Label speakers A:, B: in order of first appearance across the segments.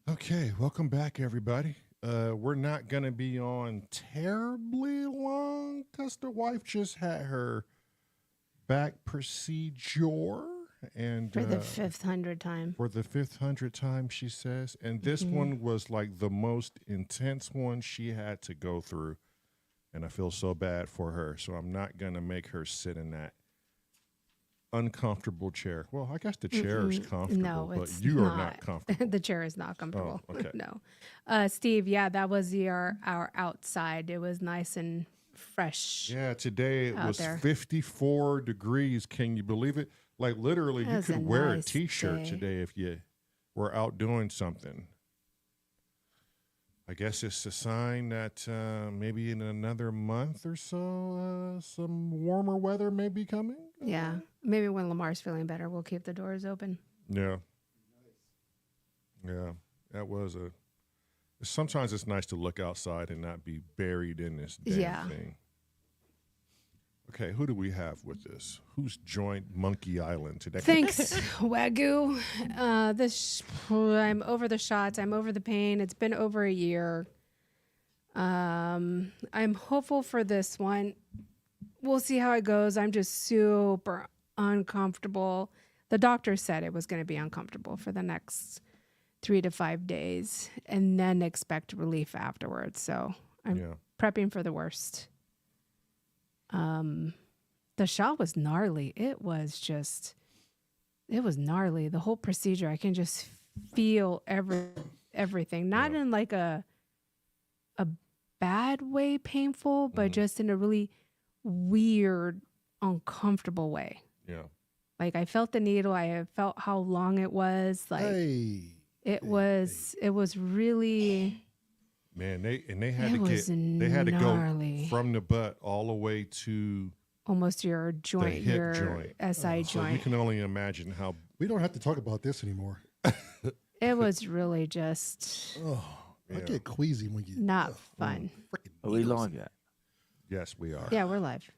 A: Okay, welcome back, everybody. We're not gonna be on terribly long because the wife just had her back procedure, and
B: For the 500th time.
A: for the 500th time, she says. And this
B: Hmm.
A: one was like the most intense one she had to go through, and I feel so bad for her. So I'm not gonna make her sit in that uncomfortable chair. Well, I guess the chair is comfortable,
B: No,
A: but
B: it's
A: you are not
B: not.
A: comfortable.
B: The chair is not
A: Oh,
B: comfortable.
A: okay.
B: No. Steve, yeah, that was our outside. It was nice and fresh
A: Yeah, today it
B: out
A: was
B: there.
A: 54 degrees. Can you believe it? Like literally,
B: It
A: you
B: was a
A: could wear a
B: nice
A: t-shirt
B: day.
A: today if you were out doing something. I guess it's a sign that maybe in another month or so, some warmer weather may be coming.
B: Yeah. Maybe when Lamar's feeling better, we'll keep the doors open.
A: Yeah, yeah. That was a. Sometimes it's nice to look outside and not be buried in this damn
B: Yeah.
A: thing. Okay, who do we have with this? Who's joined Monkey Island today?
B: Thanks, Wagyu. I'm over the shots. I'm over the pain. It's been over a year. I'm hopeful for this one. We'll see how it goes. I'm just super uncomfortable. The doctor said it was going to be uncomfortable for the next 3 to 5 days and then expect relief afterwards. So I'm
A: Yeah.
B: prepping for the worst. The shot was gnarly. It was gnarly. The whole procedure, I can just feel everything. Not
A: Yeah.
B: in like a bad way painful, but just in a really weird, uncomfortable way.
A: Yeah.
B: Like I felt the needle, I felt how long it was. Like
C: Hey,
B: it was really
A: Man, they had
B: it
A: to
B: was
A: go
B: gnarly.
A: from the butt all the way to
B: Almost your
A: the
B: joint,
A: hip
B: your
A: joint.
B: SI
A: So you
B: joint.
A: can only imagine how.
C: we don't have to talk about this anymore.
B: It was really just
C: Oh, I
A: Yeah.
C: get queasy when you
B: not fun.
C: freaking
D: Are we
C: needles.
D: live yet?
A: Yes, we are.
B: Yeah, we're live.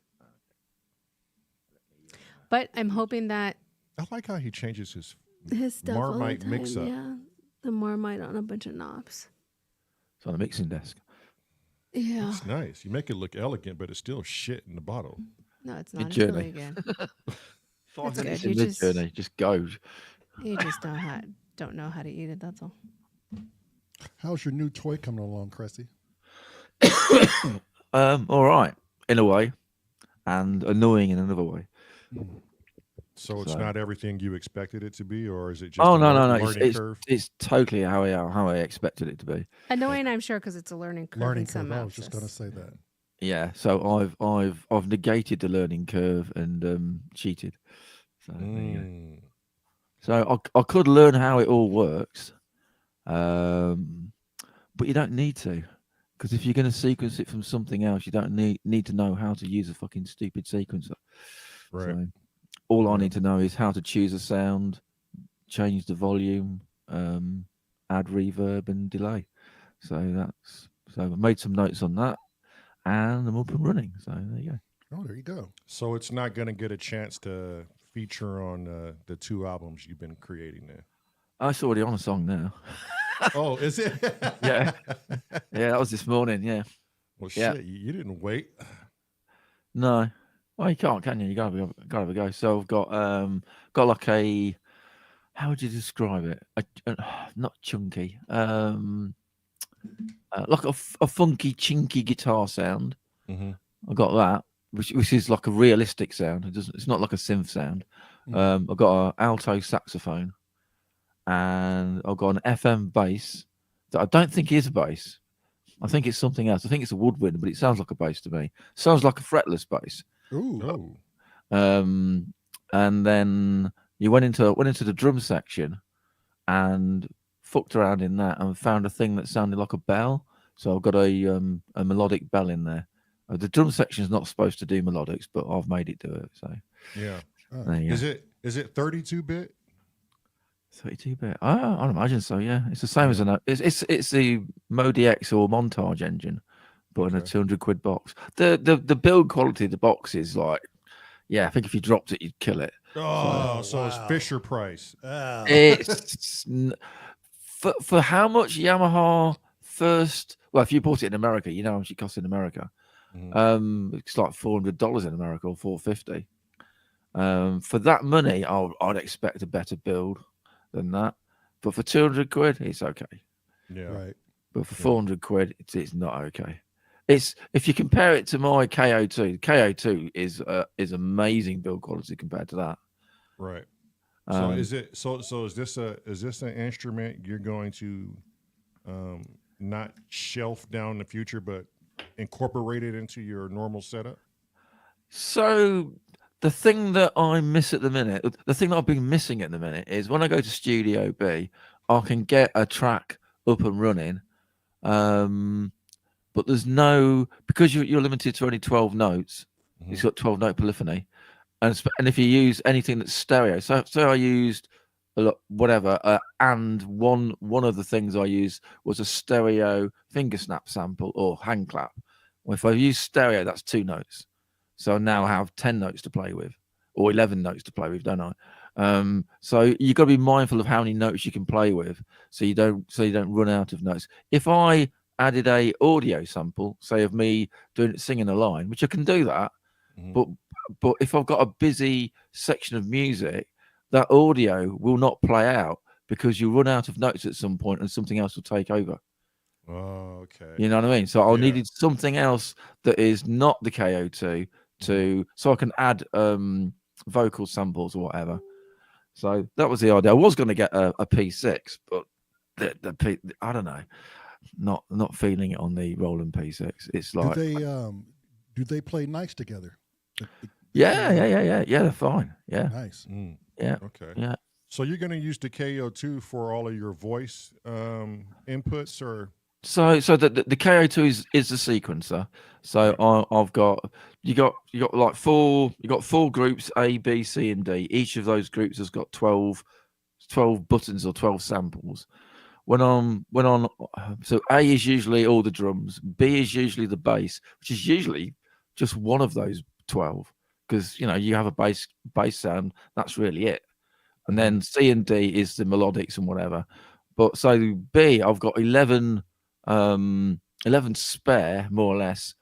B: But I'm hoping that
A: I like how he changes his
B: his stuff all the
A: Marmite
B: time,
A: mix-up.
B: yeah, the Marmite on a bunch of knobs.
D: It's on the mixing desk.
B: Yeah,
A: It's nice. You make it look elegant, but it's still shit in the bottle.
B: no, it's not. It's
D: Mid-journey.
B: really good.
D: 5
B: That's
D: minutes
B: good.
D: in
B: You
D: mid-journey, just goes.
B: You just don't know how to eat it. That's all.
C: How's your new toy coming along, Cressy?
D: All right, in a way, and annoying in another way.
A: So it's
D: So-
A: not everything you expected it to be, or is it just
D: Oh
A: a
D: no, no, no!
A: learning curve?
D: It's totally how I expected it to be.
B: Annoying, I'm sure, because it's a learning curve.
C: Learning
B: in some
C: curve. I was just going to
B: access.
C: say that.
D: Yeah, so I've negated the learning curve and cheated. So there you go.
A: Mm.
D: So I could learn how it all works, but you don't need to, because if you're going to sequence it from something else, you don't need to know how to use a fucking stupid sequencer.
A: Right.
D: So all I
A: Yeah.
D: need to know is how to choose a sound, change the volume, add reverb and delay. So I made some notes on that, and I'm up and running. So there you go.
C: Oh, there you go.
A: So it's not going to get a chance to feature on the two albums you've been creating now.
D: It's already on a song now.
A: Oh, is it?
D: Yeah, yeah, that was this morning. Yeah.
A: Well,
D: Yeah.
A: shit, you didn't wait.
D: No. Well, you can't, can you? You gotta have a go. So I've got like a, how would you describe it? Not chunky, like a funky, chinky guitar sound.
A: Mm-hmm.
D: I got that, which is like a realistic sound. It's not like a synth sound.
C: Mhm.
D: I've got an alto saxophone, and I've got an FM bass that I don't think is a bass. I think it's something else. I think it's a woodwind, but it sounds like a bass to me. Sounds like a fretless bass.
C: Ooh.
A: Oh,
D: And then you went into the drum section and fucked around in that and found a thing that sounded like a bell. So I've got a melodic bell in there. The drum section is not supposed to do melodics, but I've made it do it. So
A: yeah.
D: there you go.
A: Is it 32-bit?
D: 32-bit. I'd imagine so. Yeah, it's the same as it's the Modi X or Montage engine, but in a
A: Okay.
D: £200 box. The build quality of the box is like, yeah, I think if you dropped it, you'd kill it.
A: Oh,
C: Oh,
A: so it's
C: wow.
A: Fisher Price.
C: Ah.
D: It's For how much Yamaha first? Well, if you bought it in America, you know how much it costs in America. It's like $400 in America or $450. For that money, I'd expect a better build than that. But for 200 quid, it's okay.
A: Yeah.
C: Right.
D: But for 400 quid, it's not okay. It's if you compare it to my KO2, KO2 is amazing build quality compared to that.
A: Right. So is it so is this an instrument you're going to not shelf down in the future, but incorporate it into your normal setup?
D: So the thing that I miss at the minute, the thing that I've been missing at the minute is when I go to Studio B, I can get a track up and running, but there's no, because you're limited to only 12 notes. It's got 12 note polyphony, and if you use anything that's stereo, so I used a lot, whatever, and one of the things I used was a stereo finger snap sample or hand clap. Well, if I use stereo, that's 2 notes. So I now have 10 notes to play with, or 11 notes to play with, don't I? So you've got to be mindful of how many notes you can play with, so you don't run out of notes. If I added a audio sample, say of me singing a line, which I can do that, but if I've got a busy section of music, that audio will not play out because you run out of notes at some point and something else will take over.
A: Oh, okay.
D: You know what I mean? So I needed something else that is not the KO2 so I can add vocal samples or whatever. So that was the idea. I was going to get a P6, but I don't know, not feeling it on the Roland P6. It's like,
C: do they play nice together?
D: Yeah, they're fine. Yeah,
C: Nice.
D: yeah,
A: Okay.
D: yeah.
A: So you're going to use the KO2 for all of your voice inputs, or?
D: So the KO2 is the sequencer. So I've got you got like 4 groups, A, B, C, and D. Each of those groups has got 12 buttons or 12 samples. So A is usually all the drums, B is usually the bass, which is usually just one of those 12, because you have a bass sound, that's really it. And then C and D is the melodics and whatever. But so B, I've got 11 spare, more or less,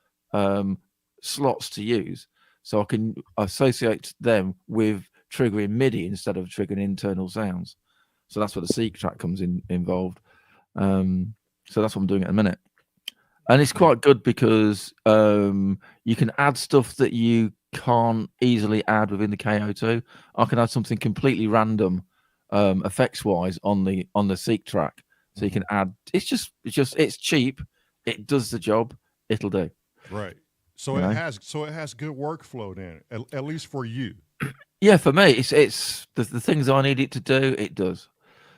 D: slots to use, so I can associate them with triggering MIDI instead of triggering internal sounds. So that's where the seek track comes involved. So that's what I'm doing at the minute, and it's quite good because you can add stuff that you can't easily add within the KO2. I can add something completely random, effects wise, on the seek track. So you can add. It's cheap. It does the job. It'll do.
A: Right. So it has good workflow then, at least for you.
D: Yeah, for me, it's the things I need it to do. It does.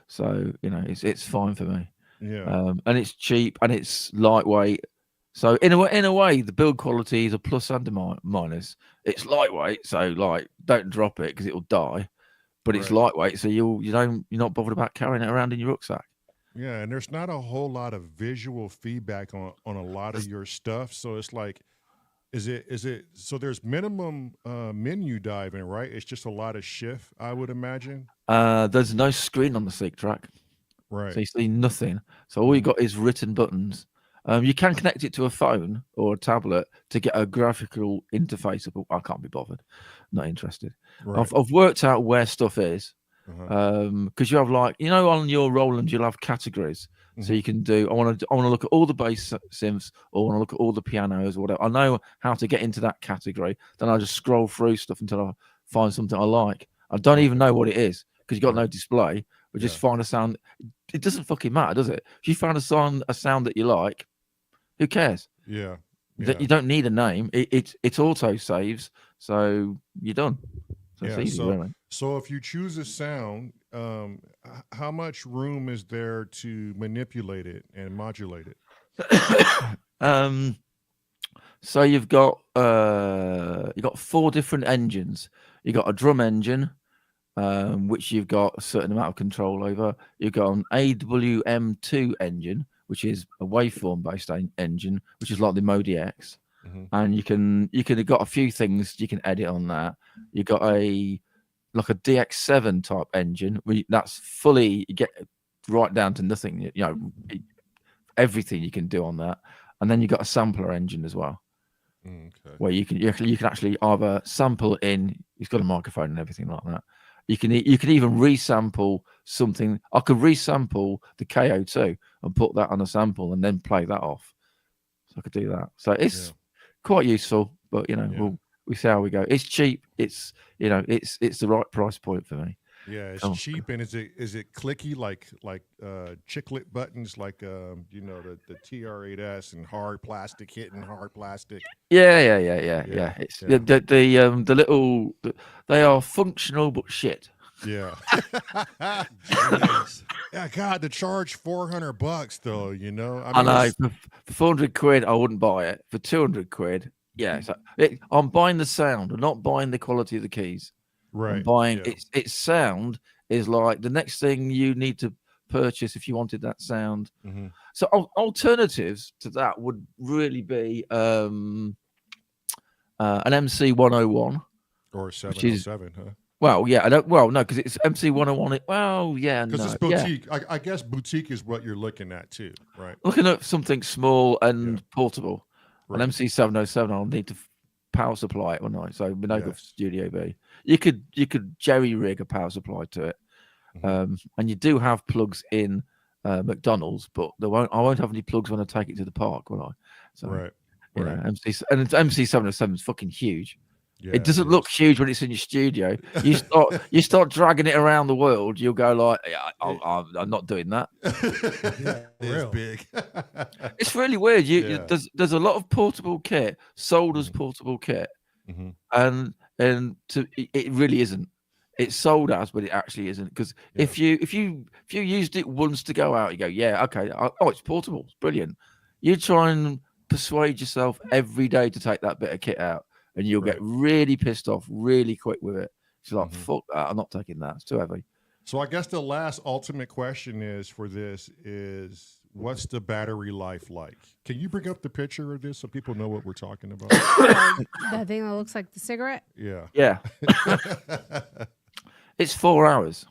D: So it's fine for me.
A: Yeah.
D: And it's cheap and it's lightweight. So in a way, the build quality is a plus and a minus. It's lightweight, so like don't drop it because it'll die. But it's lightweight, so you're not bothered about carrying it around in your rucksack.
A: Yeah, and there's not a whole lot of visual feedback on a lot of your stuff. So it's like, is it so there's minimum menu diving, right? It's just a lot of shift, I would imagine.
D: There's no screen on the seek track.
A: Right.
D: So you see nothing. So all you got is written buttons. You can connect it to a phone or a tablet to get a graphical interface. But I can't be bothered. Not interested.
A: Right.
D: I've worked out where stuff is. Because you have, like, on your Roland you'll have categories. So you can do, I want to look at all the bass synths, or I want to look at all the pianos or whatever. I know how to get into that category. Then I just scroll through stuff until I find something I like. I don't even know what it is because you've got no display. But just find a sound. It doesn't fucking matter, does it? If you find a sound that you like, who cares?
A: Yeah.
D: You don't need a name. It auto saves, so you're done. So it's easy, really.
A: So if you choose a sound, how much room is there to manipulate it and modulate it?
D: So you've got 4 different engines. You've got a drum engine, which you've got a certain amount of control over. You've got an AWM2 engine, which is a waveform based engine, which is like the Modi X. And you can have got a few things you can edit on that. You got a DX7 type engine. That's fully, you get right down to nothing. You know, everything you can do on that, and then you got a sampler engine as well,
A: Okay.
D: where you can actually either sample in. It's got a microphone and everything like that. You can even resample something. I could resample the KO2 and put that on a sample and then play that off. So I could do that. So it's quite useful, but you know, we see how we go. It's cheap. It's it's the right price point for me.
A: Yeah, it's cheap, and is it clicky like chiclet buttons like you know, the TR8S and hard plastic hitting hard plastic.
D: Yeah. It's the little they are functional but shit.
A: Yeah. Yeah, God, to charge $400 though, you know.
D: I know for 400 quid I wouldn't buy it. For 200 quid, yeah. So I'm buying the sound. I'm not buying the quality of the keys.
A: Right.
D: I'm buying its sound is like the next thing you need to purchase if you wanted that sound.
A: Mm-hmm.
D: So alternatives to that would really be an MC 101
A: or 707, huh?
D: Well, yeah, no, because it's MC 101. Well, yeah,
A: because
D: no,
A: it's boutique. Yeah. I guess boutique is what you're looking at too, right?
D: Looking at something small and portable.
A: Right.
D: An MC 707, I'll need to power supply it, won't I? So no good for Studio B. You could jerry rig a power supply to it, and you do have plugs in McDonald's, but I won't have any plugs when I take it to the park, will I? So you know, MC 707 is fucking huge. Yeah, it doesn't look huge when it's in your studio. You start dragging it around the world, you'll go like, I'm not doing that.
A: It's big.
D: It's really weird. There's a lot of portable kit sold as portable kit, and it really isn't. It's sold as, but it actually isn't. Because if you used it once to go out, you go, yeah, okay, it's portable, it's brilliant. You try and persuade yourself every day to take that bit of kit out, and you'll get really pissed off really quick with it. It's like, fuck that, I'm not taking that. It's too heavy.
A: So I guess the last ultimate question is what's the battery life like? Can you bring up the picture of this so people know what we're talking about?
B: That thing that looks like the cigarette?
A: Yeah.
D: Yeah. It's 4 hours.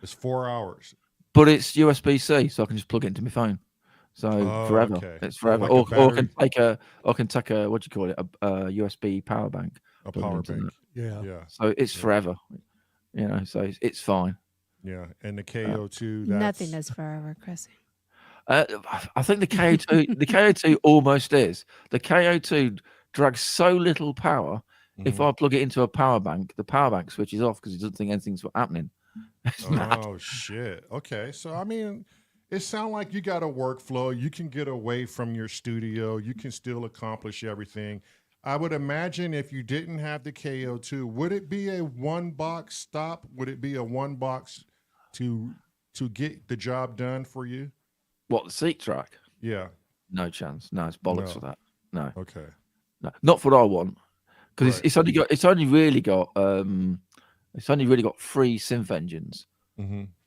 A: It's 4 hours.
D: But it's USB-C, so I can just plug it into my phone. So forever. Okay. It's forever. Like or I can take a what do you call it? A USB power bank.
A: A power bank.
C: Yeah.
D: So it's forever. You know, so it's fine.
A: Yeah. And the KO2
B: nothing is forever, Chrissy.
D: I think the KO2 almost is. The KO2 drags so little power. If I plug it into a power bank, the power bank switches off because it doesn't think anything's happening.
A: Oh shit. Okay. So I mean, it sounds like you got a workflow. You can get away from your studio. You can still accomplish everything. I would imagine if you didn't have the KO2, would it be a one box stop? Would it be a one box to get the job done for you?
D: What, the seat track?
A: Yeah.
D: No chance. No, it's bollocks for that. No.
A: Okay.
D: No, not what I want. Because it's only really got 3 synth engines.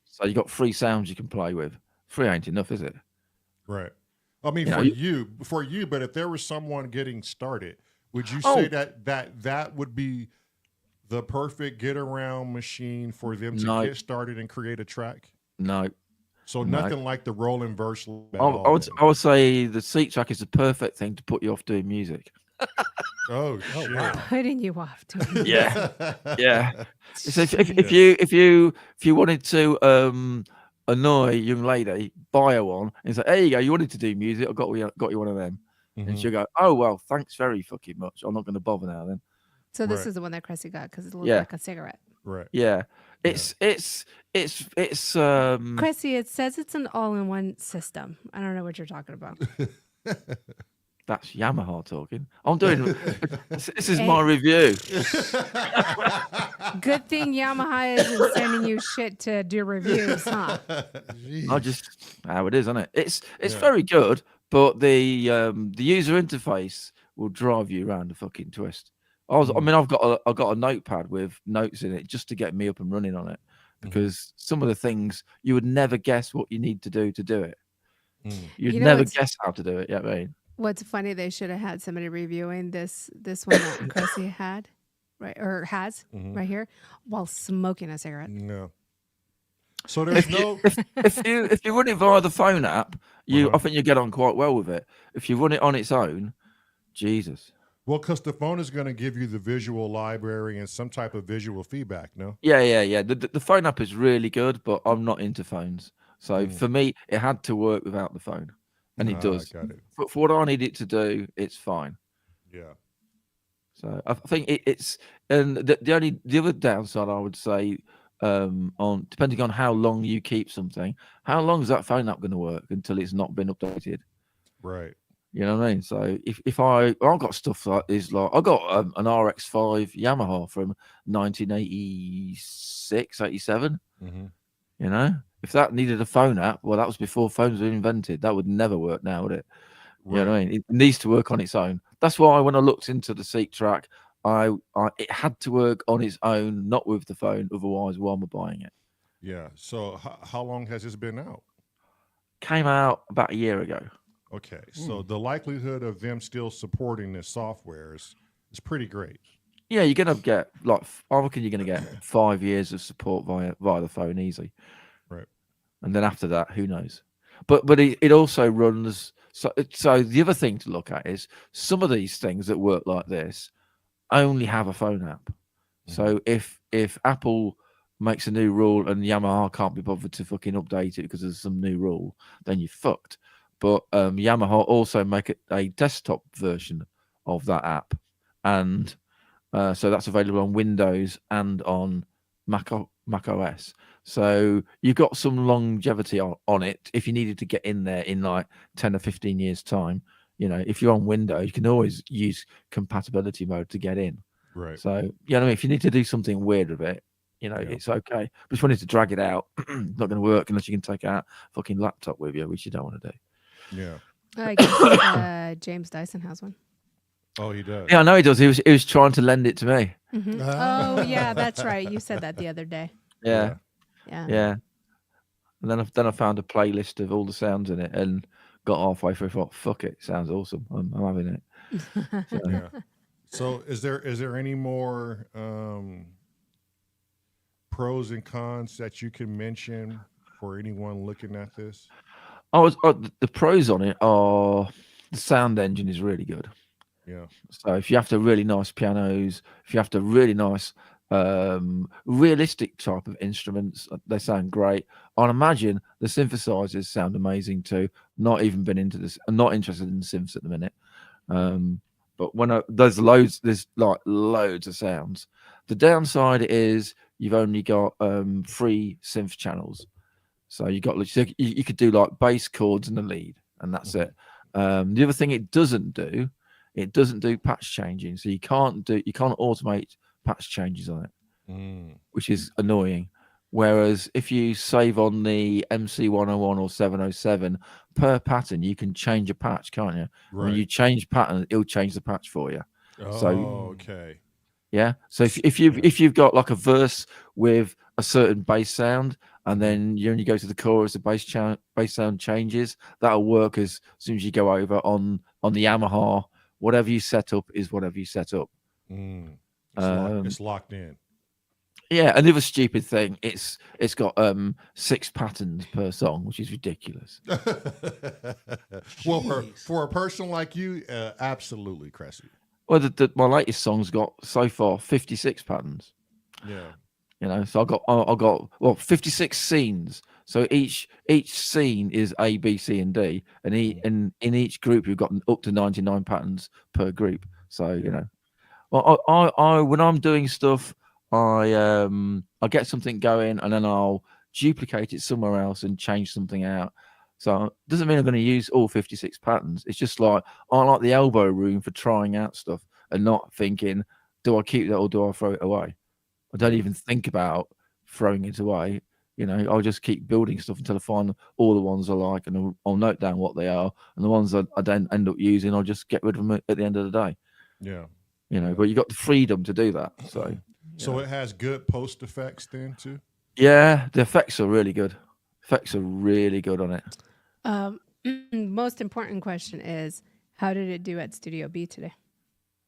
D: So you got 3 sounds you can play with. 3 ain't enough, is it?
A: Right. I mean, for you, but if there was someone getting started, would you say that would be the perfect get around machine for them to get started and create a track?
D: No.
A: So nothing like the rolling verse.
D: I would say the seat track is the perfect thing to put you off doing music.
A: Oh shit!
B: Wow. Putting you off doing
D: yeah. So if you wanted to annoy a young lady, buy her one and say, "There you go, you wanted to do music, I got you one of them," and she'll go, "Oh well, thanks very fucking much. I'm not going to bother now then."
B: So this is the one that Cressy got because it looks like a cigarette.
A: Right.
D: Yeah. It's
B: Cressy, it says it's an all-in-one system. I don't know what you're talking about.
D: That's Yamaha talking. I'm doing this is my review.
B: Good thing Yamaha isn't sending you shit to do reviews, huh?
D: I just how it is, isn't it? It's very good, but the user interface will drive you around a fucking twist. I've got a notepad with notes in it just to get me up and running on it, because some of the things you would never guess what you need to do it. You'd never guess how to do it. Yeah, I mean.
B: What's funny, they should have had somebody reviewing this one that Cressy had, right, or has right here, while smoking a cigarette.
A: No. So there's no.
D: If you run it via the phone app, I
A: Uh-huh.
D: think you get on quite well with it. If you run it on its own, Jesus.
A: Well, because the phone is going to give you the visual library and some type of visual feedback. No.
D: Yeah. The phone app is really good, but I'm not into phones. So
A: Mm.
D: for me, it had to work without the phone, and it does.
A: Got it.
D: For what I need it to do, it's fine.
A: Yeah.
D: So I think it's and the other downside I would say on depending on how long you keep something, how long is that phone app going to work until it's not been updated?
A: Right.
D: You know what I mean? So if I've got stuff like this, like I got an RX-5 Yamaha from 1986, 87.
A: Mm-hmm.
D: You know, if that needed a phone app, well, that was before phones were invented. That would never work now, would it? You know what I mean? It needs to work on its own. That's why when I looked into the Seek Track, it had to work on its own, not with the phone. Otherwise, why am I buying it?
A: Yeah. So how long has this been out?
D: Came out about a year ago.
A: Okay. So the likelihood of them still supporting this software is pretty great.
D: Yeah, you're gonna get like I reckon you're gonna get 5 years of support via the phone easy.
A: Right.
D: And then after that, who knows? But it also runs. So the other thing to look at is some of these things that work like this only have a phone app. So if Apple makes a new rule and Yamaha can't be bothered to fucking update it because there's some new rule, then you're fucked. But Yamaha also make a desktop version of that app, and so that's available on Windows and on Mac OS. So you've got some longevity on it. If you needed to get in there in like 10 or 15 years time, you know, if you're on Windows, you can always use compatibility mode to get in.
A: Right.
D: So, you know what I mean? If you need to do something weird with it, you know, it's okay. But if you wanted to drag it out, it's not going to work unless you can take out fucking laptop with you, which you don't want to do.
A: Yeah.
B: I guess James Dyson has one.
A: Oh, he does.
D: Yeah, I know he does. He was trying to lend it to me.
B: Mm-hmm. Oh, yeah, that's right. You said that the other day.
D: Yeah.
B: Yeah.
D: And then I found a playlist of all the sounds in it and got halfway through. Thought, fuck it, sounds awesome. I'm having it. So,
A: Yeah. So is there any more pros and cons that you can mention for anyone looking at this?
D: the pros on it are the sound engine is really good.
A: Yeah.
D: So if you have to really nice pianos, if you have to really nice realistic type of instruments, they sound great. I'd imagine the synthesizers sound amazing too. Not even been into this. I'm not interested in synths at the minute. But when there's like loads of sounds. The downside is you've only got 3 synth channels. So you could do like bass chords and the lead, and that's it. The other thing it doesn't do patch changing. So you can't automate patch changes on it, which is annoying. Whereas if you save on the MC101 or 707 per pattern, you can change a patch, can't you?
A: Right.
D: When you change pattern, it'll change the patch for you.
A: Oh, okay.
D: Yeah. So if you've got like a verse with a certain bass sound, and then you only go to the chorus, the bass sound changes, that'll work as soon as you go over on the Yamaha. Whatever you set up is whatever you set up.
A: It's locked in.
D: Yeah, another stupid thing. It's got 6 patterns per song, which is ridiculous.
A: Well, for a person like you, absolutely, Cressy.
D: Well, my latest song's got so far 56 patterns.
A: Yeah.
D: You know, so I got 56 scenes. So each scene is A, B, C, and D, and in each group you've got up to 99 patterns per group. So you know, well, I when I'm doing stuff, I get something going, and then I'll duplicate it somewhere else and change something out. So it doesn't mean I'm going to use all 56 patterns. It's just like I like the elbow room for trying out stuff and not thinking, do I keep that or do I throw it away? I don't even think about throwing it away. You know, I'll just keep building stuff until I find all the ones I like, and I'll note down what they are. And the ones I don't end up using, I'll just get rid of them at the end of the day.
A: Yeah.
D: You know, but you got the freedom to do that. So
A: it has good post effects then too?
D: Yeah, the effects are really good. Effects are really good on it.
B: Most important question is, how did it do at Studio B today?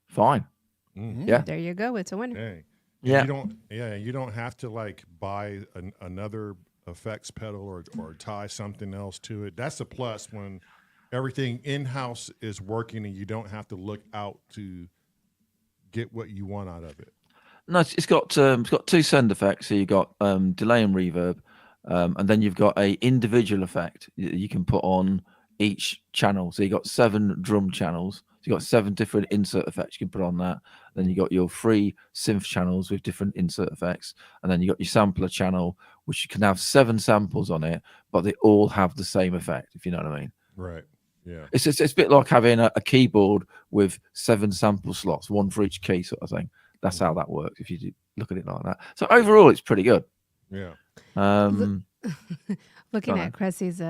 D: Fine. Yeah.
B: There you go. It's a winner.
A: Dang.
D: Yeah.
A: You don't have to like buy another effects pedal or tie something else to it. That's a plus when everything in-house is working and you don't have to look out to get what you want out of it.
D: No, it's got two sound effects. So you got delay and reverb, and then you've got a individual effect you can put on each channel. So you got 7 drum channels. So you got 7 different insert effects you can put on that. Then you got your 3 synth channels with different insert effects, and then you got your sampler channel, which you can have 7 samples on it, but they all have the same effect. If you know what I mean.
A: Right. Yeah.
D: It's a bit like having a keyboard with 7 sample slots, 1 for each key, sort of thing. That's how that works if you look at it like that. So overall, it's pretty good.
A: Yeah.
B: Looking at Cressy's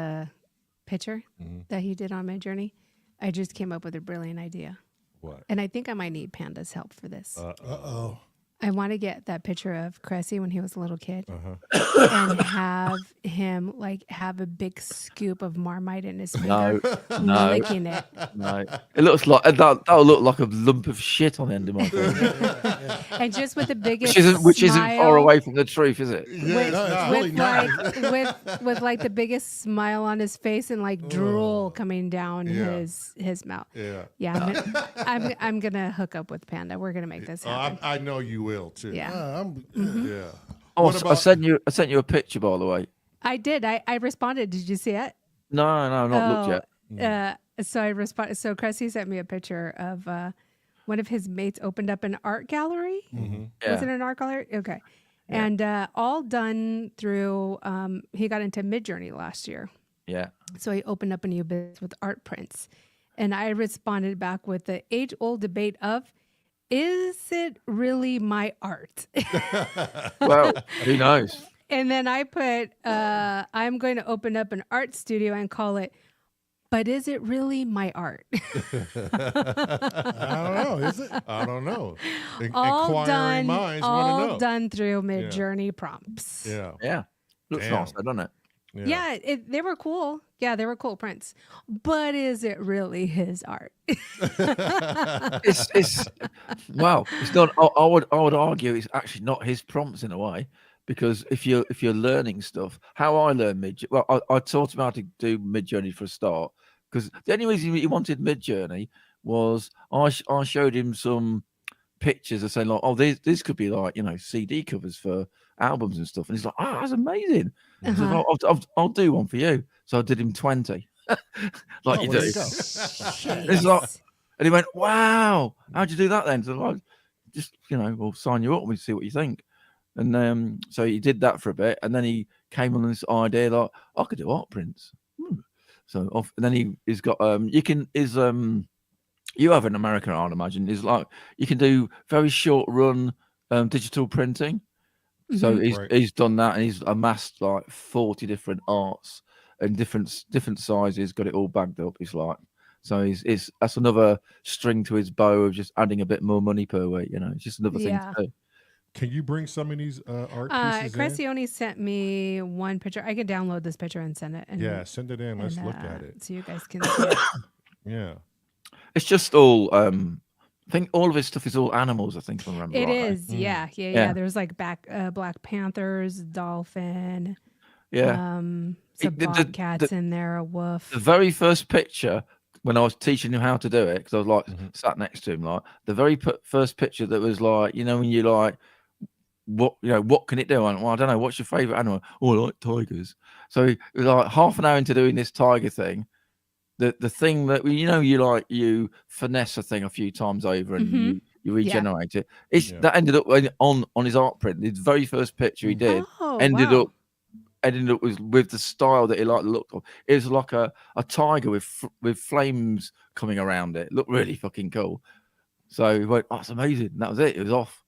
B: picture
A: Mm-hmm.
B: that he did on Midjourney, I just came up with a brilliant idea.
A: What?
B: And I think I might need Panda's help for this.
C: Uh-oh.
B: I want to get that picture of Cressy when he was a little kid
A: Uh-huh.
B: and have him like have a big scoop of Marmite in his
D: No,
B: finger,
D: no.
B: licking it.
D: No, it looks like that'll look like a lump of shit on the end of my finger,
B: And just with the biggest
D: which isn't
B: smile,
D: far away from the truth, is it?
C: Yeah,
B: with,
C: no, it's
B: with
C: really not.
B: like with like the biggest smile on his face and like drool coming down
A: Yeah.
B: his mouth.
A: Yeah.
B: Yeah, I'm gonna hook up with Panda. We're gonna make this happen.
A: I know you will too.
B: Yeah.
A: Yeah.
D: Oh,
A: What
D: I
A: about-
D: sent you a picture, by the way.
B: I did. I responded. Did you see it?
D: No, not looked yet.
B: So I responded. So Cressy sent me a picture of one of his mates opened up an art gallery.
D: Yeah.
B: Was it an art gallery? Okay. And all done through, he got into Midjourney last year.
D: Yeah.
B: So he opened up a new business with art prints. And I responded back with the age-old debate of, is it really my art?
D: Well, who knows?
B: And then I put, I'm going to open up an art studio and call it, but is it really my art?
C: I don't know. Is it?
A: I don't know.
B: all
A: Inquiring
B: done,
A: minds want to
B: all
A: know.
B: done through Midjourney prompts.
A: Yeah.
D: Yeah. Looks
A: Damn.
D: nice, doesn't it?
B: Yeah, they were cool. Yeah, they were cool prints. But is it really his art?
D: It's well, it's not. I would argue it's actually not his prompts in a way, because if you're learning stuff, how I learn I taught him how to do Midjourney for a start, because the only reason he wanted Midjourney was I showed him some pictures of saying like, oh, this could be like, CD covers for albums and stuff, and he's like, oh, that's amazing. So I'll do one for you. So I did him 20, like you
C: there
D: do.
C: you go.
D: It's like, and he went, wow, how'd you do that then? So like, just, we'll sign you up and we see what you think. And so he did that for a bit, and then he came on this idea like, I could do art prints. So off, and then he's got you have an American art, I imagine, is like you can do very short run digital printing. So he's done that, and he's amassed like 40 different arts and different sizes, got it all bagged up. He's like, so he's that's another string to his bow of just adding a bit more money per week. It's just another thing to do.
A: Can you bring some of these art pieces
B: Cressy
A: in?
B: only sent me one picture. I can download this picture and send it. And,
A: Yeah, send it in. Let's look at it.
B: so you guys can see it.
A: Yeah.
D: It's just all. I think all of his stuff is all animals. I think if I remember.
B: It
D: rightly.
B: is, yeah. There's like Black Panthers, dolphin,
D: Yeah.
B: some
D: The-
B: bobcats in there, a wolf.
D: The very first picture when I was teaching him how to do it, because I was like sat next to him, like the very first picture that was like, when you like, what can it do? I went, well, I don't know. What's your favorite animal? Oh, I like tigers. So it was like half an hour into doing this tiger thing. The thing that you finesse a thing a few times over and you regenerate it. That ended up on his art print. The very first picture he did ended up with the style that he liked the look of. It was like a tiger with flames coming around it. Looked really fucking cool. So he went, oh, that's amazing. And that was it. It was off.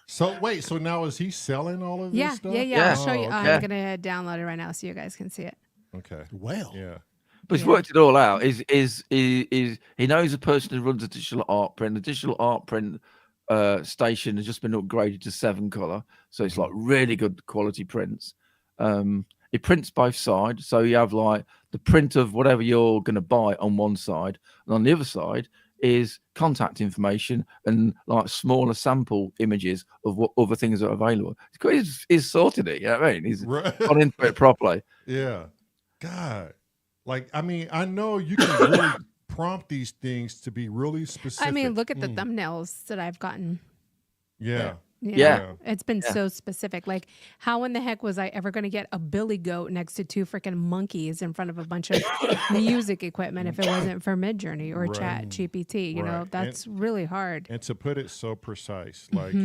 A: So wait, so now is he selling all of this stuff?
B: Yeah. I'll show you.
A: Oh,
B: I'm
A: okay.
B: gonna download it right now so you guys can see it.
A: Okay.
C: Well.
A: Yeah.
D: But he's worked it all out. Is he knows a person who runs a digital art print. The digital art print station has just been upgraded to 7 color, so it's like really good quality prints. It prints both sides, so you have like the print of whatever you're going to buy on one side, and on the other side is contact information and like smaller sample images of what other things are available. He's sorted it. You know what I mean? He's
A: Right.
D: gone into it properly.
A: Yeah. God. Like, I mean, I know you can really prompt these things to be really specific.
B: I mean, look at the thumbnails that I've gotten.
A: Yeah.
D: Yeah.
B: It's been so specific. Like, how in the heck was I ever going to get a billy goat next to two freaking monkeys in front of a bunch of music equipment if it wasn't for Midjourney or
A: Right.
B: Chat GPT? You know,
A: Right.
B: that's really hard.
A: And to put it so precise, like,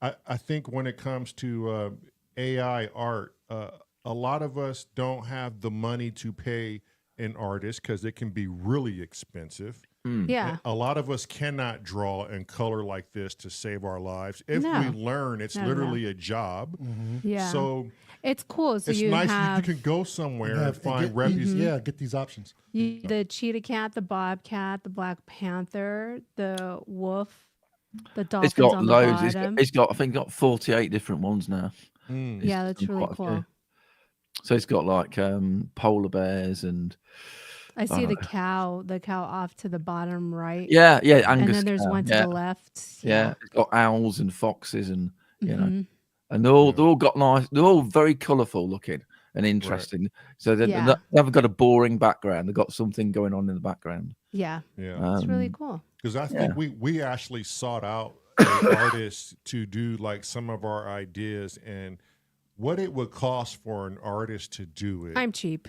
A: I think when it comes to AI art, a lot of us don't have the money to pay an artist because it can be really expensive.
B: Yeah.
A: A lot of us cannot draw and color like this to save our lives. If
B: No.
A: we learn, it's
B: No, no.
A: literally a job.
B: Yeah.
A: So
B: It's cool. So
A: it's
B: you
A: nice
B: have
A: you can go somewhere and
C: Have-
A: find
C: get,
A: refuge.
C: Yeah, get these options.
B: the cheetah cat, the bobcat, the black panther, the wolf, the dolphins
D: It's got
B: on
D: loads.
B: the
D: It's
B: bottom.
D: got, it's got, I think, got 48 different ones now.
A: Mm.
B: Yeah, that's
D: done
B: really
D: quite a few.
B: cool.
D: So it's got like polar bears and
B: I see the
D: know.
B: cow off to the bottom right.
D: yeah,
B: And
D: Angus
B: then there's
D: cow,
B: one to
D: yeah,
B: the left.
D: yeah. It's got owls and foxes and you know,
B: Mhm.
D: and they're all got nice. They're all very colourful looking and interesting. So they
B: Yeah.
D: haven't got a boring background. They've got something going on in the background.
B: Yeah.
A: Yeah.
B: It's really cool.
A: Because I think we actually sought out an artist to do like some of our ideas and what it would cost for an artist to do it.
B: I'm cheap.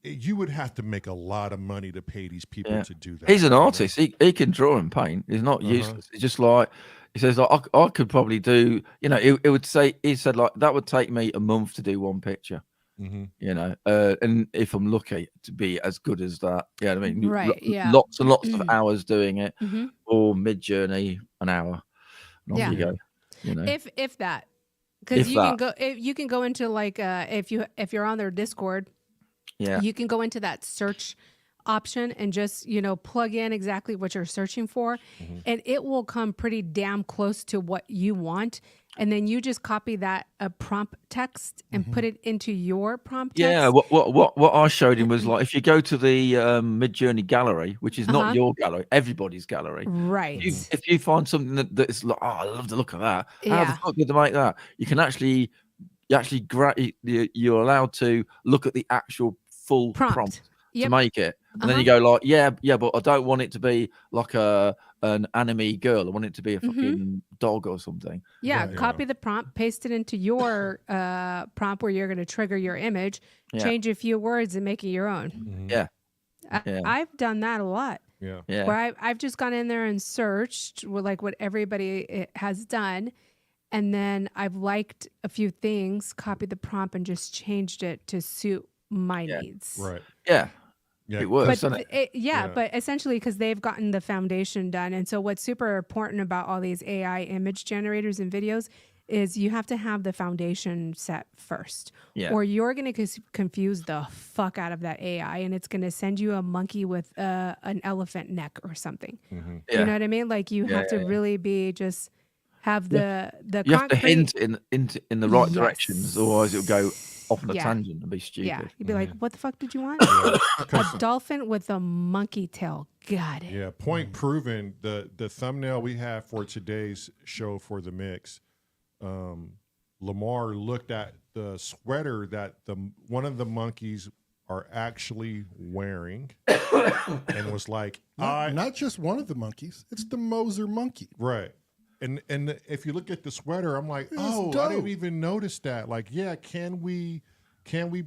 A: You would have to make a lot of money to pay these people
D: Yeah.
A: to do that.
D: He's an
A: you know?
D: artist. He can draw and paint. He's not useless. It's just like he says, like I could probably do. You know, it would say he said like that would take me a month to do one picture.
A: Mhm.
D: You know, and if I'm lucky to be as good as that, yeah, I mean,
B: Right, yeah.
D: lots and lots of hours doing it,
B: Mhm.
D: or Midjourney an hour, and off
B: Yeah.
D: you go. You know,
B: If that. Because
D: If
B: you can go into like if you're on their Discord,
D: yeah,
B: you can go into that search option and just plug in exactly what you're searching for, and it will come pretty damn close to what you want, and then you just copy that prompt text and put it into your prompt text.
D: yeah. What I showed him was like if you go to the Midjourney gallery, which is not your gallery, everybody's gallery.
B: Right.
D: If you find something that's like, oh, I love the look of that. How the
B: Yeah.
D: fuck did they make that? You actually you're allowed to look at the actual full prompt to
B: Yep.
D: make it, and then you go like, yeah, but I don't want it to be like an anime girl. I want it to be a fucking dog or something.
B: Yeah,
A: Right.
B: copy the prompt, paste it into your prompt where you're going to trigger your image,
D: Yeah.
B: change a few words and make it your own.
A: Mhm.
D: Yeah, Yeah.
B: I've done that a lot.
A: Yeah.
D: yeah,
B: Where I've just gone in there and searched like what everybody has done, and then I've liked a few things, copied the prompt, and just changed it to suit my needs.
A: Right.
D: yeah.
A: Yeah.
D: It works,
B: But
D: doesn't it?
A: Yeah.
B: but essentially because they've gotten the foundation done, and so what's super important about all these AI image generators and videos is you have to have the foundation set first,
D: Yeah.
B: or you're going to confuse the fuck out of that AI, and it's going to send you a monkey with an elephant neck or something.
A: Mhm.
D: Yeah.
B: You know what I mean? Like you
D: Yeah,
B: have to really be just have the
D: You have to
B: concrete.
D: hint in the right
B: Yes.
D: directions, otherwise it'll go off on a
B: Yeah.
D: tangent and be stupid.
B: Yeah, you'd be like, "What the fuck did you want?"
A: Yeah.
B: A
A: 'Cause-
B: dolphin with a monkey tail. Got it.
A: yeah. Point proven. The thumbnail we have for today's show for the mix, Lamar looked at the sweater that one of the monkeys are actually wearing and was like,
C: Not just one of the monkeys. It's the Moser monkey.
A: right. And if you look at the sweater, I'm like,
C: It's
A: oh, I
C: dope.
A: didn't even notice that. Like, yeah, can we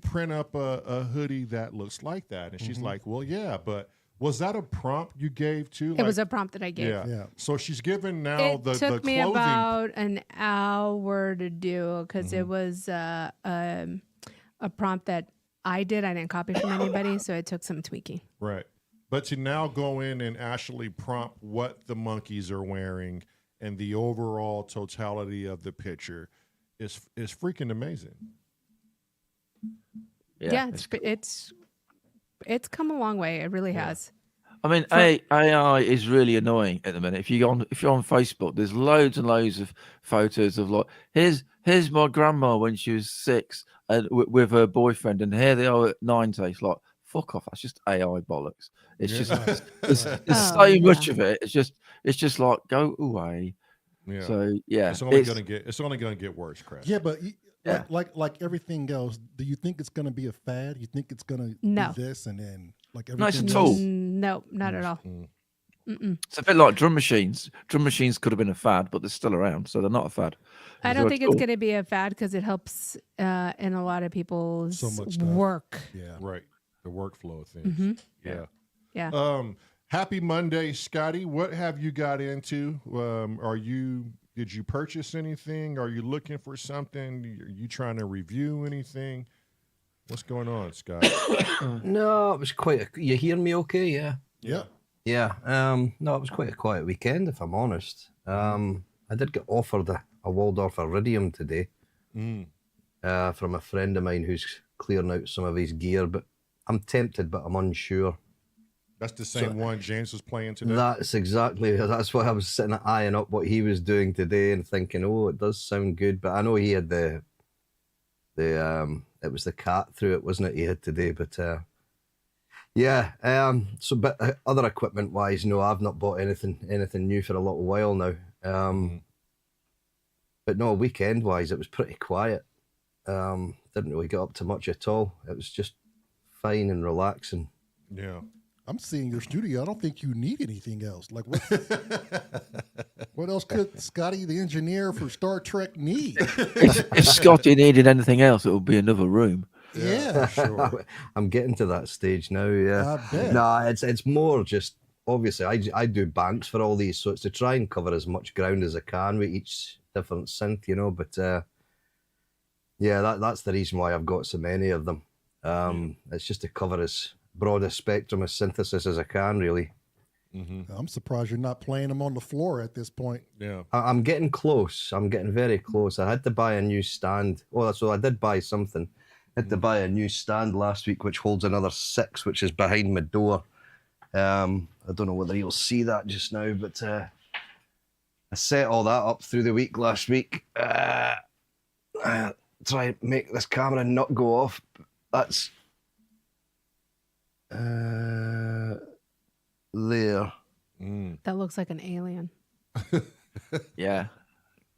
A: print up a hoodie that looks like that? And she's like, well, yeah, but was that a prompt you gave too?
B: It was a prompt that I gave.
A: yeah.
C: Yeah.
A: So she's given now
B: It
A: the
B: took me
A: clothing.
B: about an hour to do because it was a prompt that I did. I didn't copy from anybody, so it took some tweaking.
A: Right. But to now go in and actually prompt what the monkeys are wearing and the overall totality of the picture is freaking amazing.
B: Yeah, it's come a long way. It really has.
D: I mean, AI is really annoying at the minute. If you're on Facebook, there's loads and loads of photos of like, here's my grandma when she was 6 and with her boyfriend, and here they are at 90. It's like, fuck off. That's just AI bollocks. It's
A: Yeah.
D: just there's
B: Oh,
D: so much
B: yeah.
D: of it. It's just like go away.
A: Yeah.
D: So yeah,
A: It's only gonna get worse, Chris.
C: Yeah, but
D: Yeah.
C: like everything else, do you think it's gonna be a fad? You think it's gonna
B: No.
C: be this and then like
D: No, it's
C: everything
D: a tool.
C: else?
B: No, not at all.
A: Mm.
B: Mm-mm.
D: It's a bit like drum machines. Drum machines could have been a fad, but they're still around, so they're not a fad.
B: I
D: They're
B: don't
D: a
B: think it's
D: tool.
B: going to be a fad because it helps in a lot of people's
C: So much stuff.
B: work.
C: Yeah.
A: Right. The workflow of things.
B: hmm
A: Yeah.
B: Yeah.
A: Happy Monday, Scotty. What have you got into? Did you purchase anything? Are you looking for something? Are you trying to review anything? What's going on, Scott?
E: No, it was you hear me okay? Yeah.
C: Yeah.
E: Yeah. No, it was quite a quiet weekend, if I'm honest. I did get offered a Waldorf Iridium today
A: Mm.
E: from a friend of mine who's clearing out some of his gear, but I'm tempted, but I'm unsure.
A: That's the same one James was playing today.
E: That's why I was sitting eyeing up what he was doing today and thinking, oh, it does sound good. But I know he had it was the cat through it, wasn't it? He had today, but yeah. But other equipment wise, no, I've not bought anything new for a little while now. But no, weekend wise, it was pretty quiet. Didn't really get up to much at all. It was just fine and relaxing.
A: Yeah.
C: I'm seeing your studio. I don't think you need anything else. Like what else could Scotty, the engineer for Star Trek, need?
D: If Scotty needed anything else, it would be another room.
C: Yeah.
A: Sure.
E: I'm getting to that stage now. Yeah.
C: I bet.
E: Nah, it's more just obviously I do banks for all these, so it's to try and cover as much ground as I can with each different synth, you know. But yeah, that's the reason why I've got so many of them. It's just to cover as broad a spectrum of synthesis as I can, really.
A: Mm-hmm.
C: I'm surprised you're not playing them on the floor at this point.
A: Yeah.
E: I'm getting close. I'm getting very close. I had to buy a new stand. Well, so I did buy something. I had to buy a new stand last week, which holds another 6, which is behind my door. I don't know whether you'll see that just now, but I set all that up through the week last week. Try and make this camera not go off. That's there.
A: Mm.
B: That looks like an alien.
D: Yeah,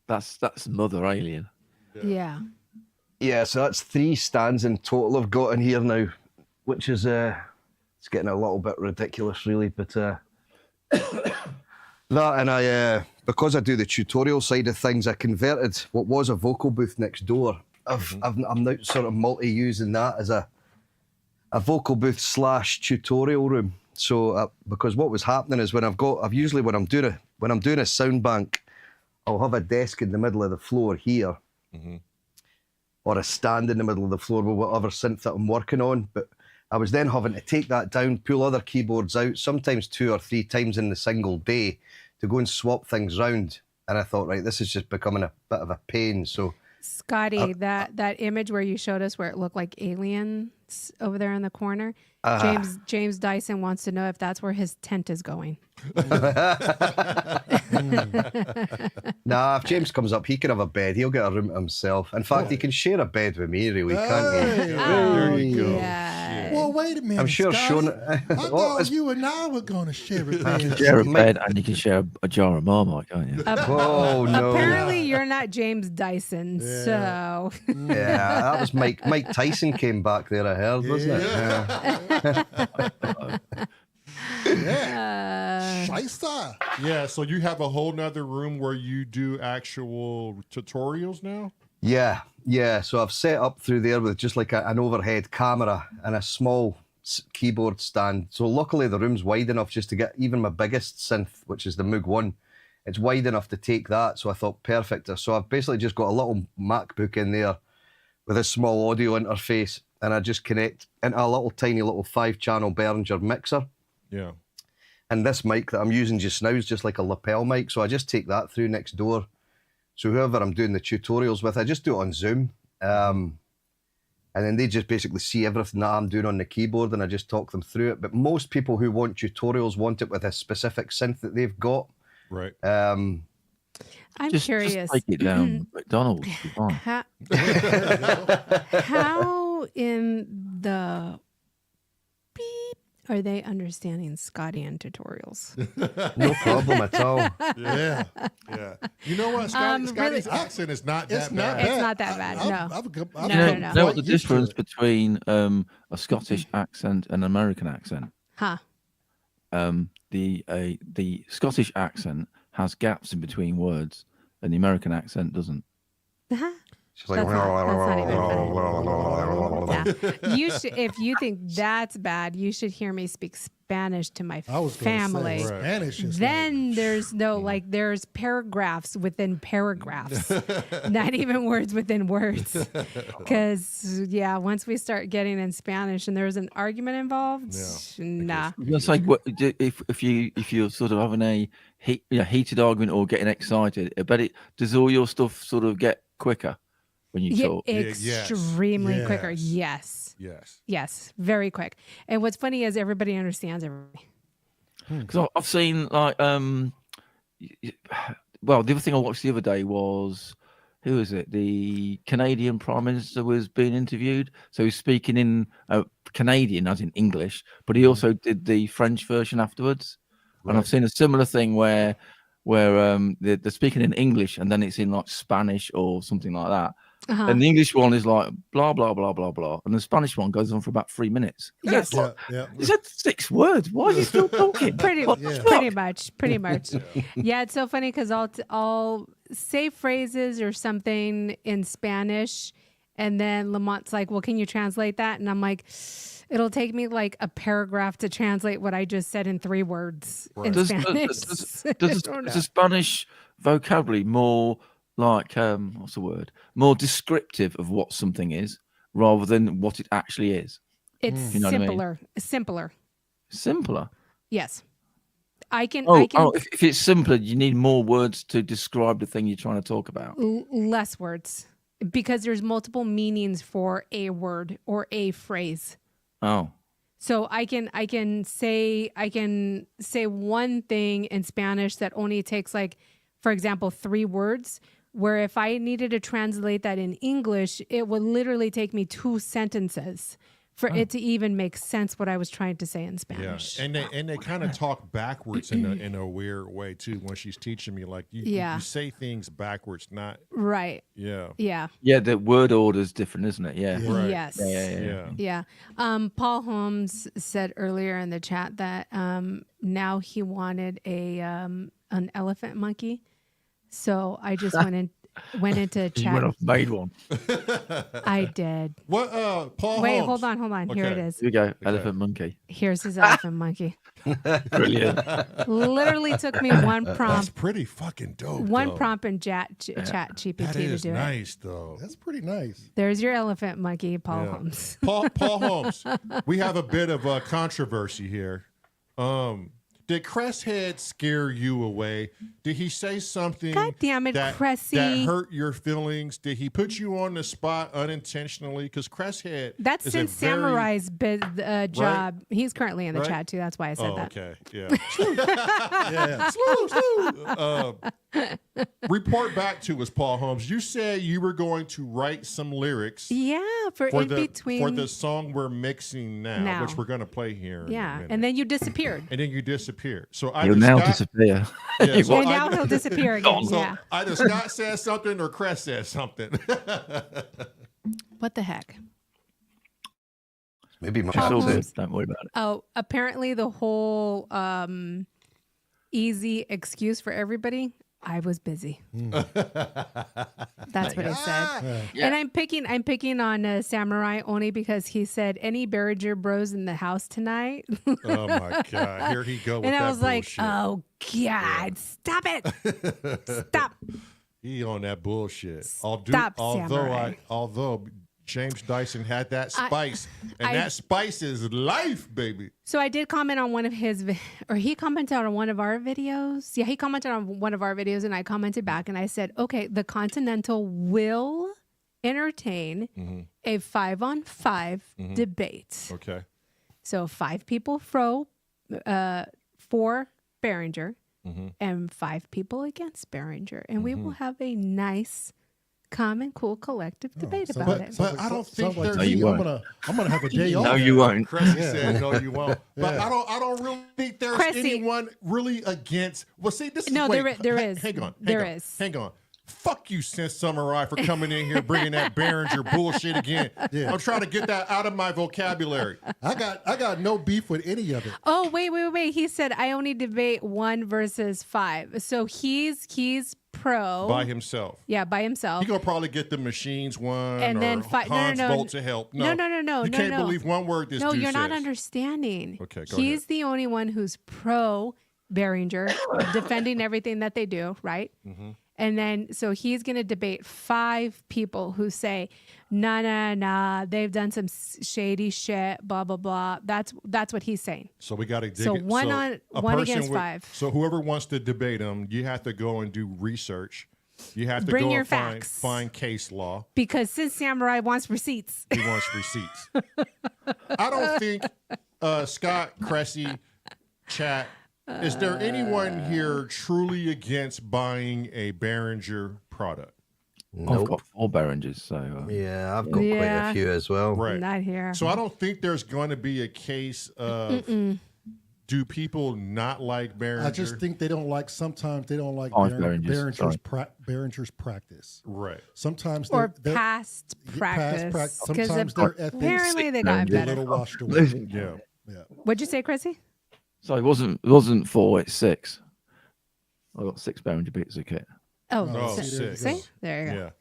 D: that's Mother Alien.
B: Yeah.
E: Yeah, so that's 3 stands in total I've got in here now, which is it's getting a little bit ridiculous, really. But that, and I because I do the tutorial side of things, I converted what was a vocal booth next door. I'm now sort of multi-using that as a vocal booth / tutorial room. So because what was happening is when I'm doing a sound bank, I'll have a desk in the middle of the floor here.
A: Mm-hmm.
E: Or a stand in the middle of the floor with whatever synth that I'm working on. But I was then having to take that down, pull other keyboards out, sometimes 2 or 3 times in the single day to go and swap things round. And I thought, right, this is just becoming a bit of a pain. So
B: Scotty, that image where you showed us where it looked like aliens over there in the corner, James Dyson wants to know if that's where his tent is going.
E: Nah, if James comes up, he can have a bed. He'll get a room to himself. In fact, he can share a bed with me, really, can't he?
C: Hey.
A: There you go.
B: Yeah.
C: Well, wait a minute.
E: I'm sure
C: Scotty.
E: Sean.
C: I thought you and I were going to share a bed.
D: Share a
E: Mike-
D: bed and you can share a jar of Marmite, can't you?
E: Oh no!
B: Apparently, you're not James Dyson,
C: Yeah.
B: so
E: Yeah, that was Mike Tyson came back there. I heard, wasn't it?
C: Yeah. Scheisse.
A: Yeah. So you have a whole nother room where you do actual tutorials now?
E: Yeah. So I've set up through there with just like an overhead camera and a small keyboard stand. So luckily the room's wide enough just to get even my biggest synth, which is the Moog 1. It's wide enough to take that. So I thought perfect. So I've basically just got a little MacBook in there with a small audio interface, and I just connect into a little tiny little 5-channel Behringer mixer.
A: Yeah.
E: And this mic that I'm using just now is just like a lapel mic. So I just take that through next door. So whoever I'm doing the tutorials with, I just do it on Zoom. And then they just basically see everything that I'm doing on the keyboard, and I just talk them through it. But most people who want tutorials want it with a specific synth that they've got.
A: Right.
B: I'm
D: Just
B: curious.
D: take it down, McDonald's. Be fine.
B: How in the beep. Are they understanding Scotty and tutorials?
E: No problem at all.
A: Yeah. Yeah. You know what? Scotty's
B: really-
A: accent is not
C: It's
A: that
C: not
A: bad.
B: It's not that bad, no.
C: I've
B: No,
C: come
B: no.
D: You know what
C: quite
D: the
C: used to
D: difference
C: it.
D: between a Scottish accent and an American accent?
B: Huh.
D: The Scottish accent has gaps in between words, and the American accent doesn't.
E: She's like,
B: That's not even funny. Yeah. You should, if you think that's bad, you should hear me speak Spanish to my
C: I was gonna
B: family.
C: say, Spanish is
B: Then there's no there's paragraphs within paragraphs, not even words within words. Because once we start getting in Spanish and there's an argument involved, nah.
D: It's like if you're sort of having a heated argument or getting excited, I bet does all your stuff sort of get quicker when you talk?
B: Extremely quicker.
A: Yes.
B: Yes, very quick. And what's funny is everybody understands everybody.
D: Because I've seen well, the other thing I watched the other day was, who is it? The Canadian Prime Minister was being interviewed. So he's speaking in Canadian, as in English, but he also did the French version afterwards. And I've seen a similar thing where they're speaking in English and then it's in like Spanish or something like that. And the English one is like blah blah blah blah blah, and the Spanish one goes on for about 3 minutes.
B: Yes.
C: Yeah.
D: He said 6 words. Why are you still talking?
B: Pretty much. Yeah, it's so funny because I'll say phrases or something in Spanish, and then Lamont's like, "Well, can you translate that?" And I'm like, "It'll take me like a paragraph to translate what I just said in 3 words in Spanish."
D: Does the Spanish vocabulary more like what's the word? More descriptive of what something is rather than what it actually is?
B: It's
D: You know what I mean?
B: simpler.
D: Simpler.
B: Yes. I can
D: If it's simpler, you need more words to describe the thing you're trying to talk about.
B: less words because there's multiple meanings for a word or a phrase.
D: Oh.
B: So I can say one thing in Spanish that only takes like, for example, 3 words, where if I needed to translate that in English, it would literally take me 2 sentences for it to even make sense what I was trying to say in Spanish.
A: Yeah, and they kind of talk backwards in a weird way too. When she's teaching me, like you say things backwards, not
B: right.
A: Yeah.
D: Yeah, the word order is different, isn't it? Yeah.
A: Right.
B: Yes.
A: Yeah.
B: Paul Holmes said earlier in the chat that now he wanted an elephant monkey. So I just went into chat.
D: You went off, made one.
B: I did.
A: What? Paul.
B: Wait,
A: Holmes.
B: hold on. Here it
A: Okay.
B: is.
D: Here we go. Elephant monkey.
B: Here's his elephant monkey.
D: Brilliant.
B: Literally took me one
A: That's
B: prompt.
A: pretty fucking dope.
B: One
A: though.
B: prompt in chat GPT
A: That
B: to
A: is
B: do it.
A: nice, though.
C: That's pretty nice.
B: There's your elephant monkey, Paul
A: Yeah.
B: Holmes.
A: Paul Holmes. We have a bit of a controversy here. Did Cresshead scare you away? Did he say something
B: God damn it, Cressy.
A: that hurt your feelings? Did he put you on the spot unintentionally? Because Cresshead
B: That's
A: is
B: since
A: a very...
B: Samurai's job. He's currently in the
A: Right?
B: chat too. That's why I said that.
A: Okay, yeah. Report back to us, Paul Holmes. You said you were going to write some lyrics
B: Yeah, for in between.
A: for the song we're mixing now, which we're going to play here. in a
B: Yeah,
A: minute.
B: and then you disappeared.
A: And then you disappear. So
D: He'll now disappear.
A: Yeah, so
B: And now he'll disappear again.
A: So
B: Yeah.
A: either Scott says something or Cress says something.
B: What the heck?
E: Maybe my
D: It's all good.
E: accent.
D: Don't worry about it.
B: Oh, apparently the whole easy excuse for everybody. I was busy. That's what he said.
D: Yeah.
B: And I'm picking on Samurai only because he said any Behringer Bros in the house tonight.
A: Oh my God! Here he go with
B: And
A: that
B: I was like,
A: bullshit.
B: oh God, stop it. Stop.
A: He on that bullshit.
B: Stop, Samurai.
A: Although James Dyson had that spice, and that spice is life, baby.
B: So I did comment on one of his, or he commented on one of our videos. Yeah, he commented on one of our videos, and I commented back, and I said, okay, the Continental will entertain a 5-on-5 debate.
A: Okay.
B: So 5 people for Behringer and 5 people against Behringer. And we will have a nice common, cool, collective debate
C: sounds
B: about
C: like-
B: it.
A: But I don't think
C: sounds like
A: there's.
C: to me.
D: you
C: I'm gonna have a day off.
D: No, you won't.
A: Cressy
C: Yeah.
A: said no, you won't. But
C: Yeah.
A: I don't really think there's
B: Cressy-
A: anyone really against. Well, see, this is
B: No,
A: wait,
B: there
A: ha-
B: is.
A: Hang on,
B: There is.
A: Hang on. Fuck you, Sense Samurai, for coming in here bringing that Behringer bullshit again.
C: Yeah.
A: I'm trying to get that out of my vocabulary.
C: I got no beef with any of it.
B: Oh, wait. He said I only debate 1 versus 5. So he's pro.
A: By himself.
B: Yeah, by himself.
A: You're gonna probably get the machines one
B: And
A: or
B: then
A: Hans Bolt to help.
B: No.
A: You can't believe one word this
B: No,
A: dude
B: you're not
A: says.
B: understanding.
A: Okay, go
B: He's the only one who's pro Behringer, defending everything that they do, right?
A: Mm-hmm.
B: And then, so he's going to debate 5 people who say, nah, they've done some shady shit, blah, blah, blah. That's what he's saying.
A: So we got to dig
B: So
A: it.
B: one
A: a
B: one
A: person
B: against 5.
A: So whoever wants to debate him, you have to go and do research. You have to
B: Bring
A: go
B: your
A: and
B: facts.
A: find case law.
B: Because Sis Samurai wants receipts.
A: He wants receipts. I don't think Scott, Cressy, chat. Is there anyone here truly against buying a Behringer product?
D: I've got 4 Behringers, so
E: Yeah, I've got quite
B: Yeah.
E: a few as well.
A: Right.
B: Not here.
A: So I don't think there's going to be a case of do people not like Behringer?
C: I just think sometimes they don't like
D: Behringers,
C: Behringer's practice.
A: Right.
C: Sometimes
B: or
C: they're
B: past practice.
C: practice.
B: 'Cause
C: Sometimes their ethics
B: apparently they got
D: Behringer.
C: a
B: better.
C: little washed away.
A: Yeah.
C: Yeah.
B: What'd you say, Chrissy?
D: so it wasn't 4, it's 6. I got 6 Behringer bits a kit.
B: Oh,
A: Oh,
B: so-
A: 6.
B: see? There you go.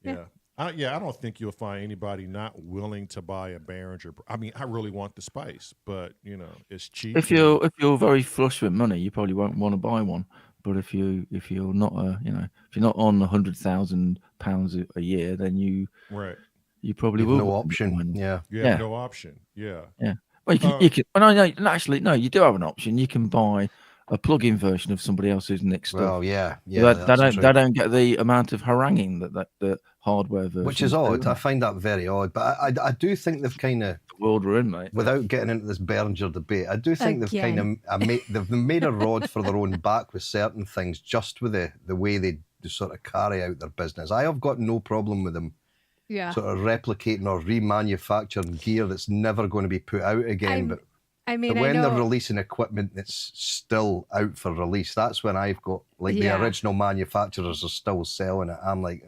A: Yeah. Yeah. I don't think you'll find anybody not willing to buy a Behringer. I mean, I really want the spice, but it's cheap.
D: If you're very flush with money, you probably won't want to buy one. But if you're not if you're not on £100,000 a year, then you probably
E: You've
D: will.
E: no
D: want
E: option.
D: one.
E: Yeah.
A: you have
D: yeah.
A: no option. Yeah.
D: Well, you can. Well, no, actually, no. You do have an option. You can buy a plug-in version of somebody else's next stuff.
E: Well, yeah.
D: They don't get the amount of haranguing that hardware version.
E: Which is odd. I find that very odd. But I do think they've kind of,
D: The world we're in, mate.
E: without getting into this Behringer debate, I do think they've kind of made a rod for their own back with certain things, just with the way they sort of carry out their business. I have got no problem with them
B: Yeah.
E: sort of replicating or remanufacturing gear that's never going to be put out again. But
B: I mean,
E: when
B: I know.
E: they're releasing equipment that's still out for release, that's when I've got, like,
B: Yeah.
E: the original manufacturers are still selling it. I'm like,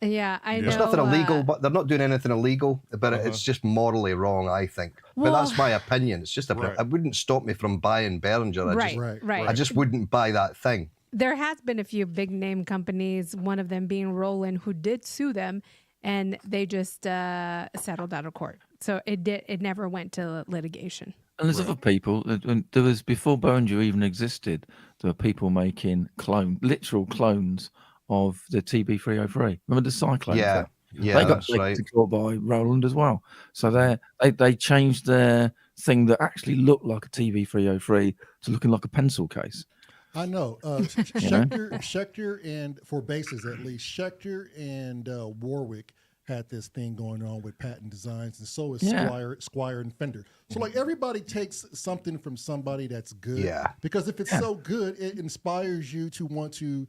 B: Yeah, I know.
E: there's nothing illegal, but they're not doing anything illegal, but it's just morally wrong, I think. But
B: Well-
E: that's my opinion. It's just
A: Right.
E: it wouldn't stop me from buying Behringer.
B: Right.
E: I just wouldn't buy that thing.
B: There has been a few big name companies, one of them being Roland, who did sue them, and they just settled out of court. So it never went to litigation.
D: And there's other people. There was before Behringer even existed. There were people making literal clones of the TB303. Remember the Cyclone?
E: Yeah,
D: thing?
E: yeah,
D: they got
E: that's right.
D: taken to court by Roland as well. So they changed their thing that actually looked like a TB303 to looking like a pencil case.
C: I know. Schechter and for bases at least, Schechter and Warwick had this thing going on with patent designs, and so is Squire and Fender. So like everybody takes something from somebody that's good.
E: Yeah.
C: Because if it's so good, it inspires you to want to,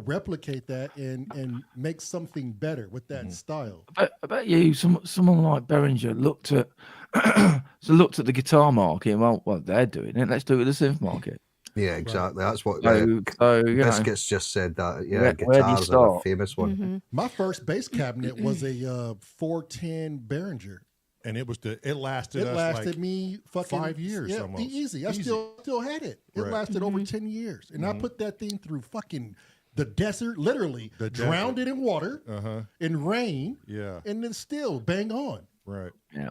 C: replicate that and make something better with that style.
D: I bet you someone like Behringer looked at the guitar market and well, they're doing it. Let's do it with the synth market.
E: Yeah, exactly. That's what
D: Biscuits
E: just said that. Yeah,
D: where do you
E: guitars are a
D: start?
E: famous one.
B: Mm-hmm.
C: My first bass cabinet was a 410 Behringer.
A: And it lasted.
C: It lasted me fucking
A: 5 years
C: yeah,
A: almost.
C: Easy. I still had it. It
A: Right.
C: lasted over 10 years. And I put that thing through fucking the desert, literally.
A: The
C: drowned
A: desert.
C: it in water, in rain,
A: Yeah.
C: and then still bang on.
A: Right.
D: Yeah.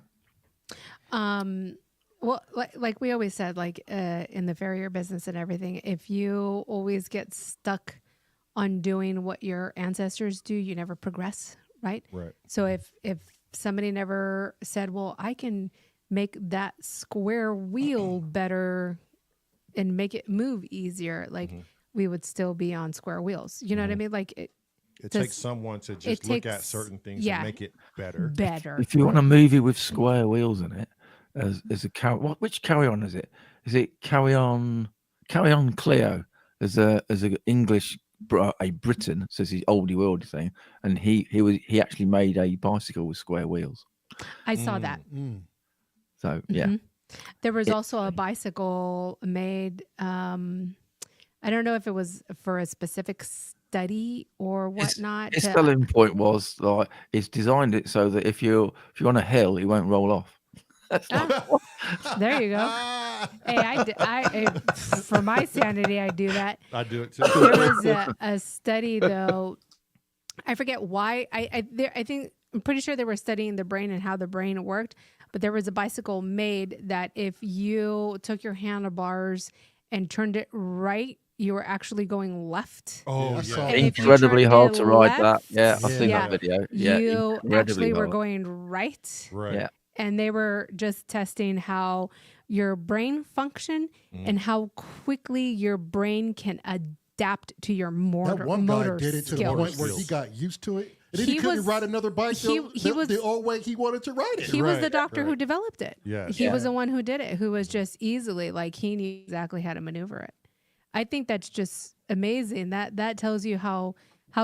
B: Well, like we always said, in the farrier business and everything, if you always get stuck on doing what your ancestors do, you never progress, right?
A: Right.
B: So if somebody never said, well, I can make that square wheel better and make it move easier, we would still be on square wheels. You know what I mean? Like
A: It
B: does-
A: takes someone to just look at certain things and make it better.
B: better.
D: If you want a movie with square wheels in it, as a which Carry On is it? Is it Carry On Cleo? As a English a Briton, so it's his oldie worldy thing, and he actually made a bicycle with square wheels.
B: I saw that.
D: So yeah,
B: Mhm. There was also a bicycle made. I don't know if it was for a specific study or whatnot.
D: His selling point was like it's designed it so that if you're on a hill, it won't roll off.
B: There you go. Hey, for my sanity, I do that.
A: I do it too.
B: There was a study though. I forget why. I think I'm pretty sure they were studying the brain and how the brain worked. But there was a bicycle made that if you took your handlebars and turned it right, you were actually going left.
A: Oh,
C: I saw
B: And if you
D: Incredibly
B: turned
D: hard
B: it
D: to ride
B: left,
D: that. Yeah, I've seen
B: yeah,
D: that video. Yeah,
B: you
D: incredibly
B: actually were
D: hard.
B: going right.
A: Right.
D: Yeah.
B: And they were just testing how your brain function and how quickly your brain can adapt to your
C: That one
B: motor
C: guy did it to the
B: skills.
C: point where he got used to it. And then he
B: He
C: couldn't
B: was-
C: ride another bike
B: he was-
C: the old way he wanted to ride it.
B: He was
A: Right,
B: the doctor who
A: right.
B: developed it.
A: Yes.
B: He was the one who did it, who was just easily like he knew exactly how to maneuver it. I think that's just amazing. That tells you how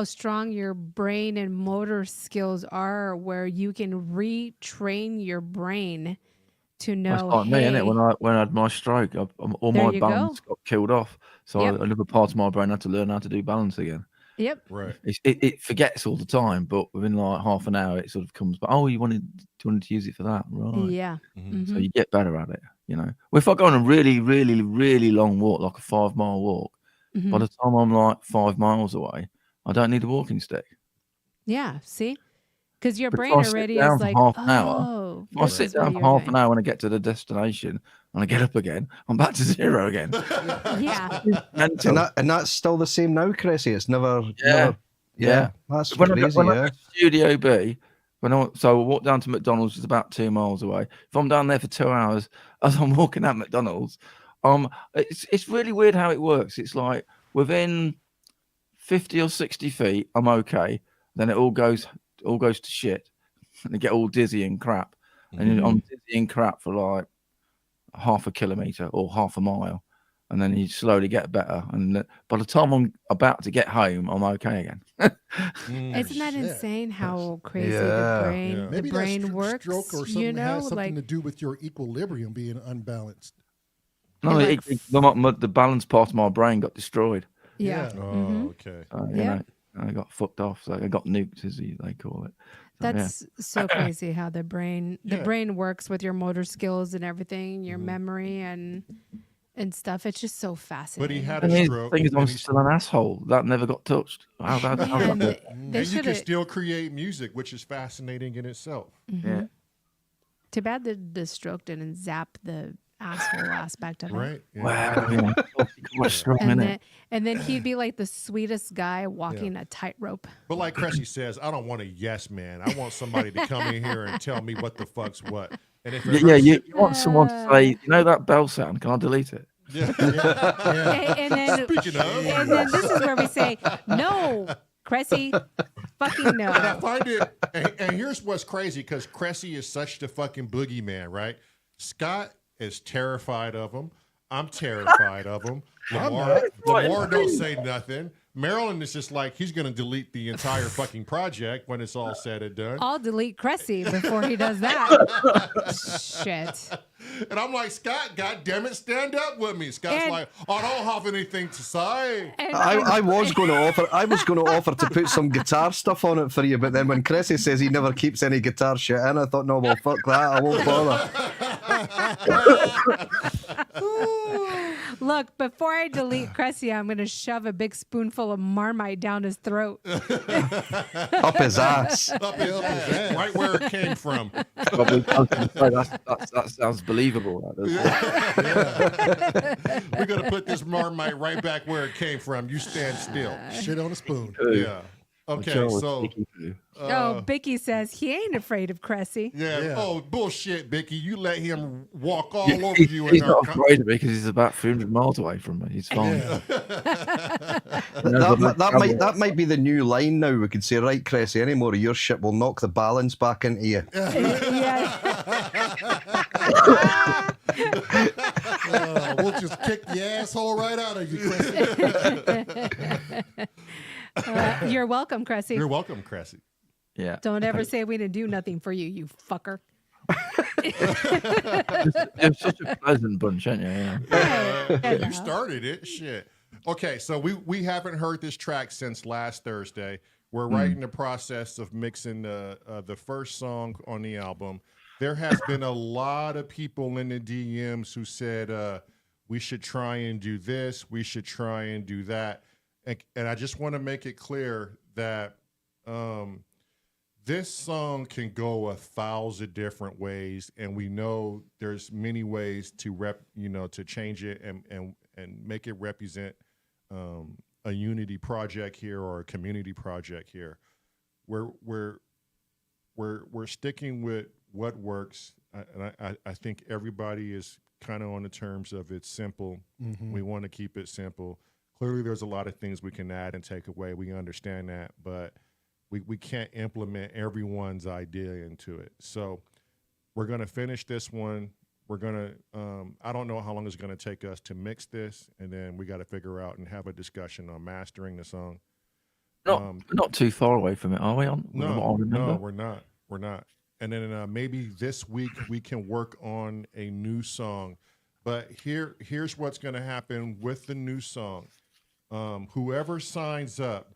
B: strong your brain and motor skills are, where you can retrain your brain to know.
D: That's like me, innit? When I had my stroke, all
B: There
D: my
B: you
D: balance got killed off. So
B: Yep.
D: another part of my brain had to learn how to do balance again.
B: Yep.
A: Right.
D: It forgets all the time, but within like half an hour, it sort of comes back. Oh, you wanted to use it for that, right?
B: Yeah.
A: Mhm.
D: So you get better at it, you know. Well, if I go on a really, really, really long walk, like a 5-mile walk,
B: Mhm.
D: by the time I'm like 5 miles away, I don't need a walking stick.
B: Yeah. See, because your
D: But if
B: brain
D: I sit
B: already
D: down
B: is
D: for
B: like,
D: half an hour,
B: oh,
D: If I
B: this
D: sit
B: is what
D: down for
B: you're
D: half an
B: doing.
D: hour when I get to the destination and I get up again, I'm back to zero again.
B: Yeah.
D: Mental.
E: And that's still the same now, Cressy. It's never.
D: Yeah.
E: never
D: Yeah.
E: That's
D: When I
E: crazy.
D: go
E: Yeah.
D: to Studio B, so I walk down to McDonald's, which is about 2 miles away. If I'm down there for 2 hours, as I'm walking at McDonald's, it's really weird how it works. It's like within 50 or 60 feet, I'm okay. Then it all goes to shit, and I get all dizzy and crap. And I'm dizzy and crap for like half a kilometer or half a mile, and then you slowly get better. And by the time I'm about to get home, I'm okay again.
B: Isn't that
C: Shit.
B: insane how crazy
E: Yeah.
B: the brain,
A: Yeah.
B: the
C: Maybe
B: brain
C: that
B: works?
C: stroke or something
B: You know,
C: has something
B: like
C: to do with your equilibrium being unbalanced.
D: No,
B: like
D: the balance part of my brain got destroyed.
B: yeah.
C: Yeah.
A: Oh, okay.
D: You
B: Yeah.
D: know, I got fucked off. So I got nuked, as they call it. So, yeah.
B: That's so crazy how the brain works with your motor skills and everything, your memory and stuff. It's just so fascinating.
A: But he had
D: And
A: a
D: the
A: stroke.
D: thing is, I'm
A: and he's-
D: still an asshole. That never got touched. How
B: Man,
D: that?
B: they
A: and you
B: should
A: can
B: have.
A: still create music, which is fascinating in itself.
D: Yeah.
B: Too bad the stroke didn't zap the asshole aspect of it.
A: Right? Yeah.
D: Wow. Yeah. Quite strong,
B: And
D: innit?
B: then, and then he'd be like the sweetest guy walking a tightrope.
A: But like Cressy says, I don't want a yes man. I want somebody to come in here and tell me what the fuck's what. And if
D: Yeah, you want someone to say, you know that bell sound? Can I delete it?
A: yeah.
B: And then,
A: Speaking of,
B: and then this is where we say, no, Cressy, fucking
A: and I
B: no.
A: find it, and here's what's crazy, because Cressy is such the fucking boogeyman, right? Scott is terrified of him. I'm terrified of him. Lamar don't say nothing. Marilyn is just like, he's going to delete the entire fucking project when it's all said and done.
B: I'll delete Cressy before he does that. Shit.
A: And I'm like, Scott, God damn it, stand up with me. Scott's
B: And-
A: like, I don't have anything to say.
B: And,
E: I was going to offer to put some guitar stuff on it for you, but then when Cressy says he never keeps any guitar shit in, I thought, no, well, fuck that, I won't bother.
B: look, before I delete Cressy, I'm going to shove a big spoonful of Marmite down his throat.
E: Up his ass.
A: Up his ass, right where it came from.
D: Probably, I was gonna say, that sounds believable. That does.
A: We're going to put this Marmite right back where it came from. You stand still.
C: Shit on a spoon.
A: Yeah. Okay, so.
B: Oh, Bicky says he ain't afraid of Cressy.
A: Yeah. Oh, bullshit, Bicky. You let him walk all over
D: He's
A: you in our
D: not afraid of me because he's about 300 miles away from me. He's fine.
E: That might be the new line now. We could say, right, Cressy, any more of your shit will knock the balance back into you.
B: Yeah.
C: We'll just kick the asshole right out of you, Cressy.
B: You're welcome, Cressy.
A: You're welcome, Cressy.
D: Yeah.
B: Don't ever say we didn't do nothing for you, you fucker.
D: You're such a pleasant bunch, aren't you? Yeah.
A: You started it. Shit. Okay, so we haven't heard this track since last Thursday. We're right in the process of mixing the first song on the album. There has been a lot of people in the DMs who said we should try and do this, we should try and do that. And I just want to make it clear that this song can go 1,000 different ways, and we know there's many ways to to change it and make it represent a unity project here or a community project here. We're sticking with what works, and I think everybody is kind of on the terms of it's simple. We want to keep it simple. Clearly, there's a lot of things we can add and take away. We understand that, but we can't implement everyone's idea into it. So we're going to finish this one. We're going to, I don't know how long it's going to take us to mix this, and then we got to figure out and have a discussion on mastering the song.
D: Not too far away from it, are we?
A: No, we're not. We're not. And then maybe this week we can work on a new song. But here's what's going to happen with the new song. Whoever signs up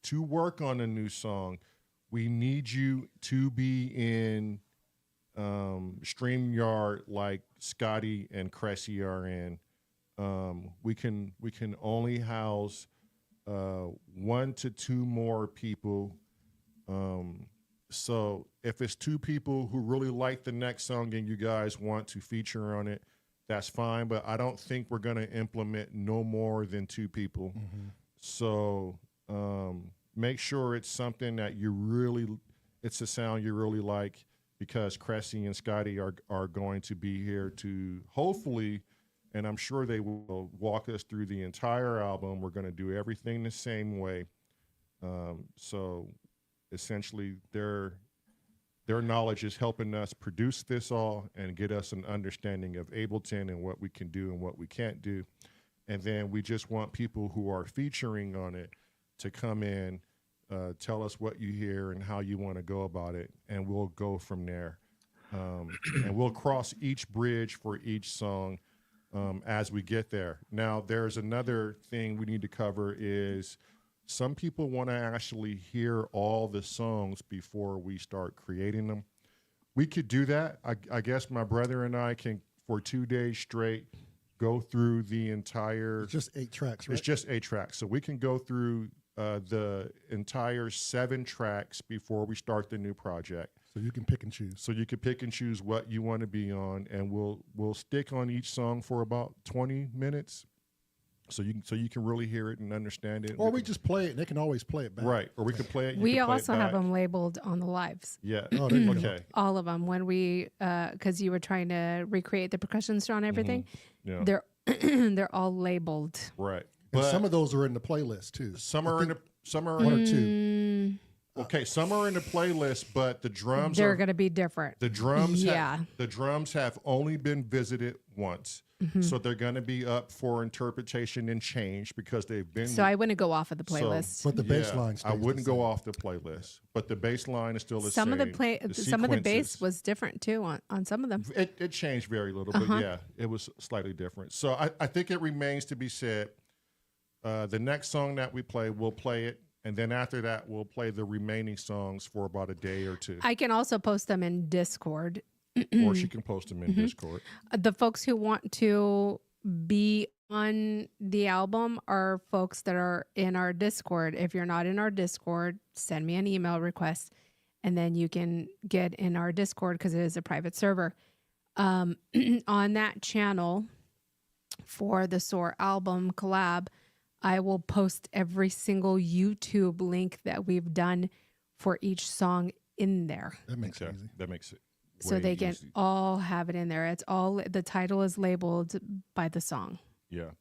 A: to work on a new song, we need you to be in Streamyard like Scotty and Cressy are in. We can only house 1 to 2 more people. So if it's 2 people who really like the next song and you guys want to feature on it, that's fine. But I don't think we're going to implement no more than 2 people. So make sure it's something that it's a sound you really like, because Cressy and Scotty are going to be here to hopefully, and I'm sure they will, walk us through the entire album. We're going to do everything the same way. So essentially their knowledge is helping us produce this all and get us an understanding of Ableton and what we can do and what we can't do. And then we just want people who are featuring on it to come in, tell us what you hear and how you want to go about it, and we'll go from there. And we'll cross each bridge for each song as we get there. Now, there's another thing we need to cover is some people want to actually hear all the songs before we start creating them. We could do that. I guess my brother and I can, for 2 days straight, go through the entire...
C: It's just 8 tracks, right?
A: It's just 8 tracks. So we can go through the entire 7 tracks before we start the new project.
C: So you can pick and choose.
A: So you can pick and choose what you want to be on, and we'll stick on each song for about 20 minutes. So you can really hear it and understand it.
C: Or we just play it, and they can always play it back.
A: Right. Or we can play it.
B: We also have them labeled on the lives.
A: Yeah.
C: Oh, there you go.
A: Okay.
B: All of them. When we, because you were trying to recreate the percussion on everything,
A: Yeah.
B: they're all labeled.
A: Right.
C: And
A: But
C: some of those are in the playlist too.
A: some are in the some are
C: One
A: in,
C: or two.
A: okay. Some are in the playlist, but the drums
B: They're
A: are
B: going to be different.
A: the drums.
B: Yeah.
A: The drums have only been visited once, so they're going to be up for interpretation and change because they've been.
B: So I wouldn't go off of the
A: So-
B: playlist.
C: But the bass line
A: I
C: stays the
A: wouldn't go
C: same.
A: off the playlist, but the bass line is still the
B: some
A: same.
B: of some of the bass
A: sequences-
B: was different too on some of them.
A: It changed very little, but yeah, it was slightly different. So I think it remains to be said. The next song that we play, we'll play it, and then after that, we'll play the remaining songs for about a day or 2.
B: I can also post them in Discord.
A: Or she can post them in Discord.
B: The folks who want to be on the album are folks that are in our Discord. If you're not in our Discord, send me an email request, and then you can get in our Discord because it is a private server. On that channel for the S.O.R album collab, I will post every single YouTube link that we've done for each song in there.
C: That makes it
A: Okay,
C: easy.
A: that makes it.
B: So
A: way
B: they can
A: easy.
B: all have it in there. It's all, the title is labeled by the song.
A: Yeah.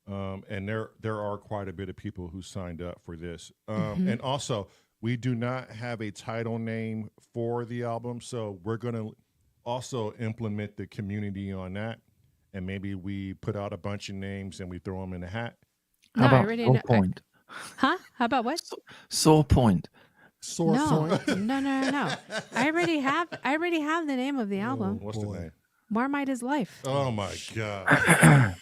A: And there are quite a bit of people who signed up for this. And also, we do not have a title name for the album, so we're going to also implement the community on that, and maybe we put out a bunch of names and we throw them in a hat.
B: No,
D: How
B: I
D: about
B: already
D: Sore
B: know.
D: Point?
B: Huh? How about what?
D: Sore Point.
C: Sore
B: No,
C: point.
B: no. I already have the name of the album.
A: What's
C: boy.
A: the name?
B: Marmite is Life.
A: Oh my God.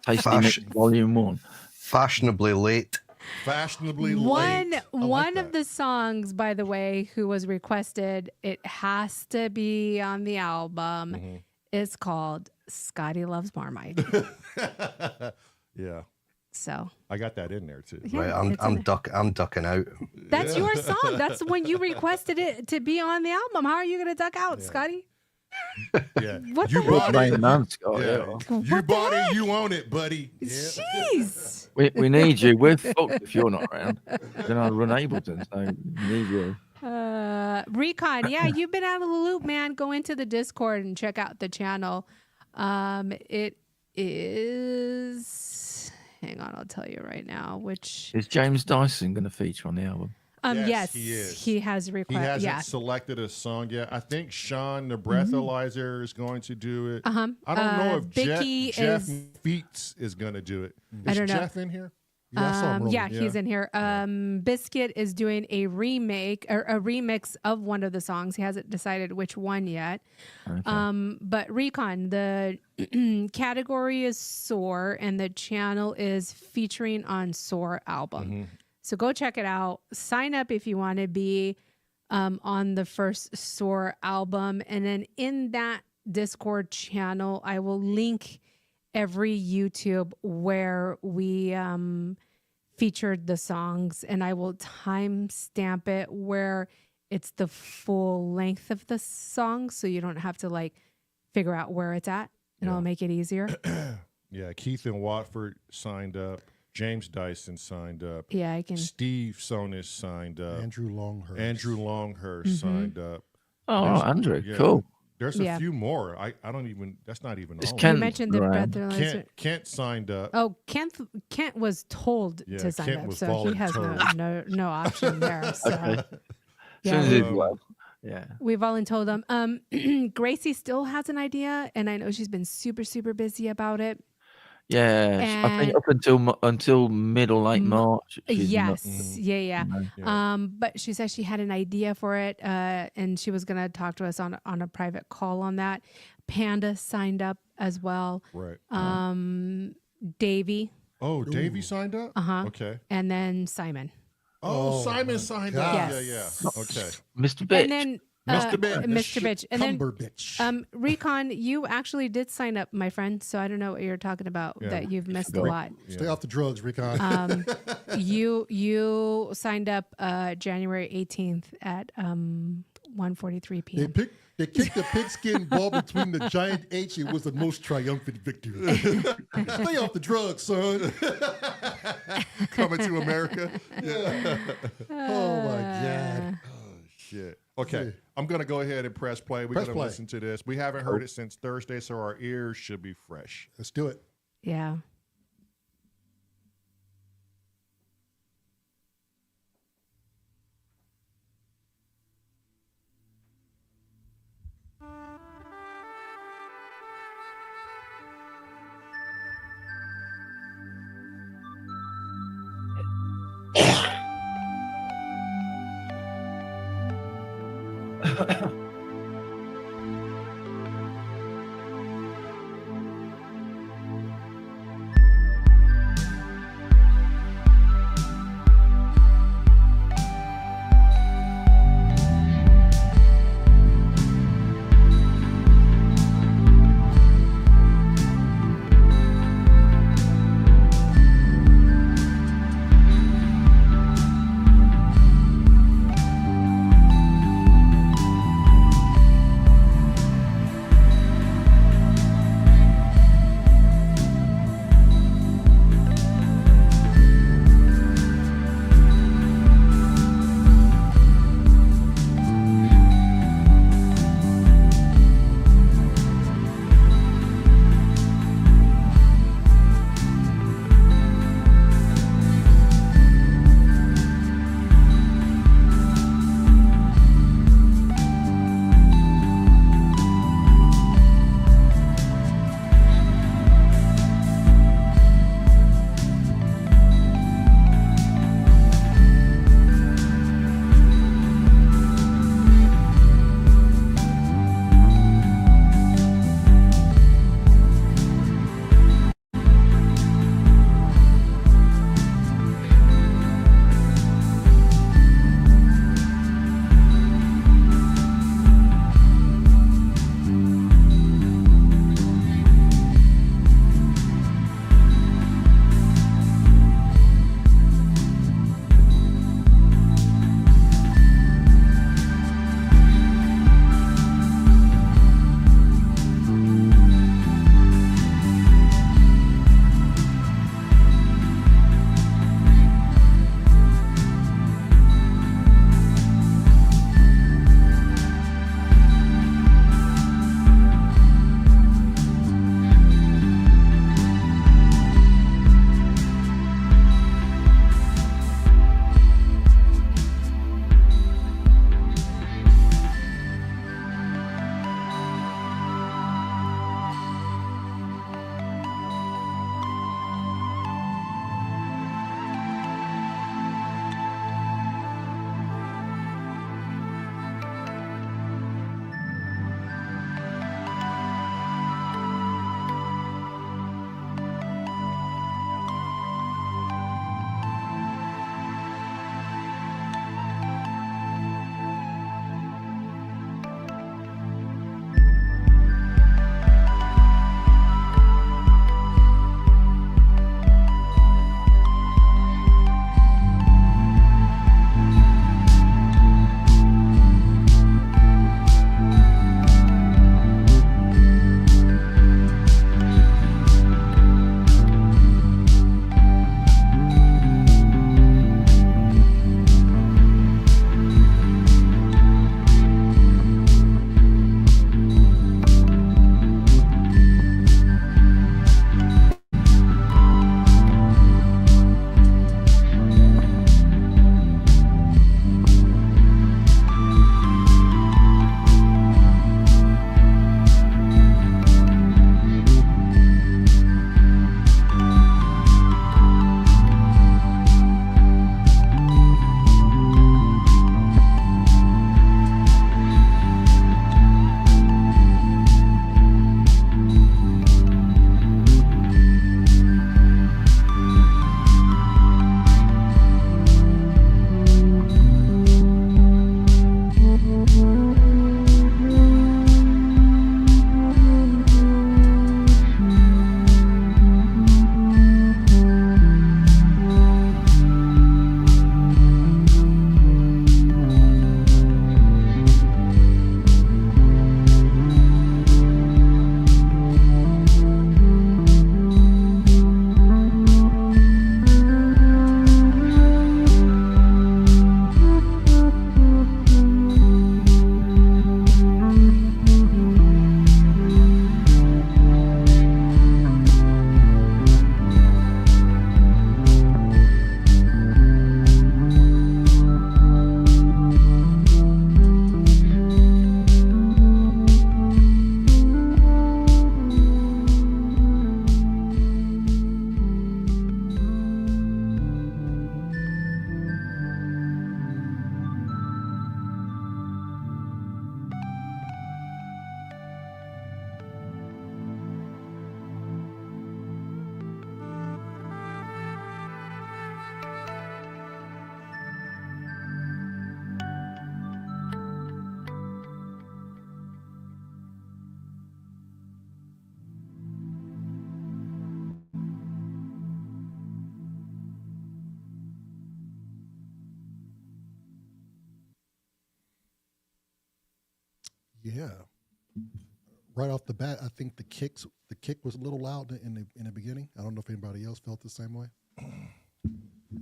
D: Tasty
E: Fash-
D: Mix Volume 1.
E: Fashionably late.
A: Fashionably
B: One
A: late. I
B: one
A: like
B: of
A: that.
B: the songs, by the way, who was requested, it has to be on the album.
A: Mm-hmm.
B: Is called Scotty Loves Marmite.
A: Yeah,
B: So
A: I got that in there too.
B: yeah,
E: Right,
B: it's in there.
E: I'm ducking out.
B: That's your song. That's when you requested it to be on the album. How are you gonna duck out, Scotty?
A: Yeah,
B: What
A: you
B: the
A: bought
D: Playing
A: it.
D: man, Scott,
A: Yeah,
D: yeah.
A: you bought it. You own it, buddy. Yeah.
B: Jeez.
D: We need you. We're fucked if you're not around. Then I'll run Ableton, so we need you.
B: Recon, yeah, you've been out of the loop, man. Go into the Discord and check out the channel. It is. Hang on, I'll tell you right now. Which
D: Is James Dyson going to feature on the album?
A: Yes,
B: yes,
A: he is.
B: he has
A: He
B: requested.
A: hasn't
B: Yeah,
A: selected a song yet. I think Sean the breathalyzer is going to do it.
B: uh-huh.
A: I don't know if
B: Vicky
A: Jeff
B: is.
A: Feats is going to do it.
B: I
A: Is
B: don't know.
A: Jeff in here?
C: Yeah, I saw him rolling.
B: Yeah, he's in here. Biscuit is doing a remake or a remix of one of the songs. He hasn't decided which one yet.
D: Okay.
B: But Recon, the category is S.O.R and the channel is featuring on S.O.R album. So go check it out. Sign up if you want to be on the first S.O.R album. And then in that Discord channel, I will link every YouTube where we featured the songs, and I will timestamp it where it's the full length of the song, so you don't have to like figure out where it's at. It'll make it easier.
A: Yeah, Keith and Watford signed up. James Dyson signed up.
B: Yeah, I can.
A: Steve Sonis signed up.
C: Andrew Longhurst.
A: Andrew Longhurst signed up.
D: Oh,
A: There's-
D: Andrew,
A: yeah.
D: cool.
A: There's a
B: Yeah.
A: few more. I don't even. That's not even
D: It's
A: all.
B: You
D: Kent
B: mentioned the
D: around.
B: breathalyzer.
A: Kent signed up.
B: Oh, Kent was told
A: Yeah,
B: to sign
A: Kent
B: up,
A: was
B: so he has no option there. So
D: As
B: yeah,
D: soon as it's well. Yeah.
B: we've all told them. Gracie still has an idea, and I know she's been super busy about it.
D: Yeah. I think
B: And-
D: up until mid or late March. she's not-
B: Yes, yeah.
A: Yeah.
B: But she said she had an idea for it, and she was gonna talk to us on a private call on that. Panda signed up as well.
A: Right.
B: Davey,
A: Oh, Davey signed up. Okay.
B: and then Simon.
A: Oh,
C: Oh,
A: Simon
C: my
A: signed
C: God.
A: up.
B: Yes.
A: Yeah. Okay.
D: Mr. Bitch.
B: And then
A: Mr. Bitch.
B: Mr. Bitch, and then
C: Cumber bitch.
B: Recon, you actually did sign up, my friend. So I don't know what you're talking about
A: Yeah,
B: that you've missed a
D: forgot.
B: lot.
C: Stay off the drugs, Recon.
B: You signed up January 18th at 1:43 p.m.
C: They kicked the pigskin ball between the giant H. It was the most triumphant victory. Stay off the drugs, son.
A: Coming to America. Yeah.
C: Oh my God.
A: Shit. Okay. I'm gonna go ahead and press play. We're
C: Press
A: gonna
C: play.
A: listen to this. We haven't heard it since Thursday, so our ears should be fresh.
C: Let's do it.
B: Yeah.
C: Yeah. Right off the bat, I think the kick was a little loud in the beginning. I don't know if anybody else felt the same way.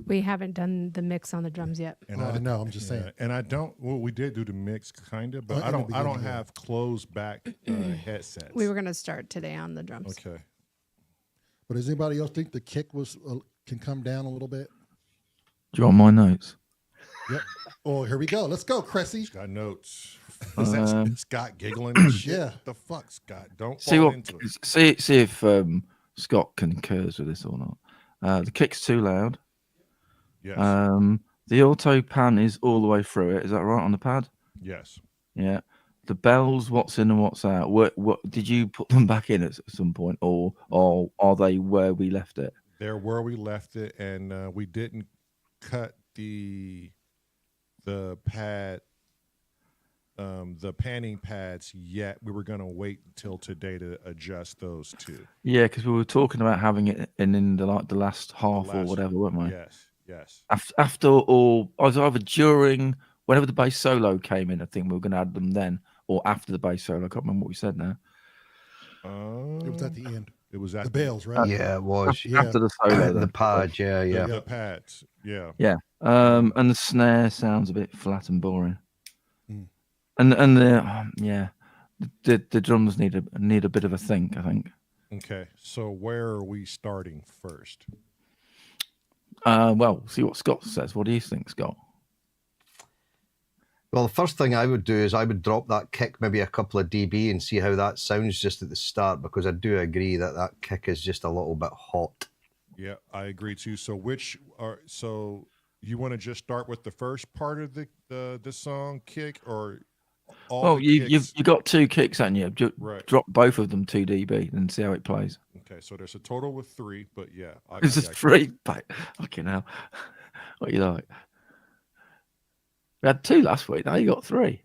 B: We haven't done the mix on the drums yet.
A: And
C: I know. I'm just saying.
A: And I don't. Well, we did do the mix, kind of, but
C: In
A: I
C: the
A: don't. I don't
C: beginning, yeah.
A: have closed back headsets.
B: We were going to start today on the drums.
A: Okay.
C: But does anybody else think the kick can come down a little bit?
D: Do you want my notes?
C: Yep. Oh, here we go. Let's go, Cressy.
A: Got notes. Is that Scott giggling and shit?
C: Yeah.
A: What the fuck, Scott? Don't
D: See
A: fall
D: what?
A: into it.
D: See if Scott concurs with this or not. The kick's too loud.
A: Yes.
D: The auto pan is all the way through it. Is that right on the pad?
A: Yes.
D: Yeah. The bells, what's in and what's out. What did you put them back in at some point, or are they where we left it?
A: They're where we left it, and we didn't cut the pad, the panning pads yet. We were going to wait until today to adjust those two.
D: Yeah, because we were talking about having it in the last half or whatever, weren't we?
A: Yes. Yes.
D: After all, I was either during whenever the bass solo came in. I think we were going to add them then, or after the bass solo. I can't remember what we said now.
C: It was at the end.
A: It was at
C: The bells, right?
E: Yeah, it was.
D: After the solo,
E: The
D: then.
E: pad, yeah.
A: the pads. Yeah.
D: Yeah. And the snare sounds a bit flat and boring.
C: Mm.
D: And the drums need a bit of a think, I think.
A: Okay. So where are we starting first?
D: Well, see what Scott says. What do you think, Scott?
E: Well, the first thing I would do is I would drop that kick maybe a couple of dB and see how that sounds just at the start, because I do agree that kick is just a little bit hot.
A: Yeah, I agree too. So so you want to just start with the first part of the song kick, or all?
D: Well,
A: the
D: you
A: kicks?
D: got two kicks, haven't you?
A: Right.
D: Drop both of them 2 dB and see how it plays.
A: Okay, so there's a total with 3, but yeah,
D: This is 3. Fucking hell. What you like? We had 2 last week. Now you got 3.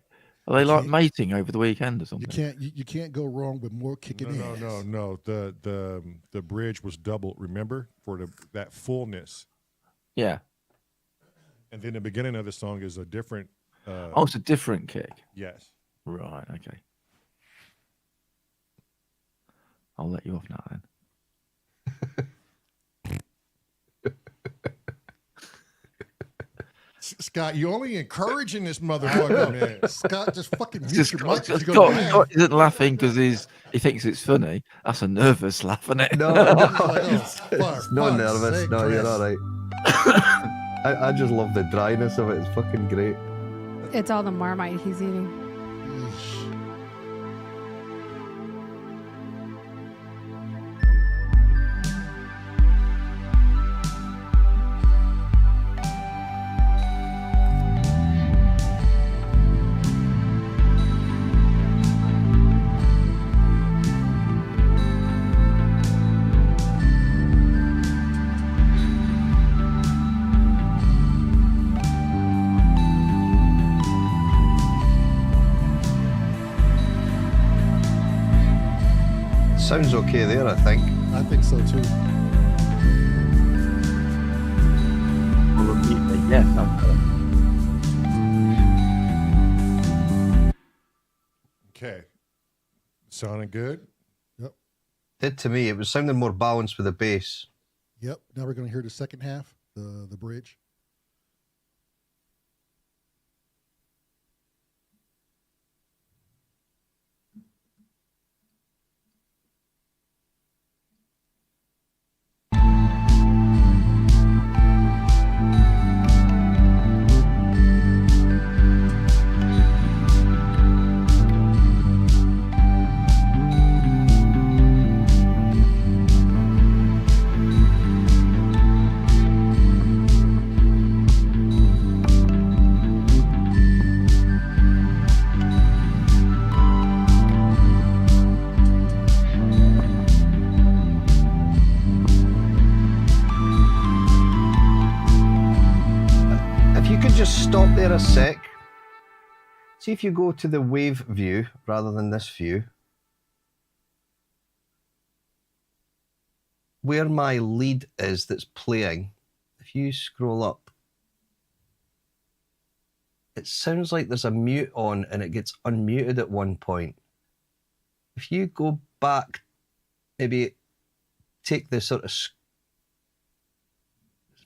D: Are they like mating over the weekend or something?
C: You can't go wrong with more kicking
A: No. The bridge was doubled. Remember, for that fullness.
D: Yeah.
A: And then the beginning of the song is a different.
D: Oh, it's a different kick.
A: Yes.
D: Right. Okay. I'll let you off now then.
A: Scott, you only encouraging this motherfucker, man.
C: Scott, just fucking mute
D: Just
C: your mic.
D: Scott isn't laughing because he thinks it's funny. That's a nervous laugh, isn't it?
E: No, it's not nervous. No, you're all right. I just love the dryness of it. It's fucking great.
B: It's all the Marmite he's eating.
E: Sounds okay there, I think.
C: I think so too.
D: Yes.
A: Okay. Sounding good?
C: Yep.
E: Did to me. It was sounding more balanced with the bass.
C: Yep. Now we're going to hear the second half, the bridge.
E: Stop there a sec. See if you go to the wave view rather than this view. Where my lead is that's playing, if you scroll up, it sounds like there's a mute on and it gets unmuted at one point. If you go back, maybe take the sort of,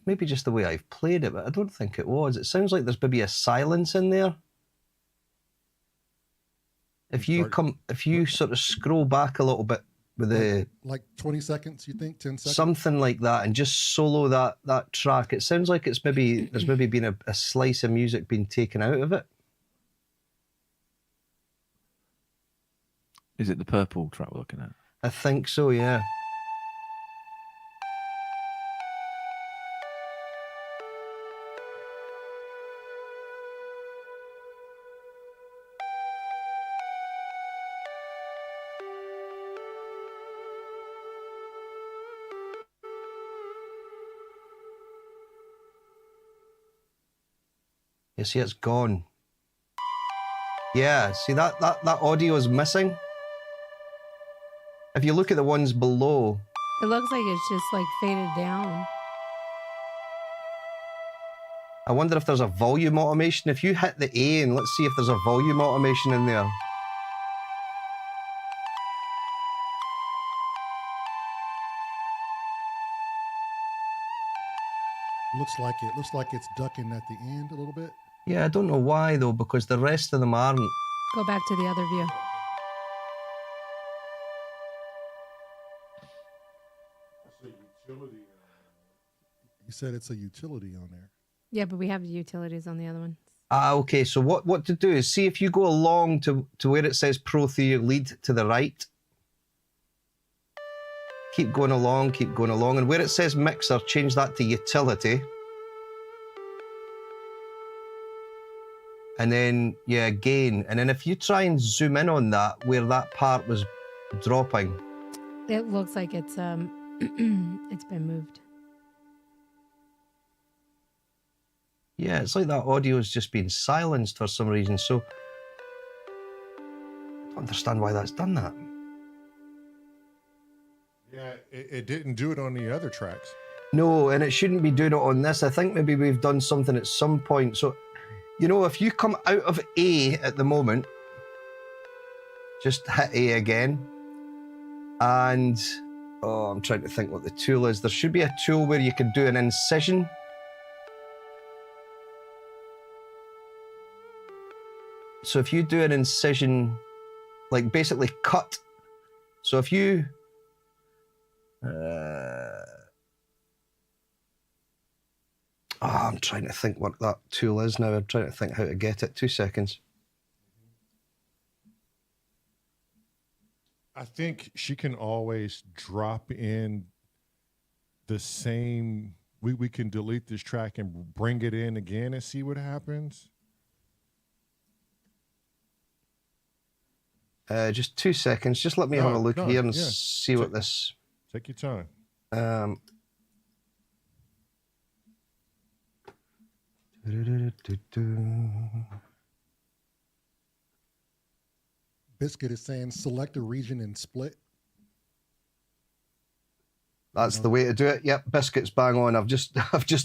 E: maybe just the way I've played it, but I don't think it was. It sounds like there's maybe a silence in there. If you sort of scroll back a little bit with the
C: like 20 seconds, you think 10 seconds,
E: something like that, and just solo that track, it sounds like it's maybe there's maybe been a slice of music being taken out of it.
D: Is it the purple track we're looking at?
E: I think so, yeah. You see, it's gone. Yeah, see that audio is missing. If you look at the ones below,
B: It looks like it's just like faded down.
E: I wonder if there's a volume automation. If you hit the A, and let's see if there's a volume automation in there.
C: looks like it's ducking at the end a little bit.
E: Yeah, I don't know why though, because the rest of them aren't.
B: Go back to the other view.
C: You said it's a utility on there.
B: Yeah, but we have the utilities on the other one.
E: Okay, so what to do is see if you go along to where it says Pro Theory Lead to the right. Keep going along, and where it says Mixer, change that to Utility. And then, yeah, Gain. And then if you try and zoom in on that, where that part was dropping.
B: It looks like it's it's been moved.
E: Yeah, it's like that audio has just been silenced for some reason, so I don't understand why that's done that.
A: Yeah, it didn't do it on the other tracks.
E: No, and it shouldn't be doing it on this. I think maybe we've done something at some point. So, you know, if you come out of A at the moment, just hit A again. And, oh, I'm trying to think what the tool is. There should be a tool where you can do an incision. So if you do an incision, like basically cut. So if you, I'm trying to think what that tool is now. I'm trying to think how to get it. 2 seconds.
A: I think she can always drop in the same. We can delete this track and bring it in again and see what happens.
E: Just 2 seconds. Just let me have a look here and see what this.
A: Take your time.
C: Biscuit is saying select a region and split.
E: That's the way to do it. Yep, Biscuit's bang on. I've just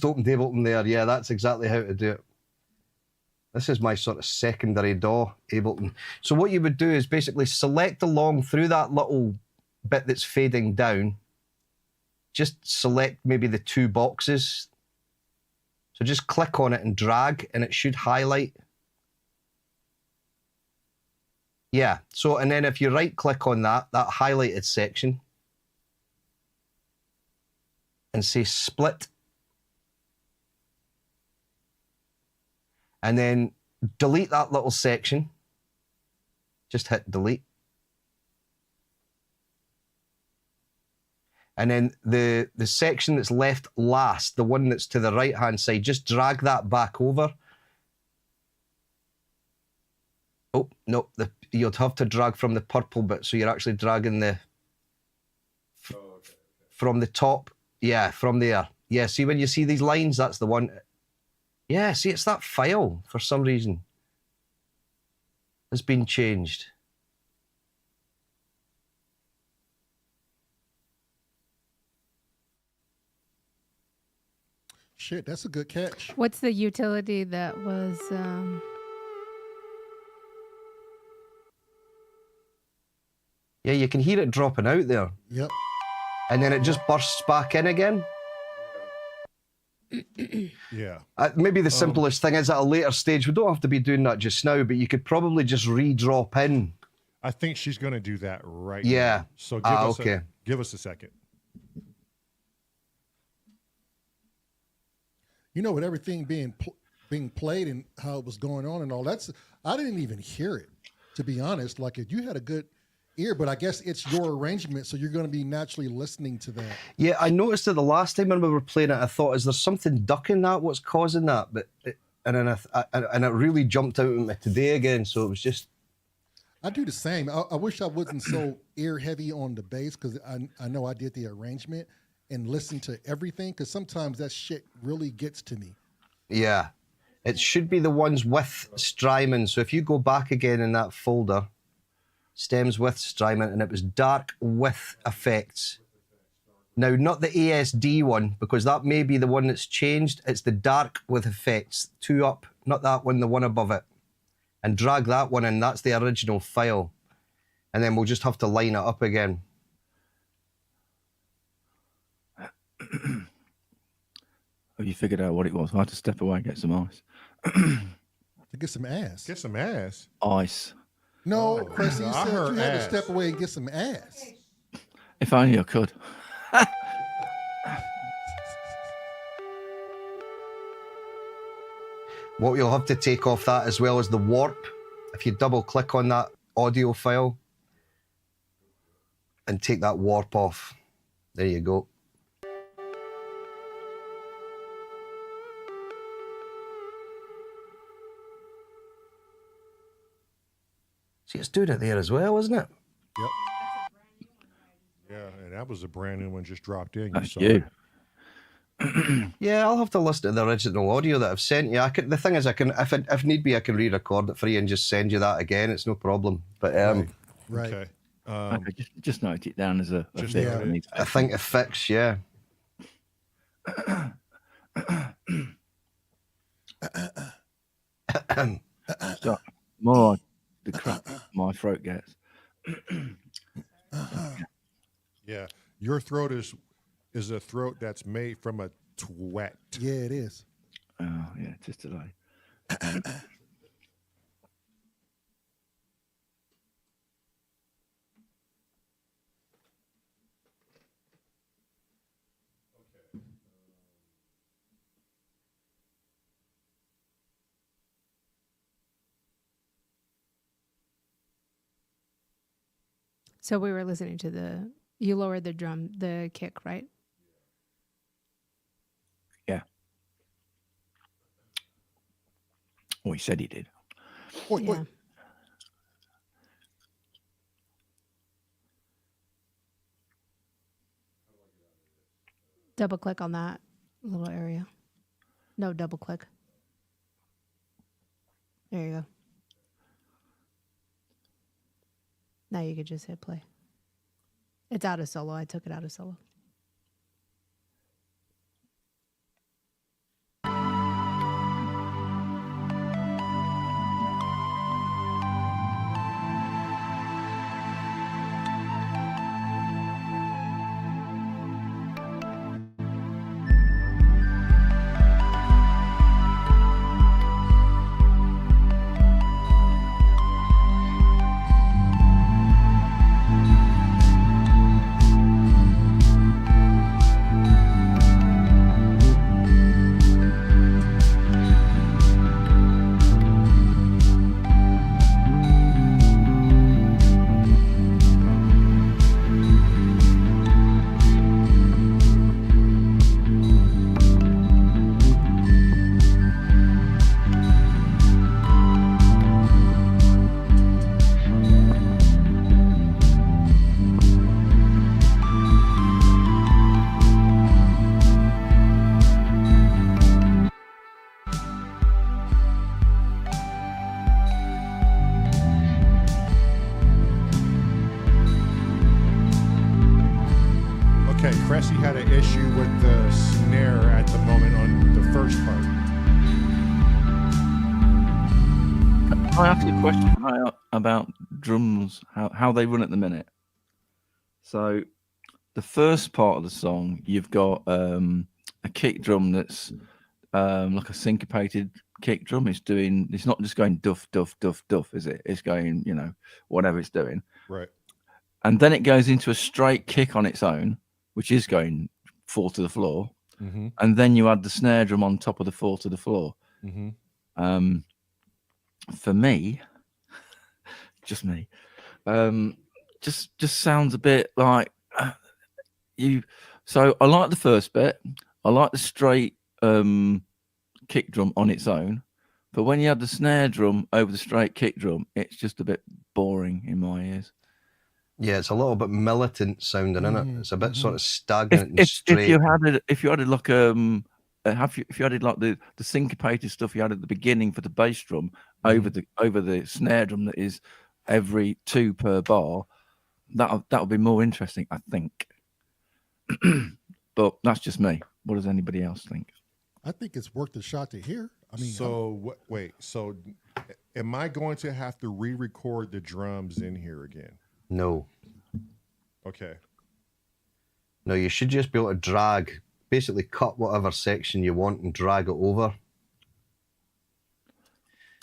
E: opened Ableton there. Yeah, that's exactly how to do it. This is my sort of secondary DAW, Ableton. So what you would do is basically select along through that little bit that's fading down. Just select maybe the two boxes. So just click on it and drag, and it should highlight. Yeah, so and then if you right-click on that highlighted section, and say split, and then delete that little section. Just hit delete. And then the section that's left last, the one that's to the right-hand side, just drag that back over. Oh, no, you'd have to drag from the purple bit, so you're actually dragging from the top. Yeah, from there. Yeah, see when you see these lines, that's the one. Yeah, see, it's that file for some reason. It's been changed.
C: Shit, that's a good catch.
B: What's the utility that was
E: Yeah, you can hear it dropping out there.
C: Yep.
E: And then it just bursts back in again.
A: Yeah.
E: Maybe the simplest thing is at a later stage, we don't have to be doing that just now, but you could probably just re-drop in.
A: I think she's going to do that right
E: Yeah.
A: now. So give us a second.
C: You know, with everything being played and how it was going on and all I didn't even hear it, to be honest. Like, if you had a good ear, but I guess it's your arrangement, so you're going to be naturally listening to that.
E: Yeah, I noticed it the last time when we were playing it. I thought, is there something ducking that? What's causing that? And it really jumped out at me today again. So it was just.
C: I do the same. I wish I wasn't so ear heavy on the bass, because I know I did the arrangement and listened to everything, because sometimes that shit really gets to me.
E: Yeah, it should be the ones with Strymon. So if you go back again in that folder, stems with Strymon, and it was dark with effects. Now, not the ASD one, because that may be the one that's changed. It's the dark with effects, 2 up, not that one, the one above it. And drag that one in. That's the original file. And then we'll just have to line it up again.
D: Have you figured out what it was? I had to step away and get some ice.
C: To get some ass.
A: Get some ass.
D: Ice.
C: No, Cressy, you
A: I
C: said
A: heard
C: you had to
A: ass.
C: step away and get some ass.
D: If only I could.
E: What you'll have to take off that as well is the warp. If you double click on that audio file and take that warp off. There you go. See, it's doing it there as well, isn't it?
A: Yep. Yeah, and that was a brand new one just dropped in.
D: That's
A: saw
D: you.
A: it.
E: Yeah, I'll have to listen to the original audio that I've sent you. The thing is, if need be, I can re-record it for you and just send you that again. It's no problem. But
C: Right.
A: Okay.
D: Okay, just note it down as a
A: Just
D: bit.
A: note it.
E: I think it fits. Yeah.
D: So, more the crap my throat gets.
A: Yeah. Your throat is a throat that's made from a twat.
C: Yeah, it is.
D: Oh, yeah, just today.
B: So we were listening to you lowered the kick, right?
D: Yeah. Oh, he said he did.
C: Wait,
B: Yeah. Double click on that little area. No, double click. There you go. Now you could just hit play. It's out of solo. I took it out of solo.
A: Okay, Cressy had an issue with the snare at the moment on the first part.
D: Can I ask you a question about drums, how they run at the minute? So the first part of the song, you've got a kick drum that's like a syncopated kick drum. It's not just going duff, duff, duff, duff, is it? It's going, whatever it's doing.
A: Right.
D: And then it goes into a straight kick on its own, which is going 4 to the floor.
A: Mm-hmm.
D: And then you add the snare drum on top of the 4 to the floor.
A: Mm-hmm.
D: For me, just me, just sounds a bit like you. So I like the first bit. I like the straight kick drum on its own, but when you add the snare drum over the straight kick drum, it's just a bit boring in my ears.
E: Yeah, it's a little bit militant sounding, isn't it? It's a bit sort of stagnant and straight.
D: If you added like if you added like the syncopated stuff you had at the beginning for the bass drum over the snare drum that is every 2 per bar, that would be more interesting, I think. But that's just me. What does anybody else think?
C: I think it's worth a shot to hear. I mean,
A: so wait. So, am I going to have to re-record the drums in here again?
E: No.
A: Okay.
E: No, you should just be able to basically cut whatever section you want and drag it over.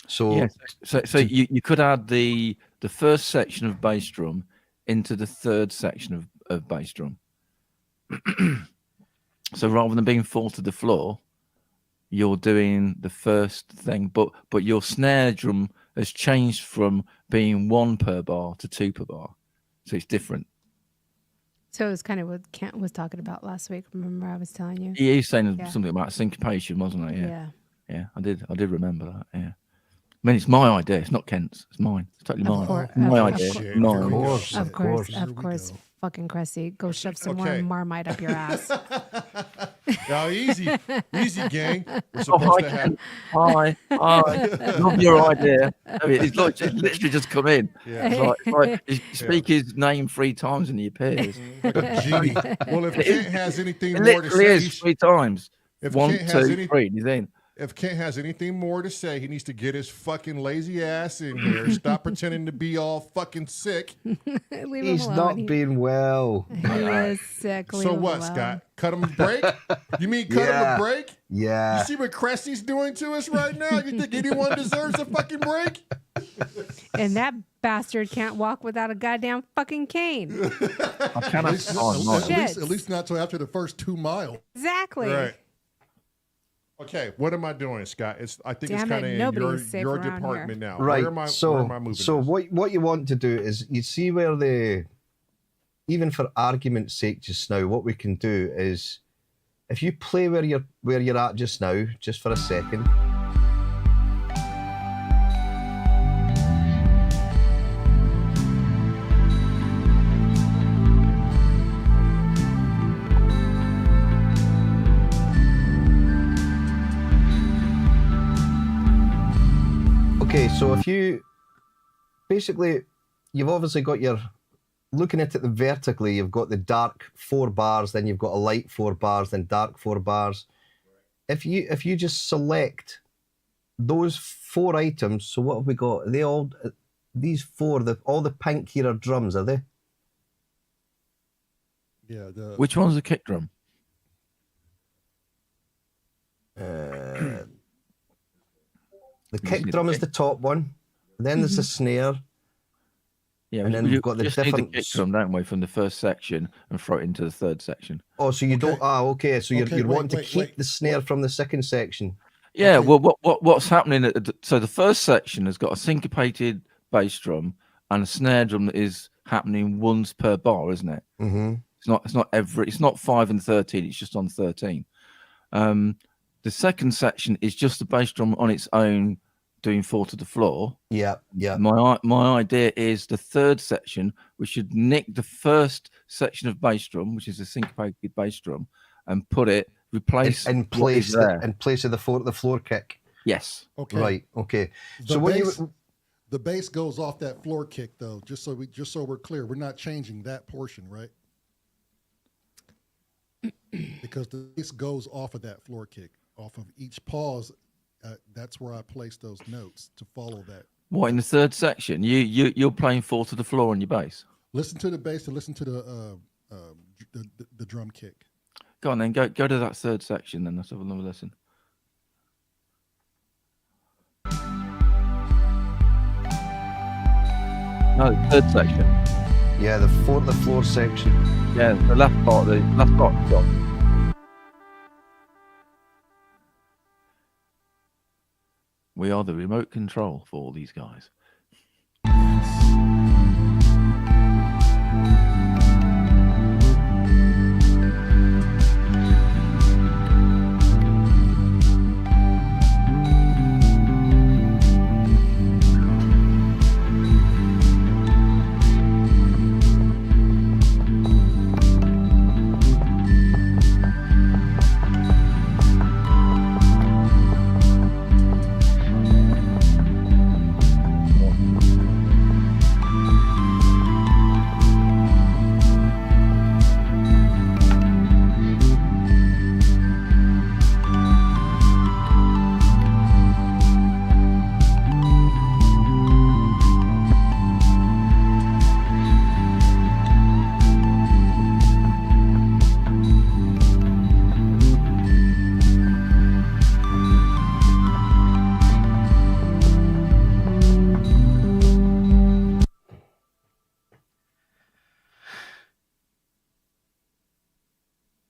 E: So
D: yeah, so you could add the first section of bass drum into the third section of bass drum. So rather than being 4 to the floor, you're doing the first thing, but your snare drum has changed from being 1 per bar to 2 per bar, so it's different.
B: So it's kind of what Kent was talking about last week. Remember, I was telling you.
D: He was saying something about syncopation, wasn't it?
B: Yeah.
D: I did remember that. Yeah. I mean, it's my idea. It's not Kent's. It's mine. It's totally mine. My idea.
A: Shit.
D: Mine.
B: Of course.
C: Here we go.
B: Fucking Cressy, go shove some
A: Okay.
B: more Marmite up your ass.
A: Now, easy, gang. We're supposed to have.
D: Hi. Not your idea. I mean, it's like literally just come in.
A: Yeah.
D: It's like you speak his name 3 times and he appears.
A: Like a genie. Well, if Kent has anything
D: It
A: more to
D: literally
A: say,
D: is 3 times.
A: if
D: 1,
A: Kent has
D: 2,
A: any-
D: 3. He's in.
A: if Kent has anything more to say, he needs to get his fucking lazy ass in here. Stop pretending to be all fucking sick.
B: Leave
E: he's
B: him
E: not
B: alone.
E: being well.
B: He is sick. Leave
A: So
B: him
A: what,
B: alone.
A: Scott? Cut him a break? You mean cut him
E: Yeah.
A: a break?
E: Yeah.
A: You see what Cressy's doing to us right now? You think anyone deserves a fucking break?
B: And that bastard can't walk without a goddamn fucking cane.
D: I cannot find mine.
B: Shit.
C: At least not till after the first 2 miles.
B: Exactly.
A: Right. Okay, what am I doing, Scott? I think it's
B: Damn
A: kind of
B: it,
A: in
B: nobody's safe
A: your
B: around
A: department now.
E: Right.
A: Where am I moving?
E: So
A: this?
E: what you want to do is, you see where even for argument's sake just now, what we can do is, if you play where you're at just now, just for a second. Okay, so if you basically, you've obviously got looking at it vertically, you've got the dark 4 bars, then you've got a light 4 bars, then dark 4 bars. If you just select those 4 items, so what have we got? Are they all these 4? All the pink here are drums, are they?
C: Yeah.
D: Which one's the kick drum?
E: The kick drum is the top one. Then there's the snare.
D: Yeah,
E: And then
D: we've
E: we've got the
D: just need
E: different-
D: kick drum, don't we, from the first section and throw it into the third section.
E: Oh, so you don't? Ah, okay. So you're
C: Okay,
E: wanting
C: wait,
E: to keep
C: wait.
E: the snare from the second section.
D: Yeah,
C: Okay.
D: well, what's happening? So the first section has got a syncopated bass drum and a snare drum that is happening once per bar, isn't it?
E: Mm-hmm.
D: It's not 5 and 13. It's just on 13. The second section is just the bass drum on its own, doing 4 to the floor.
E: Yeah, yeah.
D: My idea is the third section, we should nick the first section of bass drum, which is a syncopated bass drum, and replace
E: In
D: what
E: place
D: is there.
E: in place of the floor kick.
D: Yes.
C: Okay.
E: Right. Okay.
C: The
E: So when
C: bass,
E: you
C: the bass goes off that floor kick though. Just so we're clear, we're not changing that portion, right? Because the bass goes off of that floor kick, off of each pause. That's where I place those notes to follow that.
D: What, in the third section? You're playing 4 to the floor on your bass.
C: Listen to the bass and listen to the drum kick.
D: Go on then. Go to that third section. Then let's have another listen. No, third section.
E: Yeah, the floor section.
D: Yeah, the last part. The last part. Got. We are the remote control for all these guys.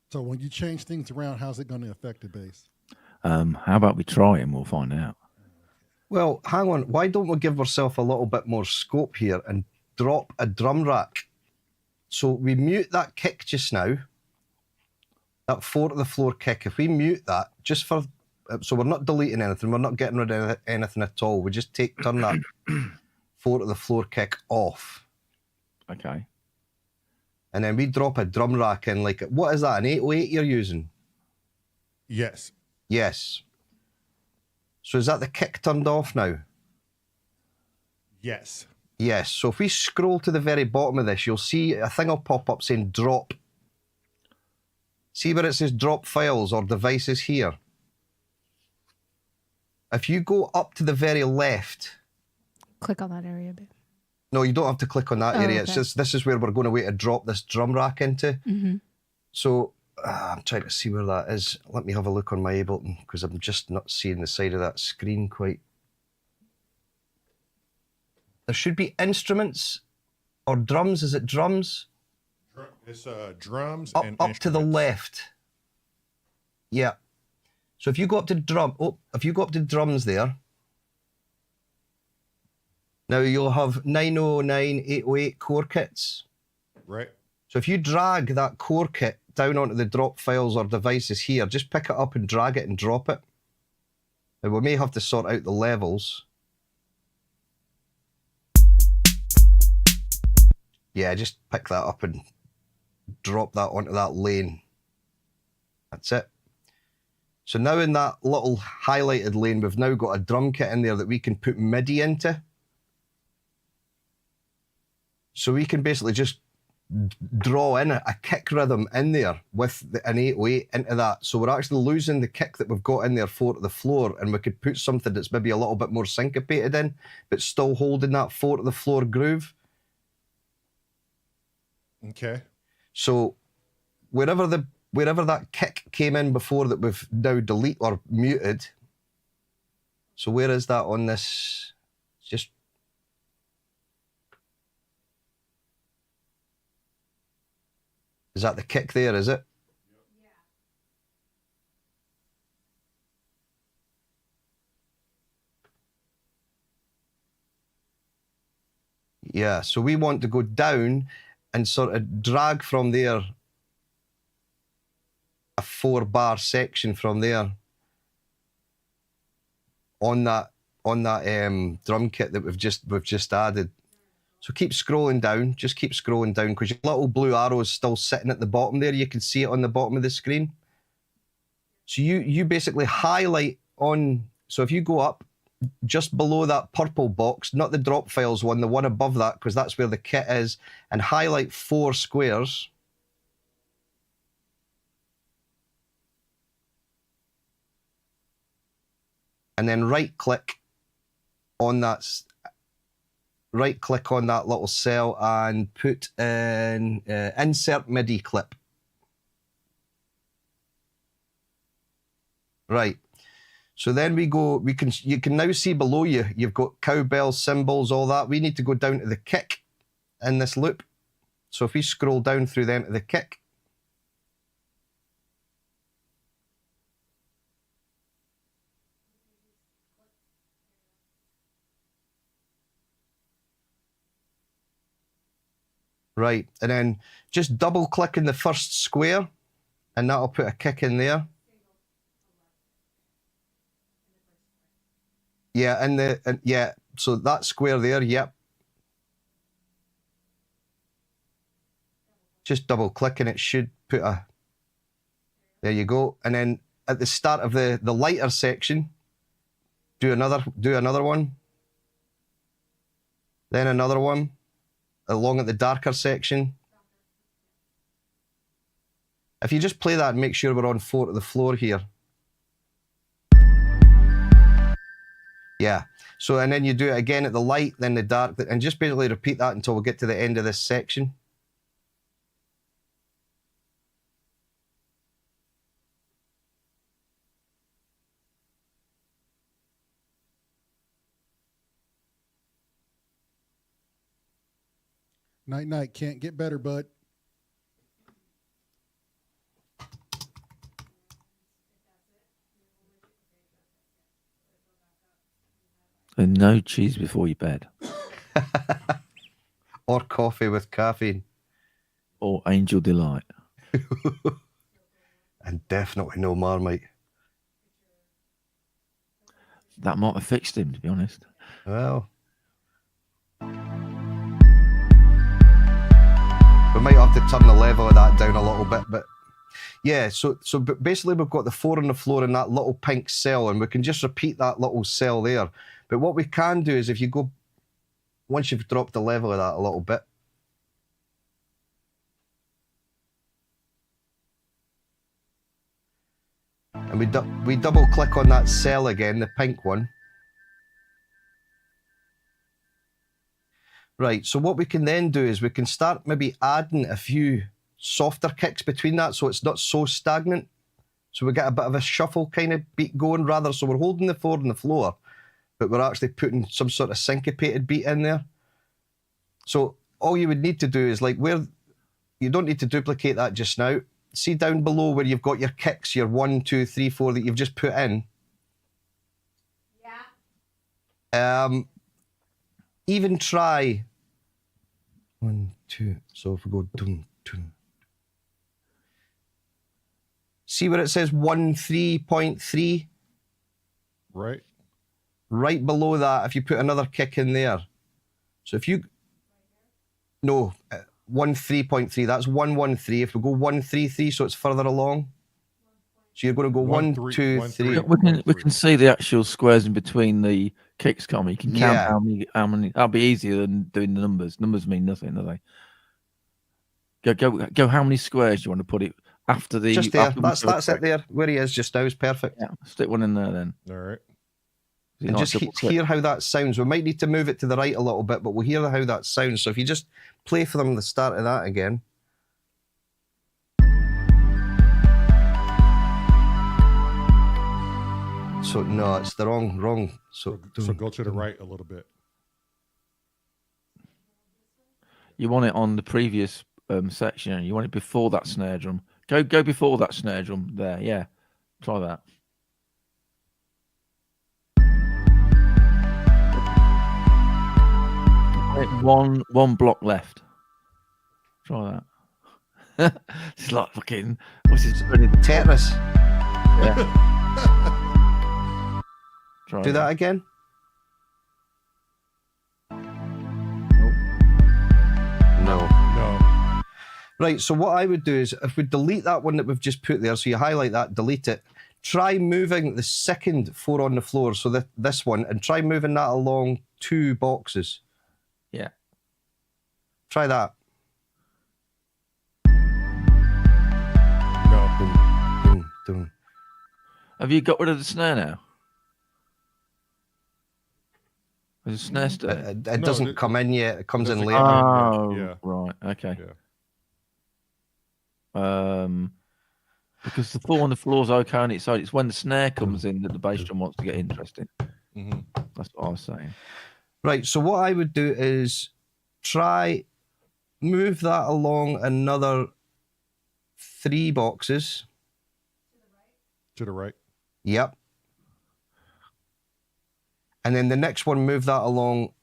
C: So when you change things around, how's it going to affect the bass?
D: How about we try and we'll find out.
E: Well, hang on. Why don't we give ourselves a little bit more scope here and drop a drum rack? So we mute that kick just now, that 4 to the floor kick. If we mute that, just for, so we're not deleting anything, we're not getting rid of anything at all. We just turn that 4 to the floor kick off.
D: Okay.
E: And then we drop a drum rack in, like, what is that, an 808 you're using?
A: Yes.
E: Yes. So is that the kick turned off now?
A: Yes.
E: Yes. So if we scroll to the very bottom of this, you'll see a thing will pop up saying drop. See where it says drop files or devices here? If you go up to the very left,
B: Click on that area, babe.
E: no, you don't have to click on that area.
B: Okay.
E: It's just, this is where we're going to drop this drum rack into.
B: Mm-hmm.
E: So I'm trying to see where that is. Let me have a look on my Ableton because I'm just not seeing the side of that screen quite. There should be instruments or drums. Is it drums?
A: It's drums
E: Up,
A: and
E: up to the
A: instruments.
E: left. Yeah. So if you go up to if you go up to drums there, now you'll have 909, 808 core kits.
A: Right.
E: So if you drag that core kit down onto the drop files or devices here, just pick it up and drag it and drop it. Now we may have to sort out the levels. Yeah, just pick that up and drop that onto that lane. That's it. So now in that little highlighted lane, we've now got a drum kit in there that we can put MIDI into. So we can basically just draw in a kick rhythm in there with an 808 into that. So we're actually losing the kick that we've got in there 4 to the floor, and we could put something that's maybe a little bit more syncopated in, but still holding that 4 to the floor groove.
A: Okay.
E: So wherever that kick came in before that we've now deleted or muted. So where is that on this? It's just. Is that the kick there, is it? Yeah, so we want to go down and sort of drag from there a 4-bar section from there on that drum kit that we've just added. So keep scrolling down, just keep scrolling down, because your little blue arrow is still sitting at the bottom there. You can see it on the bottom of the screen. So you basically highlight on, so if you go up just below that purple box, not the drop files one, the one above that, because that's where the kit is, and highlight 4 squares. And then right click on that right click on that little cell and put in insert MIDI clip. Right. So then we go, you can now see below you, you've got cowbell, cymbals, all that. We need to go down to the kick in this loop. So if we scroll down through them to the kick. Right, and then just double click in the first square and that'll put a kick in there. Yeah, yeah, so that square there, yep. Just double click and it should put a, there you go. And then at the start of the lighter section, do another one. Then another one along at the darker section. If you just play that and make sure we're on 4 to the floor here. Yeah, so and then you do it again at the light, then the dark, and just basically repeat that until we get to the end of this section.
C: Night, night. Can't get better, bud.
D: And no cheese before your bed.
E: Or coffee with caffeine.
D: Or Angel Delight.
E: And definitely no Marmite.
D: That might have fixed him, to be honest.
E: Well, we might have to turn the level of that down a little bit, but yeah, so basically we've got the 4 on the floor in that little pink cell, and we can just repeat that little cell there. But what we can do is if you go, once you've dropped the level of that a little bit, and we double click on that cell again, the pink one. Right, so what we can then do is we can start maybe adding a few softer kicks between that so it's not so stagnant. So we get a bit of a shuffle kind of beat going rather. So we're holding the 4 on the floor, but we're actually putting some sort of syncopated beat in there. So all you would need to do is like where, you don't need to duplicate that just now. See down below where you've got your kicks, your 1, 2, 3, 4 that you've just put in. Yeah. Even try 1, 2. So if we go dum, dum. See where it says 13.3?
A: Right.
E: Right below that, if you put another kick in there. So if you, no, 13.3, that's 113. If we go 133, so it's further along. So you're going to go 1, 2, 3.
D: We can see the actual squares in between the kicks, can't we? You can count how many. That'll be easier than doing the numbers. Numbers mean nothing, do they? Go. How many squares do you want to put it after the?
E: Just there. That's it there. Where he is just now is perfect.
D: Yeah, stick one in there then.
A: All right.
E: And just hear how that sounds. We might need to move it to the right a little bit, but we'll hear how that sounds. So if you just play for them the start of that again. So no, it's the wrong. So
A: go to the right a little bit.
D: You want it on the previous section. You want it before that snare drum. Go before that snare drum there. Yeah, try that. One block left. Try that. It's like fucking. What's it?
E: Tetris.
D: Yeah.
E: Do that again. No. Right, so what I would do is if we delete that one that we've just put there, so you highlight that, delete it, try moving the second 4 on the floor, so this one, and try moving that along 2 boxes.
D: Yeah.
E: Try that.
A: No.
E: Boom, boom.
D: Have you got rid of the snare now? There's a snare stirring.
E: It
A: No,
E: doesn't come in yet. It comes in
A: doesn't
E: later.
A: come in.
D: Oh,
A: Yeah.
D: right. Okay.
A: Yeah.
D: Because the 4 on the floor is okay on its own. It's when the snare comes in that the bass drum wants to get interesting.
A: Mm-hmm.
D: That's what I was saying.
E: Right. So what I would do is try move that along another 3 boxes.
A: To the right.
E: Yep. And then the next one, move that along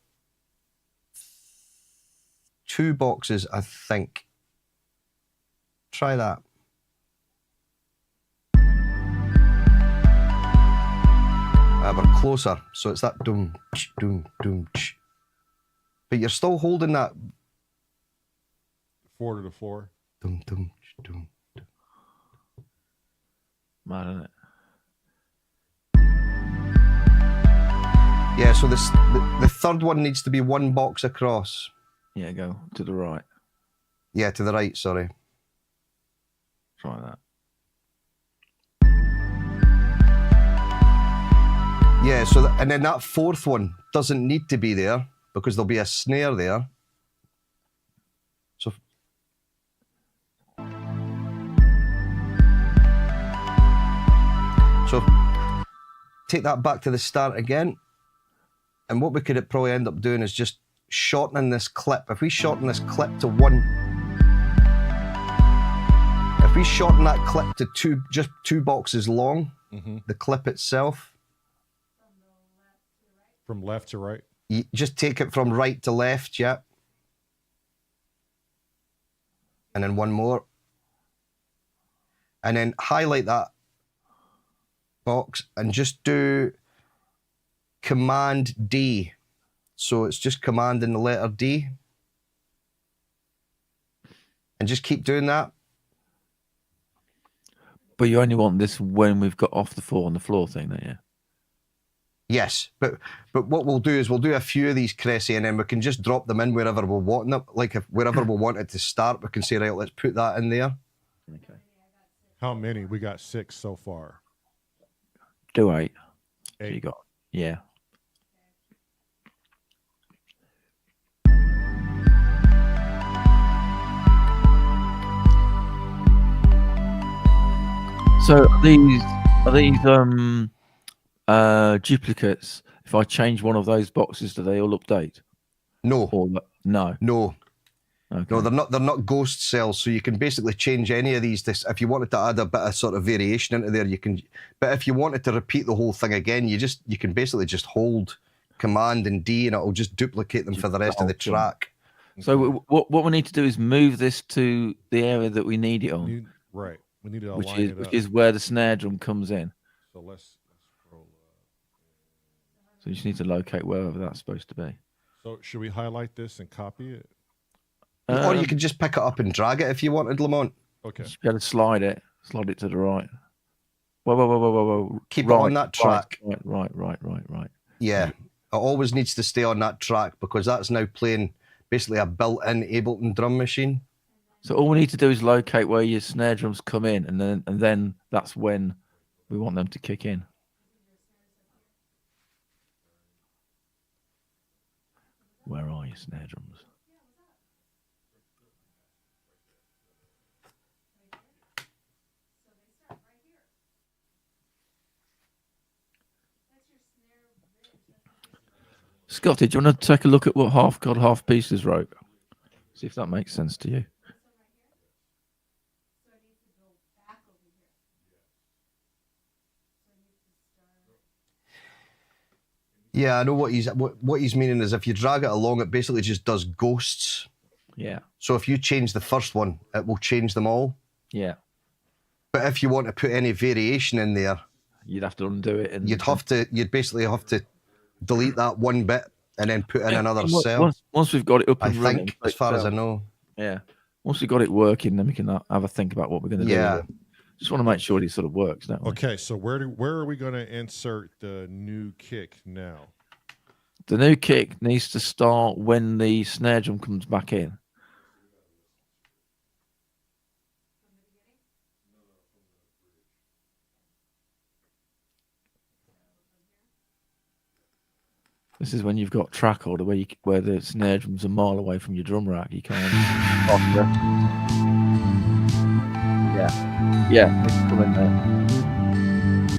E: 2 boxes, I think. Try that. We're closer, so it's that doom, doom, doom. But you're still holding that
A: 4 to the floor.
E: doom, doom, doom.
D: Mad, isn't it?
E: Yeah, so the third one needs to be 1 box across.
D: Yeah, go to the right.
E: Yeah, to the right, sorry.
D: Try that.
E: Yeah, so and then that 4th one doesn't need to be there because there'll be a snare there. So take that back to the start again. And what we could probably end up doing is just shortening this clip. If we shorten this clip to 1, if we shorten that clip to 2, just 2 boxes long, the clip itself.
A: From left to right.
E: You just take it from right to left, yeah. And then 1 more. And then highlight that box and just do Command D. So it's just commanding the letter D. And just keep doing that.
D: But you only want this when we've got off the 4 on the floor thing, don't you?
E: Yes, but what we'll do is we'll do a few of these, Cressy, and then we can just drop them in wherever we want them. Like if wherever we want it to start, we can say, right, let's put that in there.
D: Okay.
A: How many? We got 6 so far.
D: Do 8. So
A: 8.
D: you got, yeah. So are these duplicates? If I change one of those boxes, do they all update?
E: No,
D: Or no?
E: no.
D: Okay.
E: No, they're not ghost cells, so you can basically change any of these. If you wanted to add a bit of sort of variation into there, you can. But if you wanted to repeat the whole thing again, you can basically just hold Command and D, and it'll just duplicate them for the rest of the track.
D: So what we need to do is move this to the area that we need it on,
A: Right. We need to
D: which
A: align it up.
D: is where the snare drum comes in.
A: So let's scroll up.
D: So you just need to locate wherever that's supposed to be.
A: So should we highlight this and copy it?
E: Or you can just pick it up and drag it if you wanted, Lamont.
A: Okay.
D: Just be able to slide it to the right. Whoa.
E: Keep it on that track.
D: Right.
E: Yeah, it always needs to stay on that track because that's now playing basically a built-in Ableton drum machine.
D: So all we need to do is locate where your snare drums come in, and then that's when we want them to kick in. Where are your snare drums? Scotty, do you want to take a look at what Half God, Half Pieces wrote? See if that makes sense to you.
E: Yeah, I know what he's meaning is if you drag it along, it basically just does ghosts.
D: Yeah.
E: So if you change the first one, it will change them all.
D: Yeah.
E: But if you want to put any variation in there,
D: you'd have to undo it, and
E: you'd basically have to delete that one bit and then put in another cell.
D: Once we've got it up
E: I
D: and running,
E: think, as far as I know.
D: Yeah. Once we've got it working, then we can have a think about what we're going to do.
E: Yeah.
D: Just want to make sure it sort of works, don't we?
A: Okay, so where are we going to insert the new kick now?
D: The new kick needs to start when the snare drum comes back in. This is when you've got track order where the snare drum's a mile away from your drum rack. You can't. Yeah, come in there.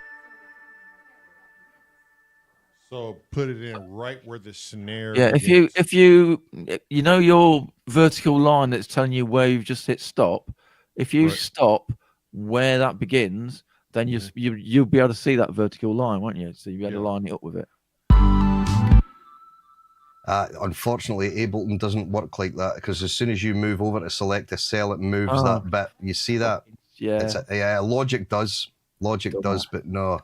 A: So put it in right where the snare.
D: Yeah,
A: begins.
D: if you know your vertical line that's telling you where you've just hit stop, if you stop where that begins, then you'll be able to see that vertical line, won't you? So you'll be able to line it up with it.
E: Unfortunately, Ableton doesn't work like that, because as soon as you move over to select a cell, it moves that bit. You see that?
D: Yeah.
E: Logic does. Logic does, but no.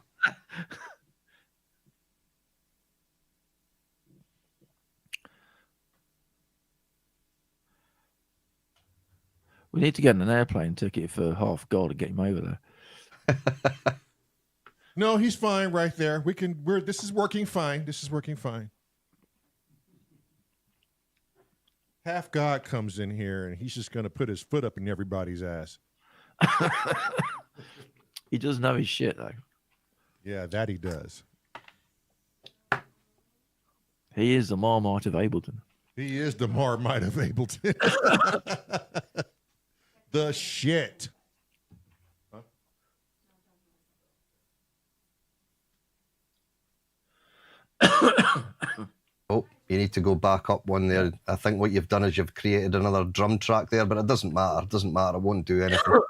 D: We need to get an airplane ticket for half gold to get him over there.
A: No, he's fine right there. This is working fine. This is working fine. Half God comes in here and he's just going to put his foot up in everybody's ass.
D: He doesn't know his shit, though.
A: Yeah, that he does.
D: He is the Marmite of Ableton.
A: He is the Marmite of Ableton. The shit.
E: Oh, you need to go back up one there. I think what you've done is you've created another drum track there, but it doesn't matter. It doesn't matter. It won't do anything.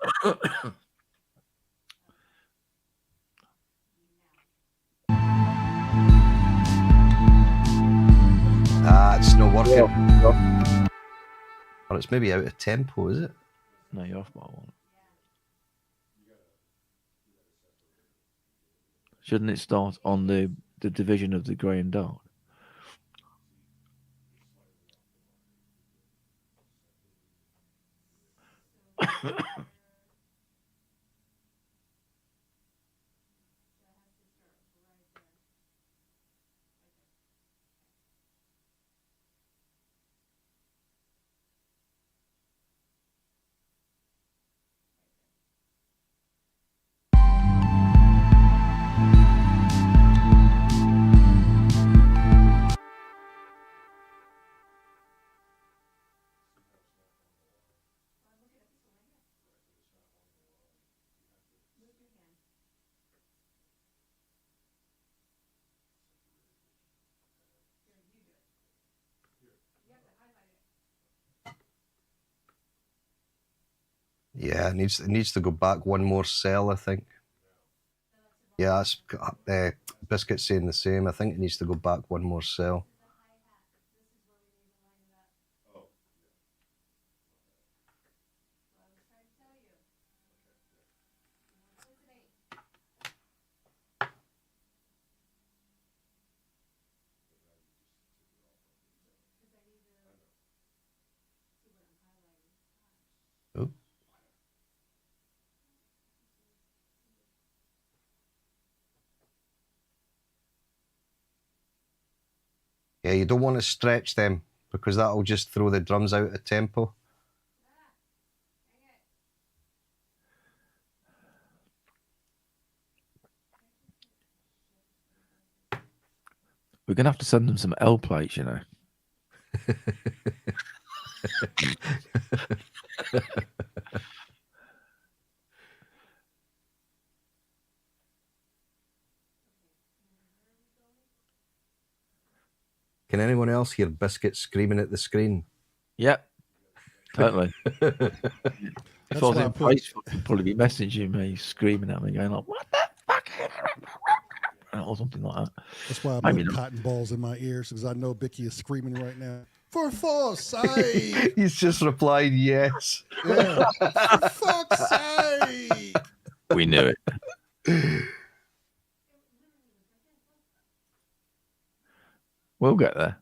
E: It's not working. Or it's maybe out of tempo, is it?
D: No, you're off by one. Shouldn't it start on the division of the grey and dark?
E: Yeah, it needs to go back one more cell, I think. Yeah, that's Biscuit's saying the same. I think it needs to go back one more cell. Yeah, you don't want to stretch them because that'll just throw the drums out of tempo.
D: We're going to have to send them some L plates, you know.
E: Can anyone else hear Biscuit screaming at the screen?
D: Yep, totally. If I was in Facebook, he'd probably be messaging me, screaming at me, going like, "What the fuck?" or something like that.
C: That's why I put cotton balls in my ears, because I know Bicky is screaming right now. For fuck's sake!
E: He's just replied yes.
C: Yeah. For fuck's sake!
D: We knew it. We'll get there.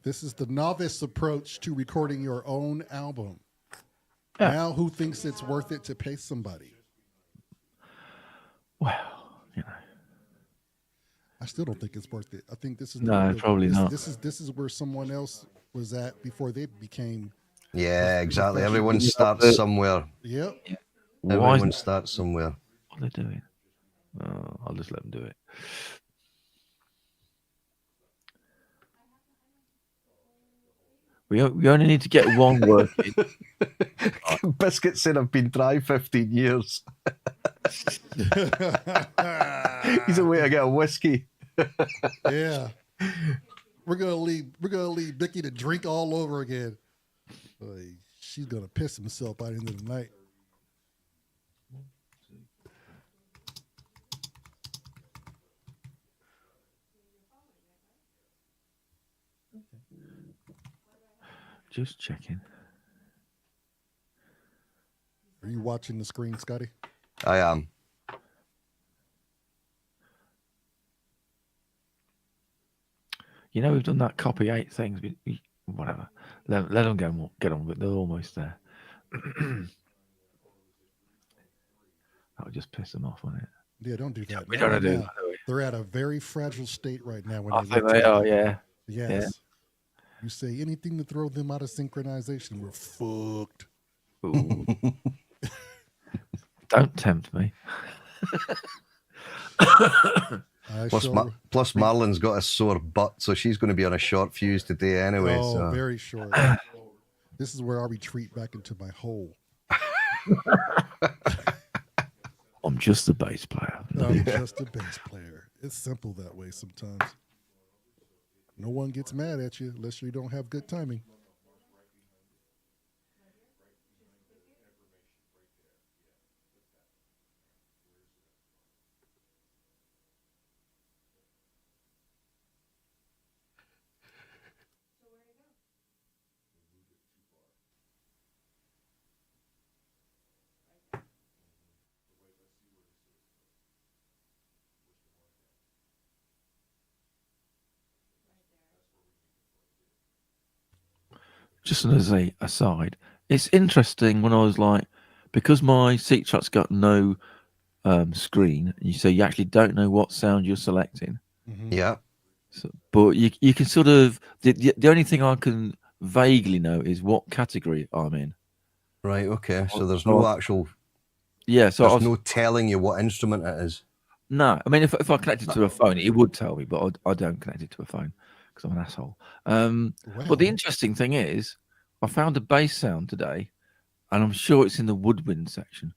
C: This is the novice approach to recording your own album.
D: Yeah.
C: Now, who thinks it's worth it to pay somebody?
D: Well, you know.
C: I still don't think it's worth it. I think this is
D: probably not.
C: This is where someone else was at before they became.
E: Yeah, exactly. Everyone starts somewhere.
C: Yep.
D: Yeah.
E: Everyone starts somewhere.
D: What are they doing? Oh, I'll just let them do it. We only need to get one working.
E: Biscuit said I've been dry 15 years. He's a way to get a whiskey.
C: Yeah. We're gonna leave Vicky to drink all over again. She's gonna piss himself by the end of the night.
D: Just checking.
C: Are you watching the screen, Scotty?
E: I am.
D: You know, we've done that copy 8 things. Whatever. Let them go and get on with it. They're almost there. That would just piss them off, wouldn't it?
C: Yeah, don't do that.
D: We don't do that, do we?
C: They're at a very fragile state right now. When
D: I think they are, yeah.
C: Yes.
D: Yeah.
C: You say anything to throw them out of synchronization, we're fucked.
D: Ooh. Don't tempt me.
E: Plus, Marlyn's got a sore butt, so she's going to be on a short fuse today anyway.
C: Oh,
E: so.
C: very short. This is where I retreat back into my hole.
D: I'm just a bass player.
C: I'm just a bass player. It's simple that way sometimes. No one gets mad at you unless you don't have good timing.
D: Just as a aside, it's interesting when I was like, because my seat chart's got no screen, you so you actually don't know what sound you're selecting.
C: Mm-hmm.
E: Yeah.
D: So, but you can sort of the only thing I can vaguely know is what category I'm in.
E: Right. Okay. So there's no actual.
D: Yeah. So
E: there's no telling you what instrument it is.
D: No, I mean if I connected to a phone, it would tell me, but I don't connect it to a phone because I'm an asshole. But the interesting thing is, I found a bass sound today, and I'm sure it's in the woodwind section.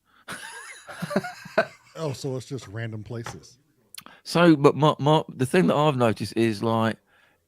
C: Oh, so it's just random places.
D: So, but the thing that I've noticed is like,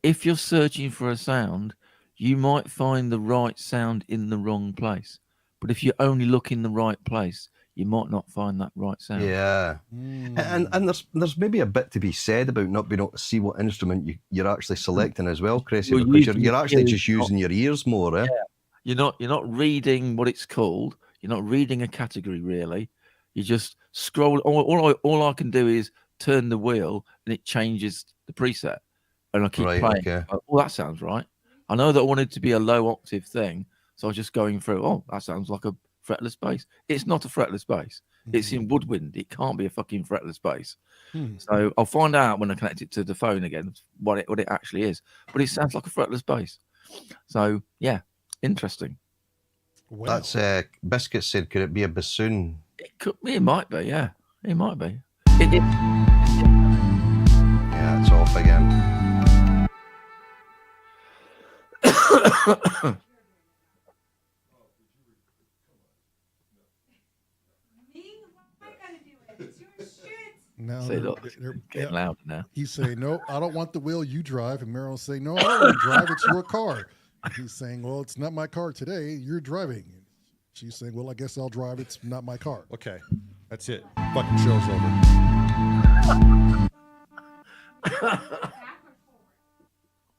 D: if you're searching for a sound, you might find the right sound in the wrong place. But if you only look in the right place, you might not find that right sound.
E: Yeah. And there's maybe a bit to be said about not being able to see what instrument you're actually selecting as well, Chrissy,
D: Well,
E: because you're actually just using your ears more, eh?
D: Yeah. You're not reading what it's called. You're not reading a category really. You just scroll. All I can do is turn the wheel and it changes the preset, and I keep playing.
E: Okay.
D: Oh, that sounds right. I know that I wanted to be a low octave thing, so I was just going through. Oh, that sounds like a fretless bass. It's not a fretless bass. It's in woodwind. It can't be a fucking fretless bass. So I'll find out when I connect it to the phone again what it actually is. But it sounds like a fretless bass. So yeah, interesting.
C: Wow.
E: That's Biscuit said, could it be a bassoon?
D: It might be, yeah. It might be.
E: Yeah, it's off again.
C: Now
D: See, look,
C: they're
D: getting louder now.
C: He's saying, no, I don't want the wheel, you drive. And Meryl's saying, no, I don't want to drive, it's your car. And he's saying, well, it's not my car today, you're driving. And she's saying, well, I guess I'll drive, it's not my car.
A: Okay, that's it. Fucking show's over.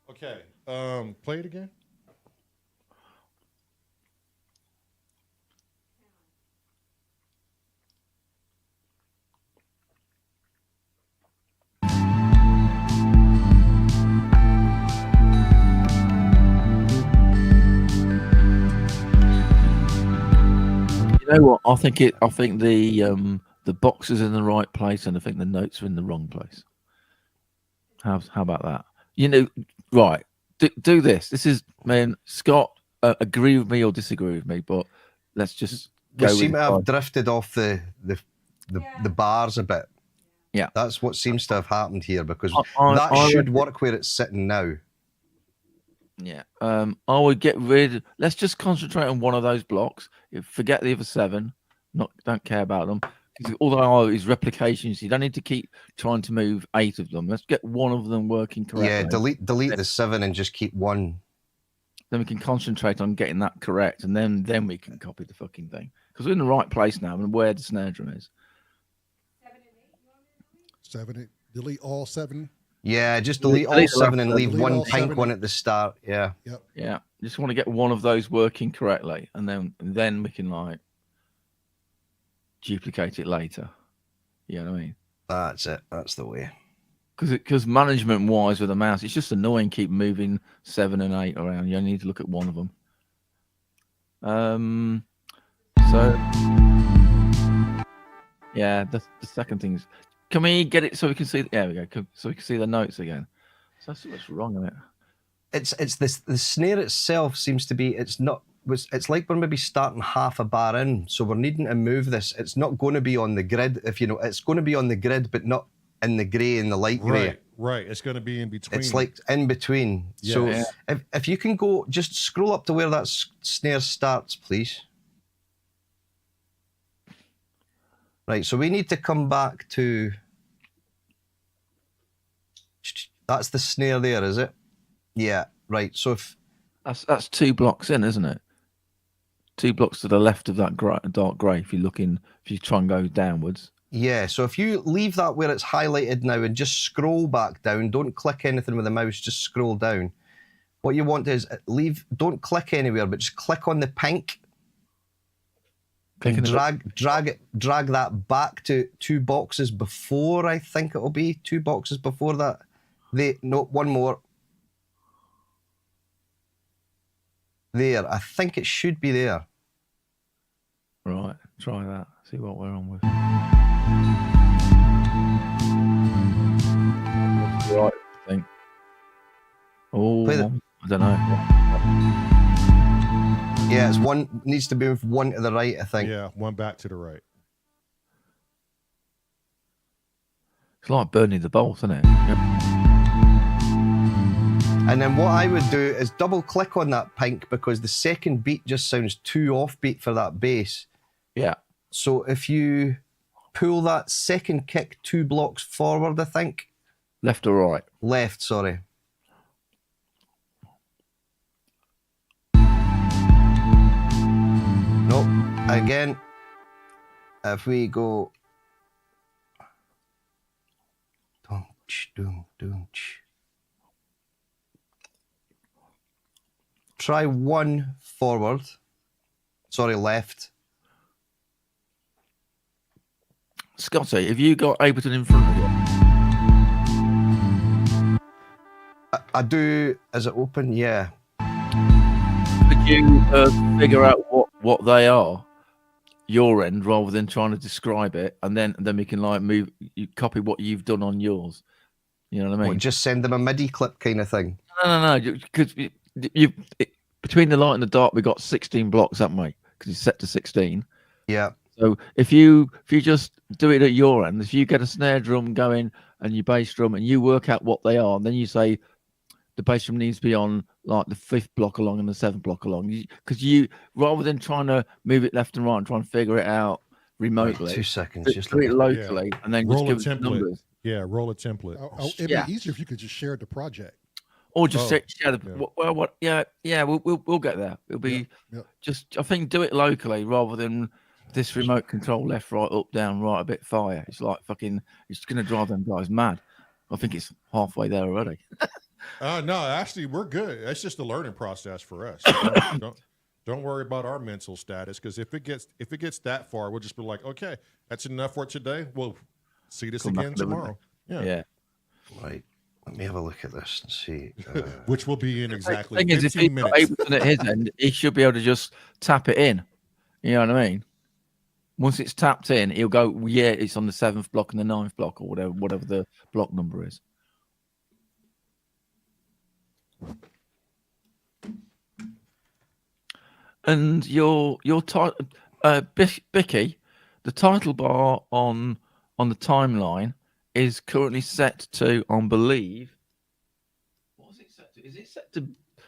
A: Okay, play it again.
D: You know what? I think the box is in the right place, and I think the notes are in the wrong place. How about that? You know, right? Do this. This is, man, Scott. Agree with me or disagree with me, but let's just go.
E: We seem to have drifted off the bars a bit.
D: Yeah,
E: that's what seems to have happened here, because that should work where it's sitting now.
D: Yeah. I would get rid. Let's just concentrate on one of those blocks. Forget the other 7. Don't care about them. All they are is replications. You don't need to keep trying to move 8 of them. Let's get one of them working correctly.
E: Yeah, delete the 7 and just keep 1.
D: Then we can concentrate on getting that correct, and then we can copy the fucking thing. Because we're in the right place now and where the snare drum is.
C: 7, 8. Delete all 7.
E: Yeah, just delete all 7 and leave one pink one at the start. Yeah.
C: Yep.
D: Yeah. Just want to get one of those working correctly, and then we can like duplicate it later. You know what I mean?
E: That's it. That's the way.
D: Because management wise with a mouse, it's just annoying. Keep moving 7 and 8 around. You only need to look at one of them. So yeah, the second thing is, can we get it so we can see? There we go. So we can see the notes again. So that's what's wrong with it.
E: It's this. The snare itself seems to be. It's like we're maybe starting half a bar in, so we're needing to move this. It's not going to be on the grid. If you know, it's going to be on the grid, but not in the grey and the light grey.
A: Right. It's going to be in between.
E: It's like in between.
A: Yeah.
E: So
D: Yeah.
E: if you can go, just scroll up to where that snare starts, please. Right. So we need to come back to. That's the snare there, is it? Yeah. Right. So if
D: That's 2 blocks in, isn't it? 2 blocks to the left of that dark grey. If you try and go downwards.
E: yeah, so if you leave that where it's highlighted now and just scroll back down, don't click anything with the mouse, just scroll down. What you want is don't click anywhere, but just click on the pink and drag that back to 2 boxes before, I think it'll be 2 boxes before that. No, one more. There, I think it should be there.
D: Right, try that. See what we're on with. Right, I think. Oh,
E: Play the-
D: I don't know.
E: Yeah, it's one, needs to move 1 to the right, I think.
A: Yeah, one back to the right.
D: It's like burning the bolt, isn't it? Yep.
E: And then what I would do is double click on that pink because the second beat just sounds too offbeat for that bass.
D: Yeah.
E: So if you pull that second kick 2 blocks forward, I think.
D: Left or right?
E: Left, sorry. Nope. Again, if we go. Try 1 forward. Sorry, left.
D: Scotty, have you got Ableton in front of you?
E: I do. Is it open? Yeah.
D: Could you figure out what they are, your end, rather than trying to describe it, and then we can like you copy what you've done on yours. You know what I mean?
E: Well, just send them a MIDI clip kind of thing.
D: No. Because between the light and the dark, we got 16 blocks, haven't we? Because it's set to 16.
E: Yeah.
D: So if you just do it at your end, if you get a snare drum going and your bass drum, and you work out what they are, and then you say the bass drum needs to be on like the 5th block along and the 7th block along, because you rather than trying to move it left and right and try and figure it out remotely,
E: Right, 2 seconds. Just
D: do it locally, and then
A: Roll
D: just
A: a
D: give it
A: template.
D: numbers.
A: Yeah, roll a template.
C: It'd
D: Yeah.
C: be easier if you could just share the project.
D: Or just share the we'll get there. It'll be
C: Yep.
D: just, I think, do it locally rather than this remote control left, right, up, down, right, a bit fire. It's like fucking, it's gonna drive them guys mad. I think it's halfway there already.
A: No, actually, we're good. That's just a learning process for us. Don't worry about our mental status, because if it gets that far, we'll just be like, okay, that's enough for today. We'll see this
D: Come back
A: again
D: a little
A: tomorrow. Yeah.
D: Yeah.
E: Right. Let me have a look at this and see.
A: Which will be in exactly
D: The thing is, if
A: 15
D: he's got
A: minutes.
D: Ableton at his end, he should be able to just tap it in. You know what I mean? Once it's tapped in, he'll go, yeah, it's on the 7th block and the 9th block, or whatever the block number is. And your title, Bicky, the title bar on the timeline is currently set to, on believe, what was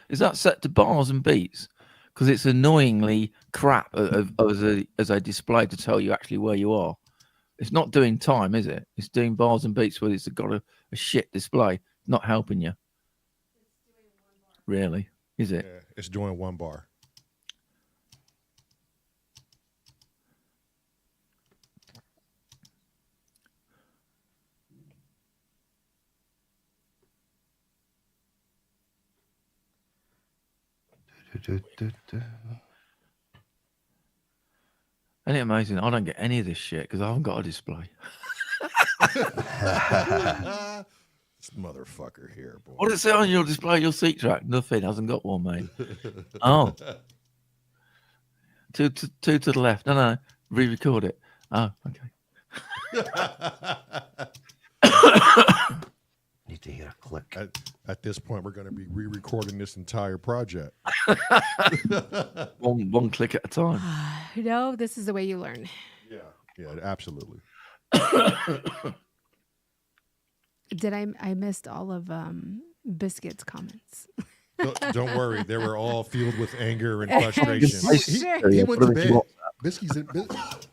D: Is that set to bars and beats? Because it's annoyingly crap as a display to tell you actually where you are. It's not doing time, is it? It's doing bars and beats where it's got a shit display. Not helping you. Really? Is it?
A: Yeah, it's doing 1 bar.
D: Isn't it amazing? I don't get any of this shit because I haven't got a display.
A: This motherfucker here, boy.
D: What does it say on your display, your seat track? Nothing. Hasn't got one, mate. Oh. Two to the left. No. Re-record it. Oh, okay.
E: Need to hear a click.
A: At this point, we're going to be re-recording this entire project.
D: one click at a time.
B: No, this is the way you learn.
A: Yeah, absolutely.
B: I missed all of Biscuit's comments.
A: Don't worry, they were all filled with anger and frustration.
C: He went to bed.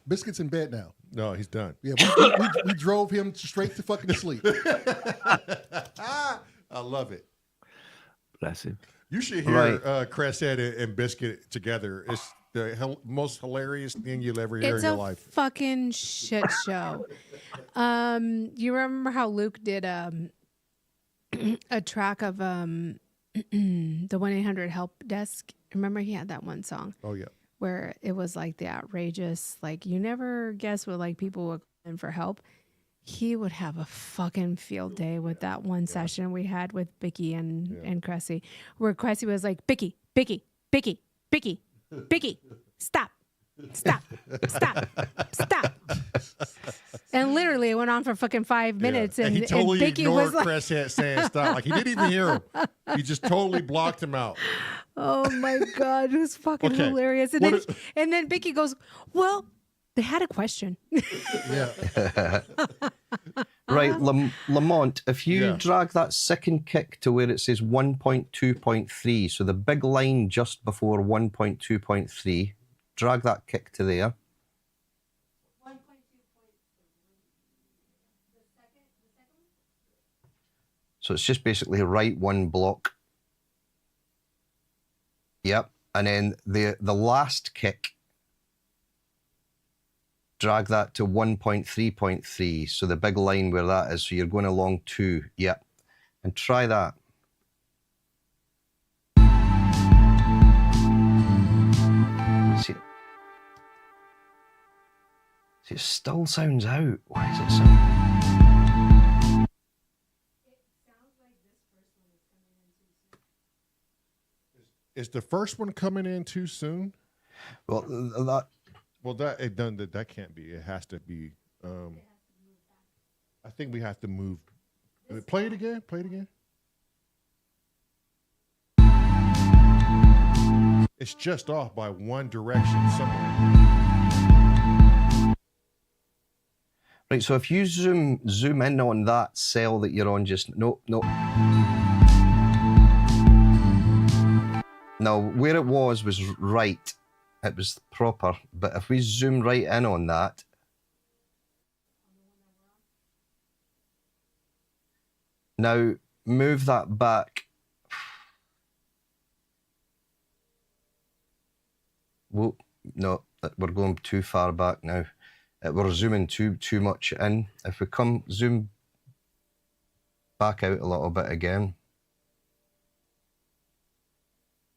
C: Biscuit's in bed now.
A: No, he's done.
C: Yeah, we drove him straight to fucking sleep.
A: I love it.
D: Bless him.
A: You should hear Cresshead and Biscuit together. It's the most hilarious thing you'll ever hear in your life.
B: It's a fucking shit show. You remember how Luke did a track of the 1-800 help desk? Remember he had that one song?
A: Oh yeah.
B: Where it was like the outrageous, like you never guess what like people would call in for help. He would have a fucking field day with that one session we had with Bicky and Cressy, where Cressy was like, Bicky, stop. And literally it went on for fucking 5 minutes.
A: And he
B: and
A: totally
B: Bicky
A: ignored
B: was like,
A: Cresshead saying stop. Like he didn't even hear him. He just totally blocked him out.
B: oh my God, it was fucking
A: Okay.
B: hilarious. And then Bicky goes, well, they had a question.
C: Yeah.
E: Right, Lamont, if you
A: Yeah.
E: drag that second kick to where it says 1.2.3, so the big line just before 1.2.3, drag that kick to there. So it's just basically right one block. Yep, and then the last kick, drag that to 1.3.3. So the big line where that is, so you're going along 2. Yep. And try that. See, it still sounds out. Why does it sound?
A: Is the first one coming in too soon?
E: Well,
A: that can't be. It has to be. I think we have to move. Play it again. It's just off by one direction somewhere.
E: right, so if you zoom in on that cell that you're on, just no. Now, where it was right. It was proper. But if we zoom right in on that, now move that back. Whoa, no, we're going too far back now. We're zooming too much in. If we zoom back out a little bit again.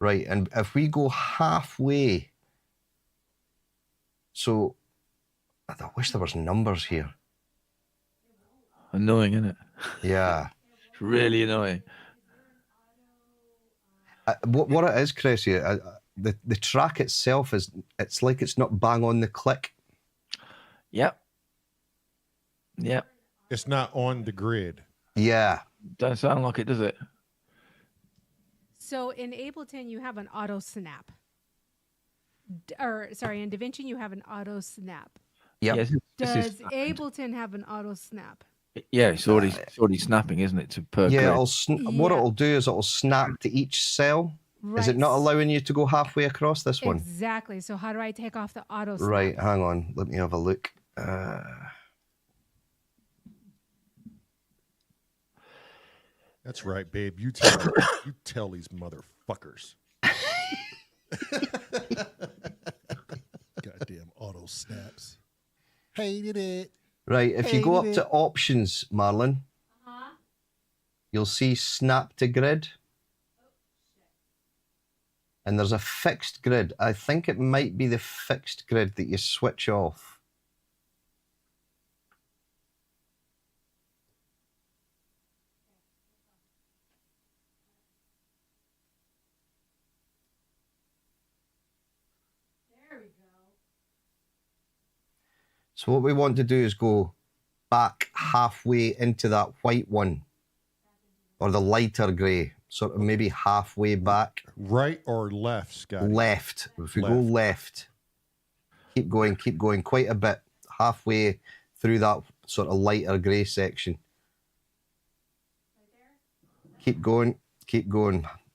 E: Right, and if we go halfway, so I wish there was numbers here.
D: Annoying, isn't it?
E: Yeah.
D: It's really annoying.
E: What it is, Cressy, the track itself it's like it's not bang on the click.
D: Yep.
A: It's not on the grid.
E: Yeah.
D: Don't sound like it, does it?
B: So in Ableton, you have an auto snap. In DaVinci, you have an auto snap.
E: Yep.
D: Yes,
B: Does Ableton have an auto snap?
D: Yeah, it's already snapping, isn't it? To per
E: Yeah,
D: grid.
E: what
B: Yeah.
E: it'll do is it'll snap to each cell. Is it not
B: Right.
E: allowing you to go halfway across this one?
B: Exactly. So how do I take off the auto snap?
E: Right, hang on. Let me have a look.
A: That's right, babe. You tell these motherfuckers.
C: Goddamn auto snaps. Hated it.
E: Right, if you go up
C: Hated
E: to
C: it.
E: options, Marlyn, you'll see snap to grid. And there's a fixed grid. I think it might be the fixed grid that you switch off. So what we want to do is go back halfway into that white one, or the lighter grey, sort of maybe halfway back.
A: Right or left, Scott?
E: Left. If we go left, keep going, quite a bit, halfway through that sort of lighter grey section. Keep going.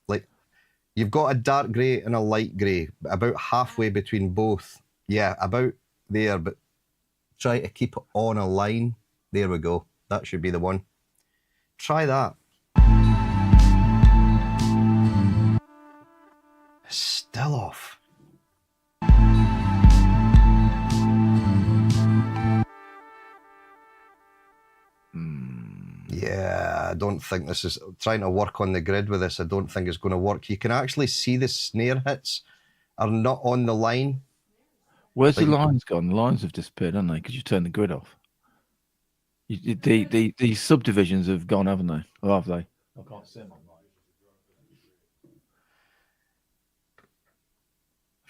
E: Like, you've got a dark grey and a light grey, about halfway between both. Yeah, about there, but try to keep it on a line. There we go. That should be the one. Try that. It's still off. Yeah, I don't think this is trying to work on the grid with this. I don't think it's going to work. You can actually see the snare hits are not on the line.
D: Where's the lines gone? The lines have disappeared, haven't they? Because you turned the grid off. The subdivisions have gone, haven't they? Or have they? I can't see them.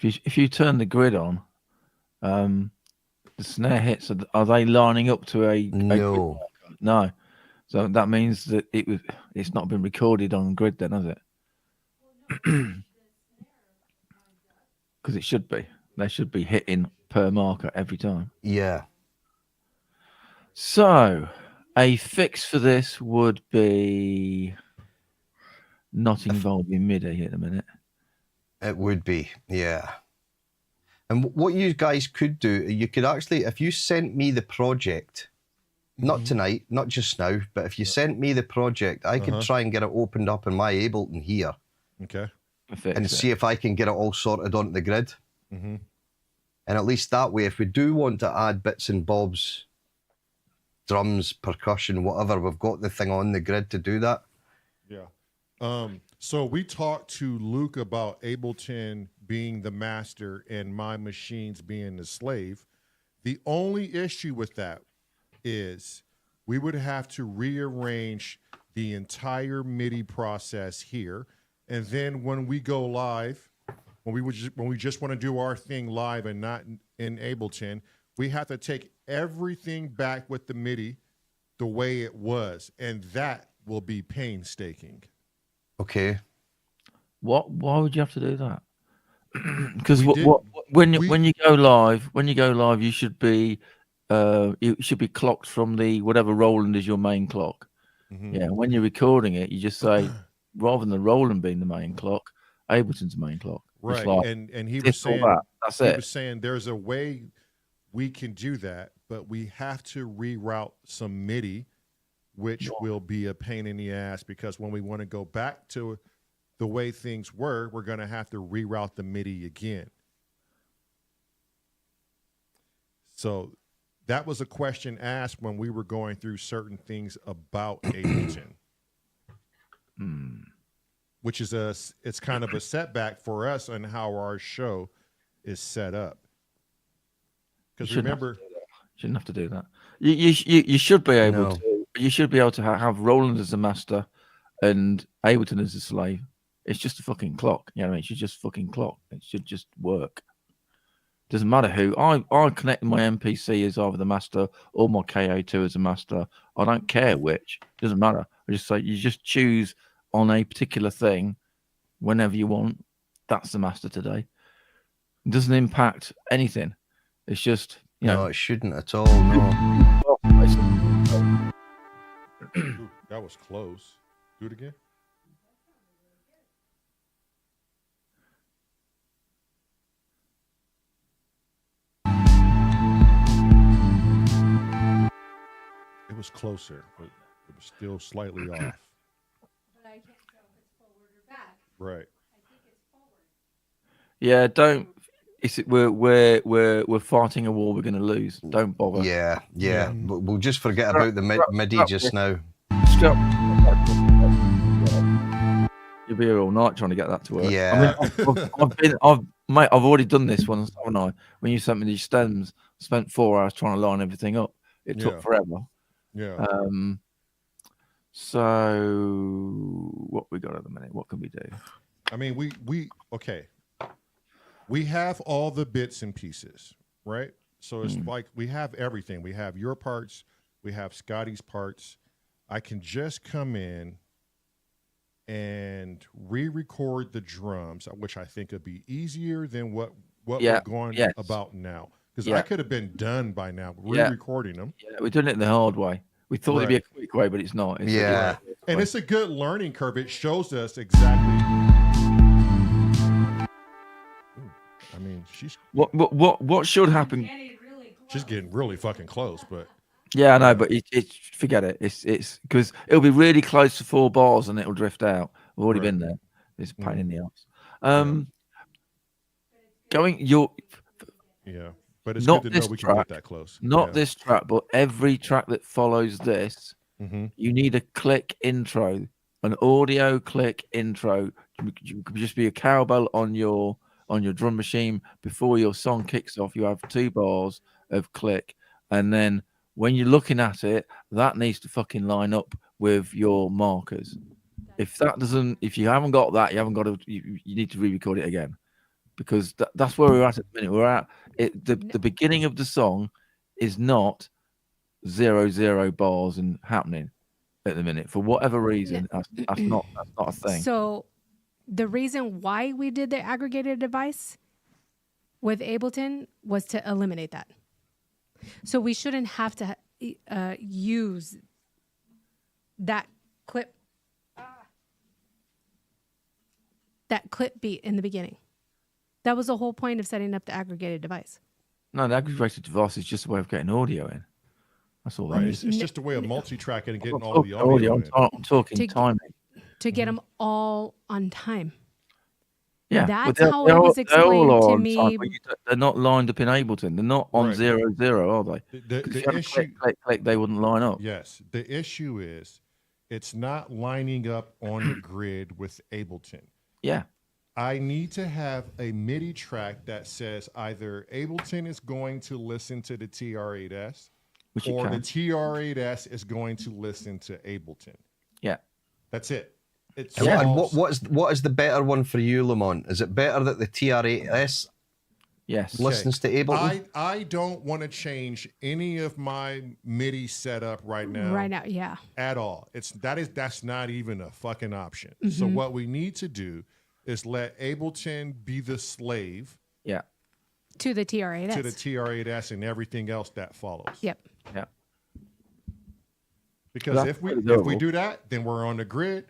D: If you turn the grid on, the snare hits, are they lining up to a
E: No.
D: No. So that means that it's not been recorded on grid then, has it? Because it should be. They should be hitting per marker every time.
E: Yeah.
D: So a fix for this would be not involving MIDI at the minute.
E: It would be, yeah. And what you guys could do, you could actually, if you sent me the project, not tonight, not just now, but if you sent me the project, I could try and get it opened up in my Ableton here.
A: Okay.
E: And see if I can get it all sorted onto the grid.
A: Mm-hmm.
E: And at least that way, if we do want to add bits and bobs, drums, percussion, whatever, we've got the thing on the grid to do that.
A: Yeah. So we talked to Luke about Ableton being the master and my machines being the slave. The only issue with that is we would have to rearrange the entire MIDI process here. And then when we go live, when we just want to do our thing live and not in Ableton, we have to take everything back with the MIDI the way it was. And that will be painstaking.
E: Okay.
D: Why would you have to do that? Because when you go live, you should be clocked from the whatever Roland is your main clock.
A: Mm-hmm.
D: Yeah. When you're recording it, you just say rather than the Roland being the main clock, Ableton's the main clock.
A: Right.
D: Like,
A: and he was saying
D: he
A: was saying there's a way we can do that, but we have to reroute some MIDI, which will be a pain in the ass, because when we want to go back to the way things were, we're going to have to reroute the MIDI again. So that was a question asked when we were going through certain things about Ableton, which is it's kind of a setback for us on how our show is set up. Because remember,
D: shouldn't have to do that. You should be able
E: No.
D: to. You should be able to have Roland as a master and Ableton as a slave. It's just a fucking clock. You know what I mean? It should just fucking clock. It should just work. Doesn't matter who. I connect my MPC as either the master or my KO2 as a master. I don't care which. Doesn't matter. I just say you just choose on a particular thing whenever you want. That's the master today. It doesn't impact anything. It's just, you know.
E: No, it shouldn't at all. No.
A: Ooh, that was close. Do it again. It was closer, but it was still slightly off.
B: But I can't tell if it's forward or back.
A: Right.
B: I think it's forward.
D: Yeah, don't. We're fighting a war we're going to lose. Don't bother.
E: Yeah. We'll just forget
D: Strap-
E: about the
D: strap-
E: MIDI
D: strap
E: just
D: this.
E: now.
D: Strap- You'll be here all night trying to get that to work.
E: Yeah.
D: I've already done this once, haven't I? When you sent me these stems, spent 4 hours trying to line everything up. It
A: Yeah.
D: took forever.
A: Yeah.
D: So what we got at the minute? What can we do?
A: I mean, okay. We have all the bits and pieces, right? So it's like we have everything. We have your parts. We have Scotty's parts. I can just come in and re-record the drums, which I think would be easier than what we're going about now. Because I could have been done by now, re-recording them.
D: Yeah, we're doing it the hard way. We thought it'd be a quick way, but it's not. It's
A: And it's a good learning curve. It shows us exactly. I mean,
D: what should happen?
A: She's getting really fucking close, but
D: Yeah, I know, but it's forget it. It's because it'll be really close to 4 bars and it'll drift out. We've already been there. It's a pain in the ass.
A: but it's
D: not
A: good to know
D: this
A: we can
D: track,
A: get that close.
D: Not this track, but every track that follows this, you need a click intro, an audio click intro. You could just be a cowbell on your drum machine before your song kicks off. You have 2 bars of click, and then when you're looking at it, that needs to fucking line up with your markers. If you haven't got that, you need to re-record it again, because that's where we're at the minute. We're at it. The beginning of the song is not 0 bars and happening at the minute for whatever reason. That's not a thing.
B: So the reason why we did the aggregated device with Ableton was to eliminate that. So we shouldn't have to use that clip beat in the beginning. That was the whole point of setting up the aggregated device.
D: No, the aggregated device is just a way of getting audio in. That's all that
A: Right.
D: is.
A: It's just a way of multi-tracking and getting all the audio in.
D: I'm talking timing.
B: To get them all on time.
D: Yeah,
B: that's how it was explained to me.
D: They're not lined up in Ableton. They're not on 0, are they?
A: The issue,
D: click, they wouldn't line up.
A: Yes, the issue is it's not lining up on the grid with Ableton.
D: Yeah,
A: I need to have a MIDI track that says either Ableton is going to listen to the TR8S, or the TR8S is going to listen to Ableton.
D: Yeah,
A: that's it. It's
E: and what is the better one for you, Lamont? Is it better that the TR8S listens to Ableton?
A: I don't want to change any of my MIDI setup right now.
B: Right now, yeah.
A: At all. That's not even a fucking option. So what we need to do is let Ableton be the slave.
D: Yeah.
B: To the TR8S.
A: To the TR8S and everything else that follows.
B: Yep.
D: Yeah.
A: Because if we do that, then we're on the grid.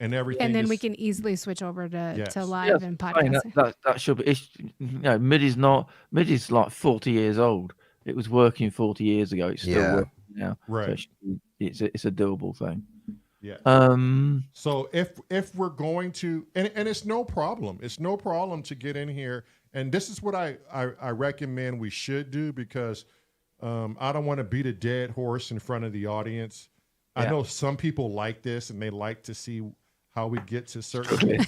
A: And everything,
B: and then we can easily switch over to live and podcasting.
D: That should be. MIDI's like 40 years old. It was working 40 years ago. It's still working now.
A: Right.
D: So it's a doable thing.
A: Yeah. So if we're going to, and it's no problem. It's no problem to get in here. And this is what I recommend we should do, because I don't want to beat a dead horse in front of the audience. I know some people like this and they like to see how we get to certain things.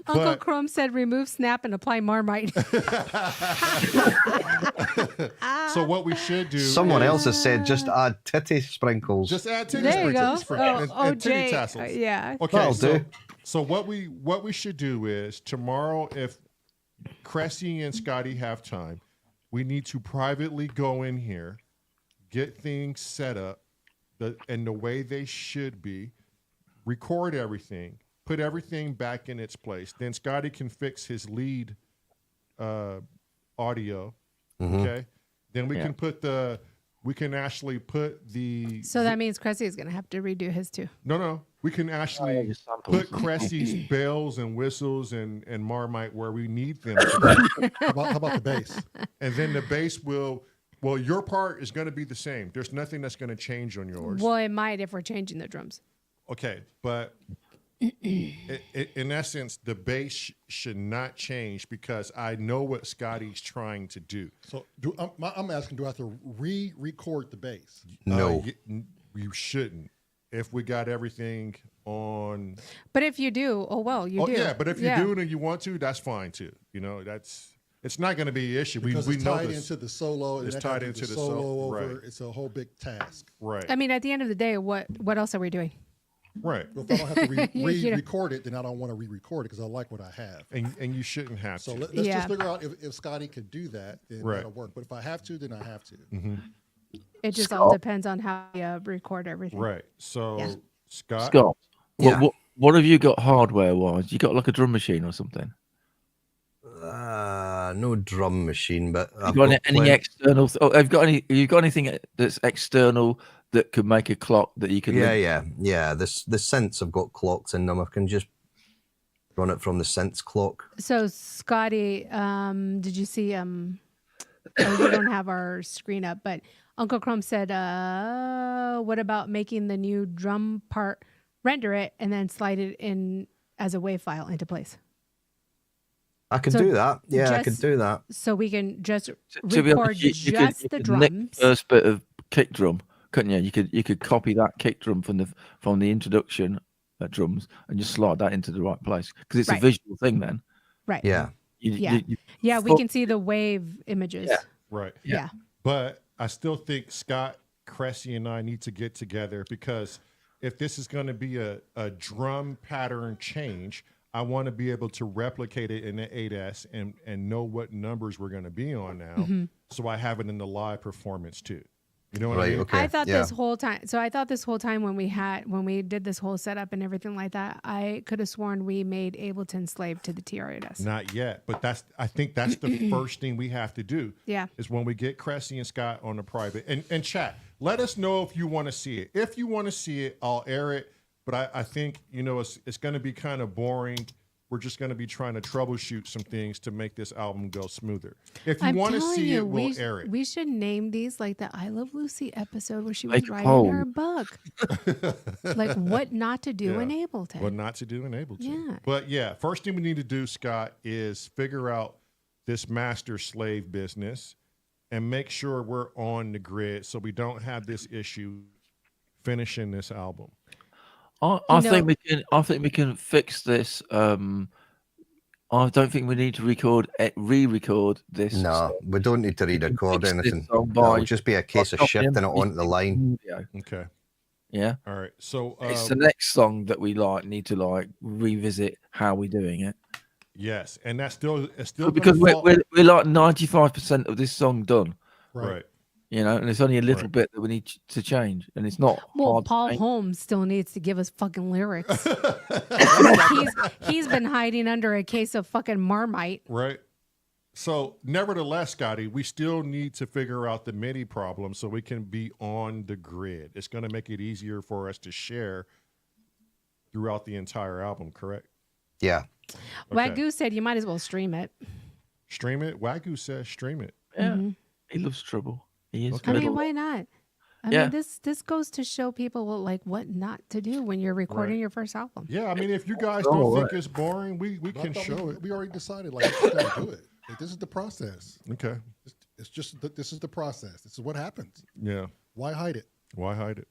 B: Uncle Chrome said remove Snap and apply Marmite.
E: So what we should do, someone else has said just add titty sprinkles.
A: Just add titty
B: there
A: sprinkles.
B: You go.
A: And titty tassels.
B: Yeah.
A: Okay, so what we should do is tomorrow, if Cressy and Scotty have time, we need to privately go in here, get things set up and the way they should be, record everything, put everything back in its place. Then Scotty can fix his lead audio. Okay. Then we can put the we can actually put the.
B: So that means Cressy is going to have to redo his too.
A: No. We can actually
D: your samples.
A: put Cressy's bells and whistles and Marmite where we need them to be.
C: How about the bass?
A: And then the bass will. Well, your part is going to be the same. There's nothing that's going to change on yours.
B: Well, it might if we're changing the drums.
A: Okay, but in essence, the bass should not change because I know what Scotty's trying to do.
C: So I'm asking, do I have to re-record the bass?
E: No.
A: You shouldn't. If we got everything on.
B: But if you do, you do.
A: Yeah, but if you do and you want to, that's fine too. You know, it's not going to be an issue.
C: Because
A: we
C: it's
A: know
C: tied
A: this.
C: into the solo.
A: It's
C: and
A: tied into the
C: solo over.
A: right.
C: It's a whole big task.
A: Right.
B: I mean, at the end of the day, what else are we doing?
A: Right.
C: But if I don't have to
B: You know.
C: re-record it, then I don't want to re-record it because I like what I have.
A: And you shouldn't have
C: So
A: to.
C: let's
B: Yeah.
C: just figure out if Scotty could do that, then
A: Right.
C: that'll work. But if I have to, then I have to.
A: Mm-hmm.
B: It just all depends on how you record everything.
A: Right. So
B: Yeah.
A: Scott.
D: Yeah. What have you got hardware wise? You got like a drum machine or something?
E: No drum machine, but
D: Have you got any external? Have you got anything that's external that could make a clock that you can?
E: Yeah. The synths have got clocks in them. I can just run it from the synths clock.
B: So Scotty, did you see? Oh, you don't have our screen up, but Uncle Chrome said, "What about making the new drum part, render it, and then slide it in as a WAV file into place?"
E: I could
B: So
E: do that. Yeah, I could
B: just-
E: do that.
B: So we can just
D: To be
B: record
D: honest, you
B: just
D: could
B: the
D: nick
B: drums.
D: the first bit of kick drum, couldn't you? You could copy that kick drum from the introduction drums and just slide that into the right place because it's
B: Right.
D: a visual thing. Then
B: Right.
E: Yeah.
B: Yeah, we can see the wave images.
D: Yeah.
A: Right.
B: Yeah.
A: But I still think Scott, Cressy, and I need to get together because if this is going to be a drum pattern change, I want to be able to replicate it in the 8S and know what numbers we're going to be on now.
B: Mm-hmm.
A: So I have it in the live performance too. You know what I
E: Right.
A: mean?
E: Okay.
B: I thought
E: yeah.
B: this whole time. So I thought this whole time when we did this whole setup and everything like that, I could have sworn we made Ableton slave to the TR8S.
A: Not yet, but I think that's the first thing we have to do.
B: Yeah.
A: Is when we get Cressy and Scott on the private and chat. Let us know if you want to see it. If you want to see it, I'll air it. But I think it's going to be kind of boring. We're just going to be trying to troubleshoot some things to make this album go smoother. If you want to see it, we'll air it.
B: We should name these like the I Love Lucy episode where she was
D: Make a
B: driving
D: poll.
B: her bug. Like what not to do in Ableton.
A: What not to do in Ableton.
B: Yeah.
A: But yeah, first thing we need to do, Scott, is figure out this master slave business and make sure we're on the grid so we don't have this issue finishing this album.
D: I think we can fix this. I don't think we need to re-record this.
E: No, we don't need to re-record
D: fix this
E: anything.
D: song
E: It'll
D: by-
E: just be a case of
D: by
E: shifting it
D: copying
E: onto the line.
D: audio.
A: Okay.
D: Yeah,
A: All right. So
D: it's the next song that we need to revisit how we're doing it.
A: yes, and it's still
D: Because
A: gonna
D: we're
A: fall-
D: like 95% of this song done,
A: right.
D: and it's only a little
A: Right.
D: bit that we need to change, and it's not
B: Well,
D: hard. to
B: Paul
D: change.
B: Holmes still needs to give us fucking lyrics. he's been hiding under a case of fucking Marmite.
A: Right. So, nevertheless, Scotty, we still need to figure out the MIDI problem so we can be on the grid. It's going to make it easier for us to share throughout the entire album, correct?
E: Yeah.
A: Okay.
B: Wagyu said you might as well stream it.
A: Stream it. Wagyu says stream it.
D: Yeah,
B: Mhm.
D: he loves trouble. He is.
A: Okay.
B: I
D: good.
B: mean, why not? I
D: Yeah.
B: mean, this goes to show people what not to do when you're recording
A: Right.
B: your first album.
A: Yeah, I mean, if you guys
D: Oh,
A: don't think
D: right.
A: it's boring, we
C: But I
A: can
C: thought
A: show it.
C: we already decided, like, we gotta do it. Like, this is the process.
A: Okay.
C: It's just this is the process. This is what happens.
A: Yeah.
C: Why hide it?
A: Why hide it?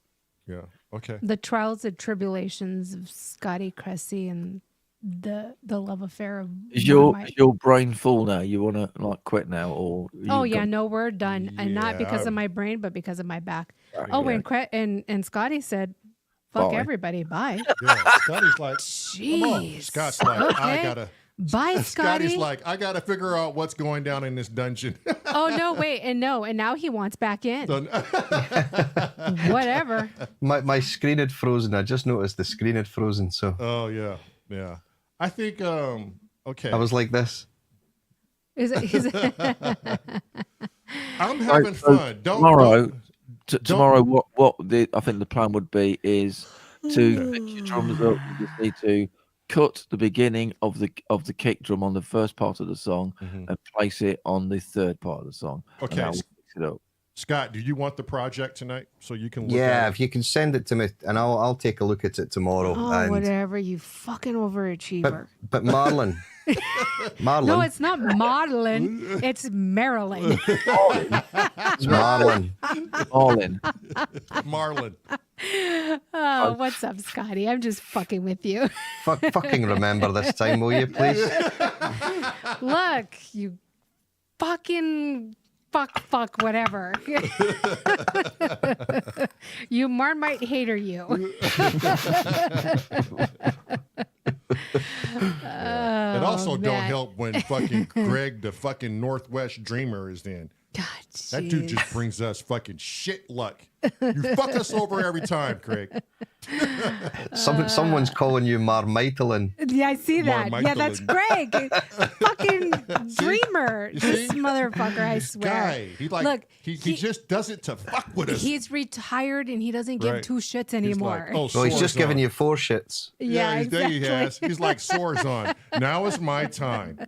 A: Yeah. Okay.
B: The trials and tribulations of Scotty Cressy and the love affair of
D: Is your
B: Marmite.
D: brain full now? You want to quit now, or
B: Oh
D: you've
B: yeah,
D: got-
B: no, we're done, and not because
A: Yeah.
B: of my brain, but because of my back.
D: Right,
B: Oh,
D: yeah.
B: and Scotty said, "Fuck
D: Bye.
B: everybody, bye."
A: Yeah. Scotty's like,
B: Jeez.
A: Scott's like, I
B: Okay.
A: gotta.
B: Bye,
A: Scotty's
B: Scotty.
A: like, I gotta figure out what's going down in this dungeon.
B: Oh no, wait, and now he wants back in.
A: So-
B: Whatever.
E: My screen had frozen. I just noticed the screen had frozen. So
A: Oh yeah, yeah. I think okay.
E: I was like this.
B: Is it?
A: I'm having
D: So
A: fun. Don't
D: tomorrow, I think the plan would be is to pick your drums up. You just need to cut the beginning of the kick drum on the first part of the song and place it on the third part of the song.
A: Okay.
D: And that will fix it up.
A: Scott, do you want the project tonight so you can look
E: Yeah,
A: at
E: if you can send it to me, and I'll take a look at it tomorrow.
B: Oh,
E: and,
B: whatever, you fucking overachiever.
E: but Marlon,
B: No, it's not Madeline. It's Marilyn.
E: Marlon.
D: All in.
A: Marlon?
B: Oh, what's up, Scotty? I'm just fucking with you.
E: Fucking remember this time, will you, please?
B: Look, you fucking fuck, whatever. You Marmite hater, you.
A: It also don't
B: man.
A: help when fucking Greg, the fucking Northwest Dreamer, is in.
B: God,
A: That dude
B: jeez.
A: just brings us fucking shit luck. You fuck us over every time, Craig.
E: Someone's calling you Marmitelin.
B: Yeah, I see that. Yeah, that's Greg. Fucking dreamer.
A: You
B: This
A: see?
B: motherfucker, I swear.
A: Guy, he like
B: Look,
A: he just does it to fuck with us.
B: He's retired and he doesn't give
A: Right.
B: two shits
A: He's
B: anymore.
A: like, oh,
E: Well, he's
A: sores
E: just giving
A: on.
E: you 4 shits.
B: yeah,
A: there he
B: exactly.
A: has. He's like sores on. Now is my time.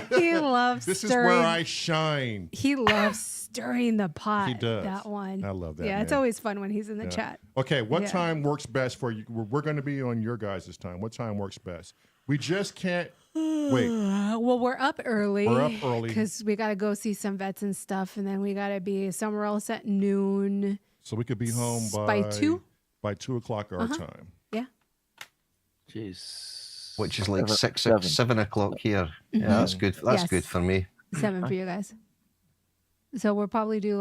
B: He loves
A: This is
B: stirring.
A: where I shine.
B: He loves stirring the pot.
A: He does.
B: That one.
A: I love that,
B: Yeah, it's
A: man.
B: always fun when he's in the
A: Yeah.
B: chat.
A: Okay, what
B: Yeah.
A: time works best for you? We're going to be on your guys' time. What time works best? We just can't wait.
B: Well, we're up early.
A: We're up early.
B: because we got to go see some vets and stuff, and then we got to be somewhere else at noon.
A: So we could be home
B: By 2?
A: By 2 o'clock our
B: Uh-huh.
A: time.
B: Yeah.
D: Jeez.
E: Which is like
D: Seven.
E: 7 o'clock here. Yeah, that's good. That's
B: Yes.
E: good for me.
B: 7 for you guys. So we'll probably do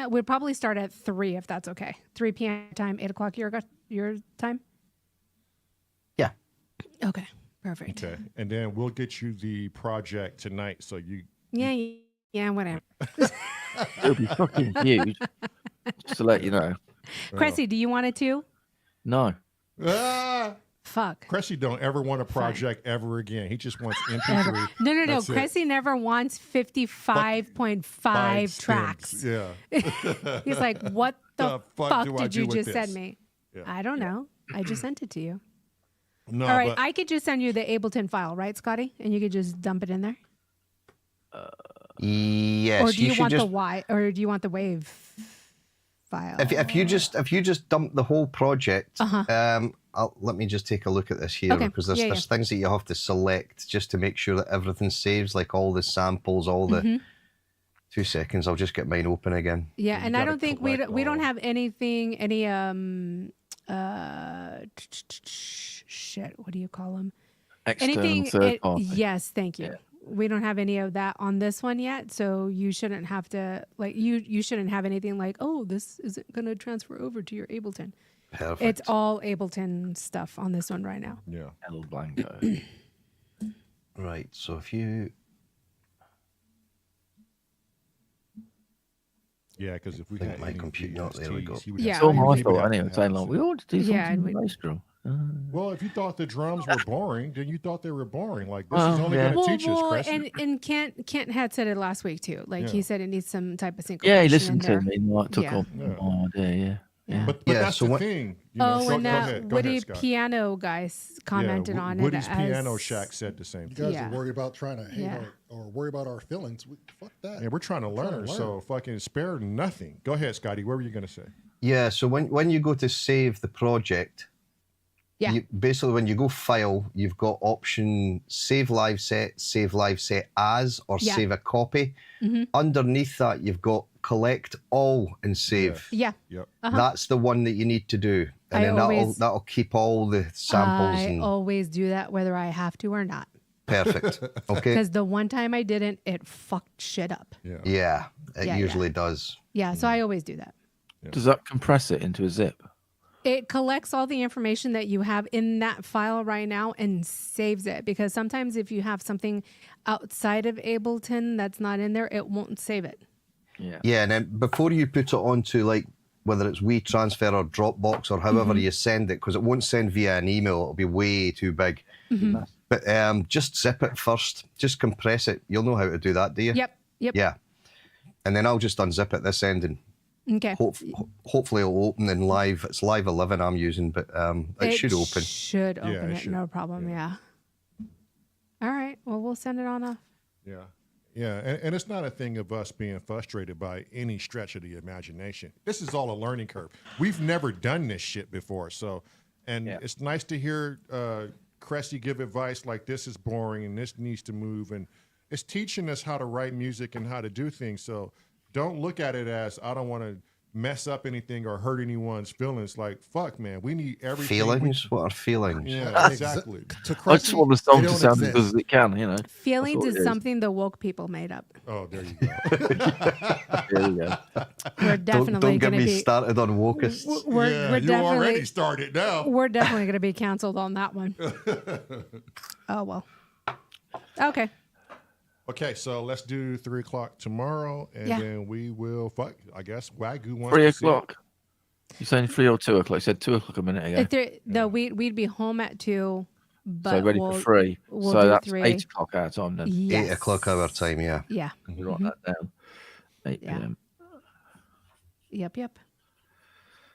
B: we'll probably start at 3 if that's okay. 3 p.m. time, 8 o'clock your time.
E: Yeah.
B: Okay, perfect.
A: Okay. And then we'll get you the project tonight so you
B: Yeah, whatever.
D: It'll be fucking huge. Just to let you know.
B: Cressy, do you want it too?
D: No.
B: Fuck.
A: Cressy don't ever want a project ever again. He just wants
B: Ever.
A: MP3.
B: No.
A: That's it.
B: Cressy never wants 55.5 tracks.
A: stinks. Yeah.
B: He's like, what the fuck
A: do I
B: did
A: do
B: you
A: with
B: just
A: this?
B: send me?
A: Yeah.
B: I don't know. I just sent it to you.
A: No,
B: All right,
A: but
B: I could just send you the Ableton file, right, Scotty? And you could just dump it in there.
E: Yes.
B: Or do you
E: should
B: want
E: just,
B: the or do you want the wave file?
E: if you just dump the whole project,
B: Uh-huh.
E: let me just take a look at this here
B: Okay.
E: because there's
B: Yeah,
E: there's things that you have to select just to make sure that everything saves, like all the samples, all the. 2 seconds, I'll just get mine open again.
B: Yeah,
A: You
B: and I
A: gotta
B: don't think we don't
A: collect
B: have anything shit, what do you call them?
D: External third party.
B: Yes, thank you.
D: Yeah.
B: We don't have any of that on this one yet, so you shouldn't have to you shouldn't have anything like, oh, this isn't going to transfer over to your Ableton.
E: Perfect.
B: It's all Ableton stuff on this one right now.
A: yeah.
D: El Blanco.
E: Right, so if you...
A: Yeah, because if we
E: Think
A: got
E: my
A: any
E: computer- oh, there we go.
A: VSTs, he would
B: Yeah,
A: have
D: It's all
A: to-
D: my
A: he would
D: fault
A: have to
D: anyway.
A: have
D: Saying
A: it.
D: like, we ought to do
B: Yeah,
D: something
B: and
D: bass drum.
A: Well, if you thought the drums were boring, then you thought they were boring. Like, this is
D: Well,
A: only
D: yeah.
A: going to teach us, Chris.
B: and Kent had said it last week too. Like he
A: Yeah.
B: said, it needs some type of sync.
D: Yeah, he listened to me and like, took
B: Yeah.
D: off my idea. Yeah.
A: But
E: Yeah,
A: that's
E: so
A: the
E: what-
A: thing. You know,
B: Oh,
A: go
B: and
A: ahead,
B: Woody
A: Scott.
B: Piano guys commented
A: yeah,
B: on
A: Woody's
B: it.
A: Piano
B: as-
A: Shack said the same
C: You
A: thing.
C: guys
B: Yeah.
C: are worried about trying to hate
B: Yeah.
C: or worry about our feelings. Fuck that.
A: Yeah, we're trying to
C: trying to
A: learn,
C: learn.
A: so fucking spare nothing. Go ahead, Scotty. What were you going to say?
E: Yeah, so when you go to save the project,
B: Yeah.
E: basically when you go file, you've got option save live set as, or
B: Yeah.
E: save a copy.
B: Mhm.
E: Underneath that, you've got collect all and save.
B: Yeah.
A: Yep.
E: That's the one that you need to do, and
B: I
E: then
B: always-
E: that'll keep all the samples
B: I
E: and
B: always do that whether I have to or not.
E: perfect. Okay.
B: Because the one time I didn't, it fucked shit up.
A: Yeah.
E: Yeah, it
B: Yeah,
E: usually does.
B: Yeah, so I always do that.
D: Does that compress it into a zip?
B: It collects all the information that you have in that file right now and saves it. Because sometimes if you have something outside of Ableton that's not in there, it won't save it.
D: Yeah.
E: Yeah, and then before you put it onto like whether it's WeTransfer or Dropbox or however you send it, because it won't send via an email, it'll be way too big. But just zip it first, just compress it. You'll know how to do that, do you?
B: Yep.
E: Yeah. And then I'll just unzip it this end and
B: Okay.
E: Hopefully it'll open in live. It's live 11 I'm using, but it should open.
B: Should open
A: it
B: it,
A: should.
B: no problem. Yeah. All right. Well, we'll send it on off.
A: Yeah. Yeah. And it's not a thing of us being frustrated by any stretch of the imagination. This is all a learning curve. We've never done this shit before. So, and it's nice to hear Cressy give advice like this is boring and this needs to move. And it's teaching us how to write music and how to do things. So don't look at it as I don't want to mess up anything or hurt anyone's feelings. Like, fuck, man, we need everything.
E: Feelings? What are feelings?
A: Yeah, exactly.
D: I just want the song to sound as good as it can, you know.
B: Feelings
D: That's all
B: is
D: it
B: something the woke people made up.
A: Oh, there you go.
D: There you go.
B: We're
E: Don't
B: definitely
E: get
B: going to
E: me
B: be.
E: started on wokists.
B: We're
A: you
B: definitely
A: already started now.
B: We're definitely going to be canceled on that one. Oh well. Okay.
A: Okay, so let's do 3 o'clock tomorrow, and
B: Yeah.
A: then we will fuck. I guess Wagyu wants
D: 3
A: to see it.
D: o'clock. You're saying 3 or 2 o'clock? You said 2 o'clock a minute ago.
B: No, we'd be home at 2, but
D: So ready
B: we'll,
D: for 3.
B: we'll
D: So
B: do
D: that's
B: 3.
D: 8 o'clock our time then.
B: Yes.
E: 8 o'clock our time, yeah.
B: Yeah.
D: Can you write that down? 8
B: Yeah.
D: p.m.
B: Yep.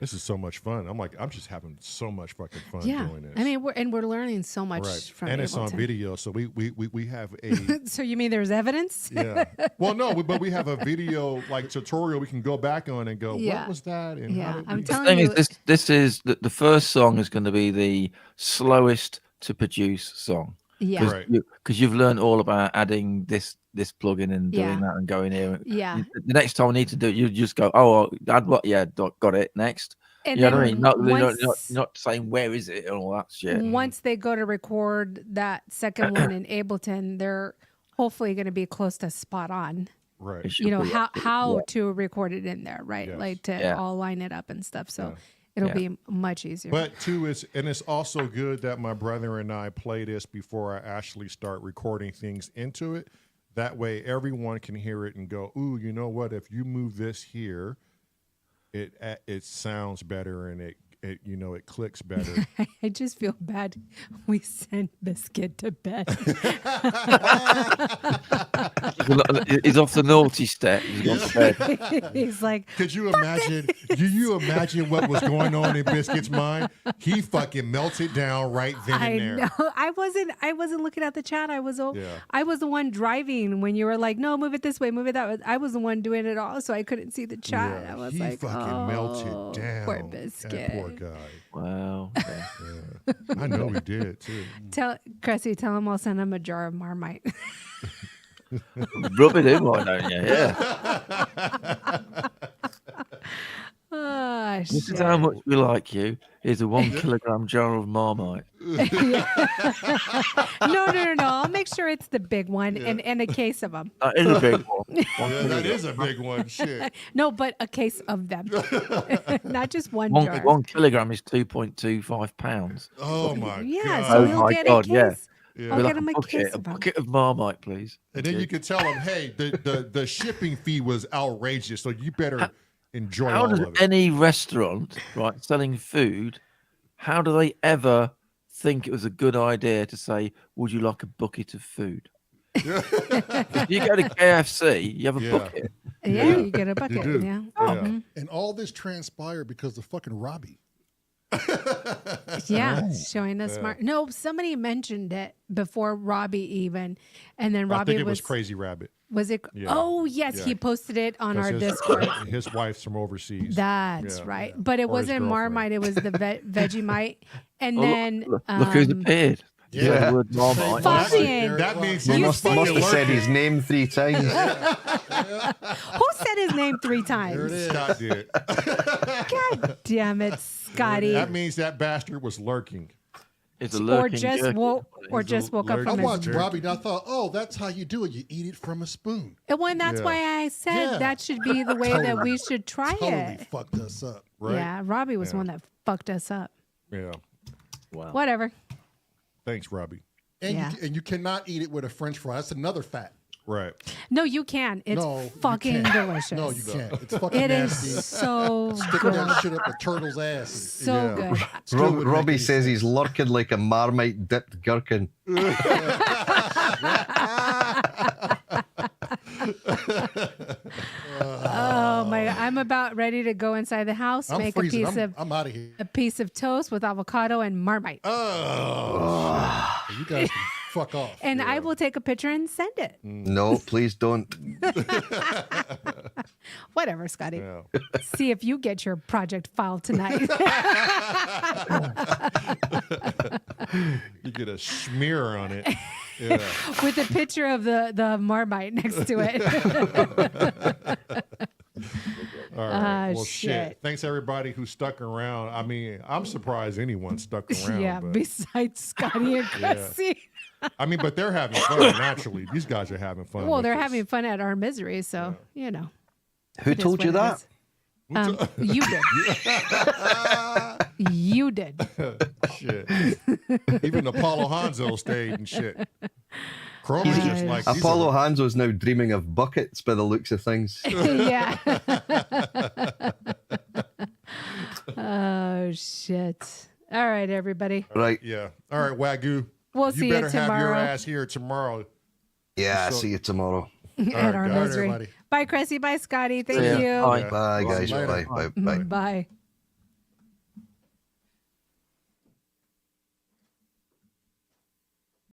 A: This is so much fun. I'm just having so much fucking fun
B: Yeah.
A: doing this.
B: I mean, we're learning so much
A: right,
B: from
A: and it's on
B: Ableton.
A: video, so we have a
B: So you mean there's evidence?
A: yeah. Well, no, but we have a video like tutorial we can go back on and go,
B: Yeah.
A: what was that? And
B: Yeah,
A: how did
B: I'm
A: we...
B: telling
D: The thing
B: you.
D: is, this is the first song is going to be the slowest to produce song.
B: Yeah.
A: Right.
D: Because you've learned all about adding this plugin and doing
B: Yeah.
D: that and going here.
B: Yeah.
D: The next time I need to do it, you just go, oh, add what? Yeah, got it. Next.
B: And
D: You know what I
B: then
D: mean?
B: once,
D: Not saying where is it and all that shit.
B: once they go to record that second one in Ableton, they're hopefully going to be close to spot on.
A: Right.
D: It should
B: You know
D: be,
B: how
D: yeah.
B: to record it in there, right?
A: Yes.
B: Like to
D: Yeah.
B: all line it up and stuff. So
A: Yeah.
B: it'll
D: Yeah.
B: be much easier.
A: But too, it's also good that my brother and I play this before I actually start recording things into it. That way, everyone can hear it and go, "Ooh, you know what? If you move this here, it sounds better and it clicks better."
B: I just feel bad. We sent Biscuit to bed.
D: He's off the naughty step. He's gone to bed.
B: He's like,
A: Could you imagine? Do you imagine what was going on in Biscuit's mind? He fucking melted down right then
B: I
A: and there.
B: know. I wasn't looking at the chat. I was the one driving when you were like, no, move it this way, move it that way. I was the one doing it all, so I couldn't see the chat.
A: Yeah,
B: I was
A: he
B: like,
A: fucking melted down.
B: Poor
A: That
B: Biscuit.
A: poor guy.
D: Wow. Okay.
A: Yeah. I know he did too.
B: Tell him I'll send him a jar of Marmite.
D: Rub it in, why don't you? Yeah.
B: Oh,
D: This is how much we like you. Here's a 1 kilogram jar of Marmite.
B: No. I'll make sure it's the big one and a case of them.
D: That is a big one.
A: Yeah, that is a big one. Shit.
B: No, but a case of them. Not just one jar.
D: 1 kilogram is 2.25 pounds.
A: Oh my
B: Yeah,
A: god.
B: so
D: Oh
B: he'll
D: my
B: get
D: God,
B: a
D: yeah.
B: case.
A: Yeah.
B: I'll
D: Be
B: get
D: like
B: him a case
D: a
B: of them.
D: bucket of Marmite, please.
A: And then you could tell him, hey, the shipping fee was outrageous, so you better enjoy
D: How
A: all
D: does
A: of it.
D: any restaurant, right, selling food, how do they ever think it was a good idea to say, would you like a bucket of food? If you go to KFC, you have a
A: Yeah.
D: bucket.
B: Yeah, you get a bucket.
A: do.
B: Yeah.
A: Yeah.
C: And all this transpired because of fucking Robbie.
B: Yeah, showing us smart. No, somebody mentioned it before Robbie even, and then
A: I
B: Robbie
A: think it was Crazy Rabbit.
B: Was it?
A: Yeah.
B: Oh yes,
A: Yeah.
B: he posted it on our
A: His,
B: Discord.
A: his wife's from overseas.
B: That's
A: Yeah,
B: right,
A: yeah.
B: but it
A: Or his
B: wasn't
A: girlfriend.
B: Marmite. It was the Vegemite, and
D: Oh,
B: then
D: look who's appeared.
C: Yeah.
D: Yeah. The word Marmite.
B: Fuck.
A: That means
E: He
A: he
E: must
A: was fucking
E: have said
A: lurking.
E: his name 3 times.
B: who said his name 3 times?
C: There it is.
A: Scott did.
B: God damn it, Scotty!
A: That means that bastard was lurking.
D: It's a
B: Or
D: lurking
B: just
D: jerky.
B: woke, or
A: He's a
B: just woke up
A: lurking
C: I
B: from his.
C: watched
A: jerky.
C: Robbie and I thought, oh, that's how you do it. You eat it from a spoon.
B: And when that's
A: Yeah.
B: why I said
C: Yeah.
B: that should be the way that we should try
C: Totally
B: it.
C: fucked us up.
A: Right?
B: Yeah, Robbie was
A: Yeah.
B: one that fucked us up.
A: Yeah.
D: Wow.
B: Whatever.
A: Thanks, Robbie.
C: And,
B: Yeah.
C: and you cannot eat it with a French fry. That's another fat.
A: Right.
B: No, you can. It's
C: No, you
B: fucking
C: can't.
B: delicious.
C: No, you can't. It's fucking
B: It is
C: nasty.
B: so
C: Sticking
B: good.
C: that shit up a turtle's ass.
B: So
A: Yeah.
B: good.
C: Still wouldn't make
E: Robbie
C: any
E: says
C: sense.
E: he's lurking like a Marmite dipped gherkin.
B: Oh my! I'm about about ready to go inside the house,
C: I'm
B: make
C: freezing.
B: a
C: I'm out of here.
B: piece of toast with avocado and Marmite.
C: Oh, shit. You guys can fuck off.
B: And I will take a picture and send it.
E: No, please don't.
B: Whatever, Scotty.
A: Yeah.
B: See if you get your project file tonight.
A: You get a smear on it. Yeah.
B: With a picture of the Marmite next to it.
A: All right. Well,
B: shit.
A: Thanks everybody who stuck around. I mean, I'm surprised anyone stuck around.
B: Yeah,
A: but,
B: besides Scotty and Chrissy.
A: I mean, but they're having fun. Naturally, these guys are having fun.
B: Well,
A: with
B: they're
A: this.
B: having fun at our misery, so you know.
E: Who
B: It is
E: told
B: what
E: you
B: it
E: that?
B: is. You did. You did.
A: Shit. Even Apollo Hanzo stayed and shit. Chroma's just like these
E: Apollo
A: are-
E: Hanzo's now dreaming of buckets by the looks of things.
B: Yeah. Oh shit. All right, everybody.
E: Right.
A: Yeah. All right, Wagyu.
B: We'll
A: You
B: see you
A: better have your
B: tomorrow
A: ass here tomorrow.
E: Yeah,
A: So-
E: see you tomorrow.
B: at our
A: guys.
B: misery.
C: Everybody.
B: Bye, Cressy. Bye, Scotty. Thank
D: See ya.
B: you.
D: Bye.
E: Bye, guys.
C: Later.
E: Bye. Bye. Bye.
B: Bye.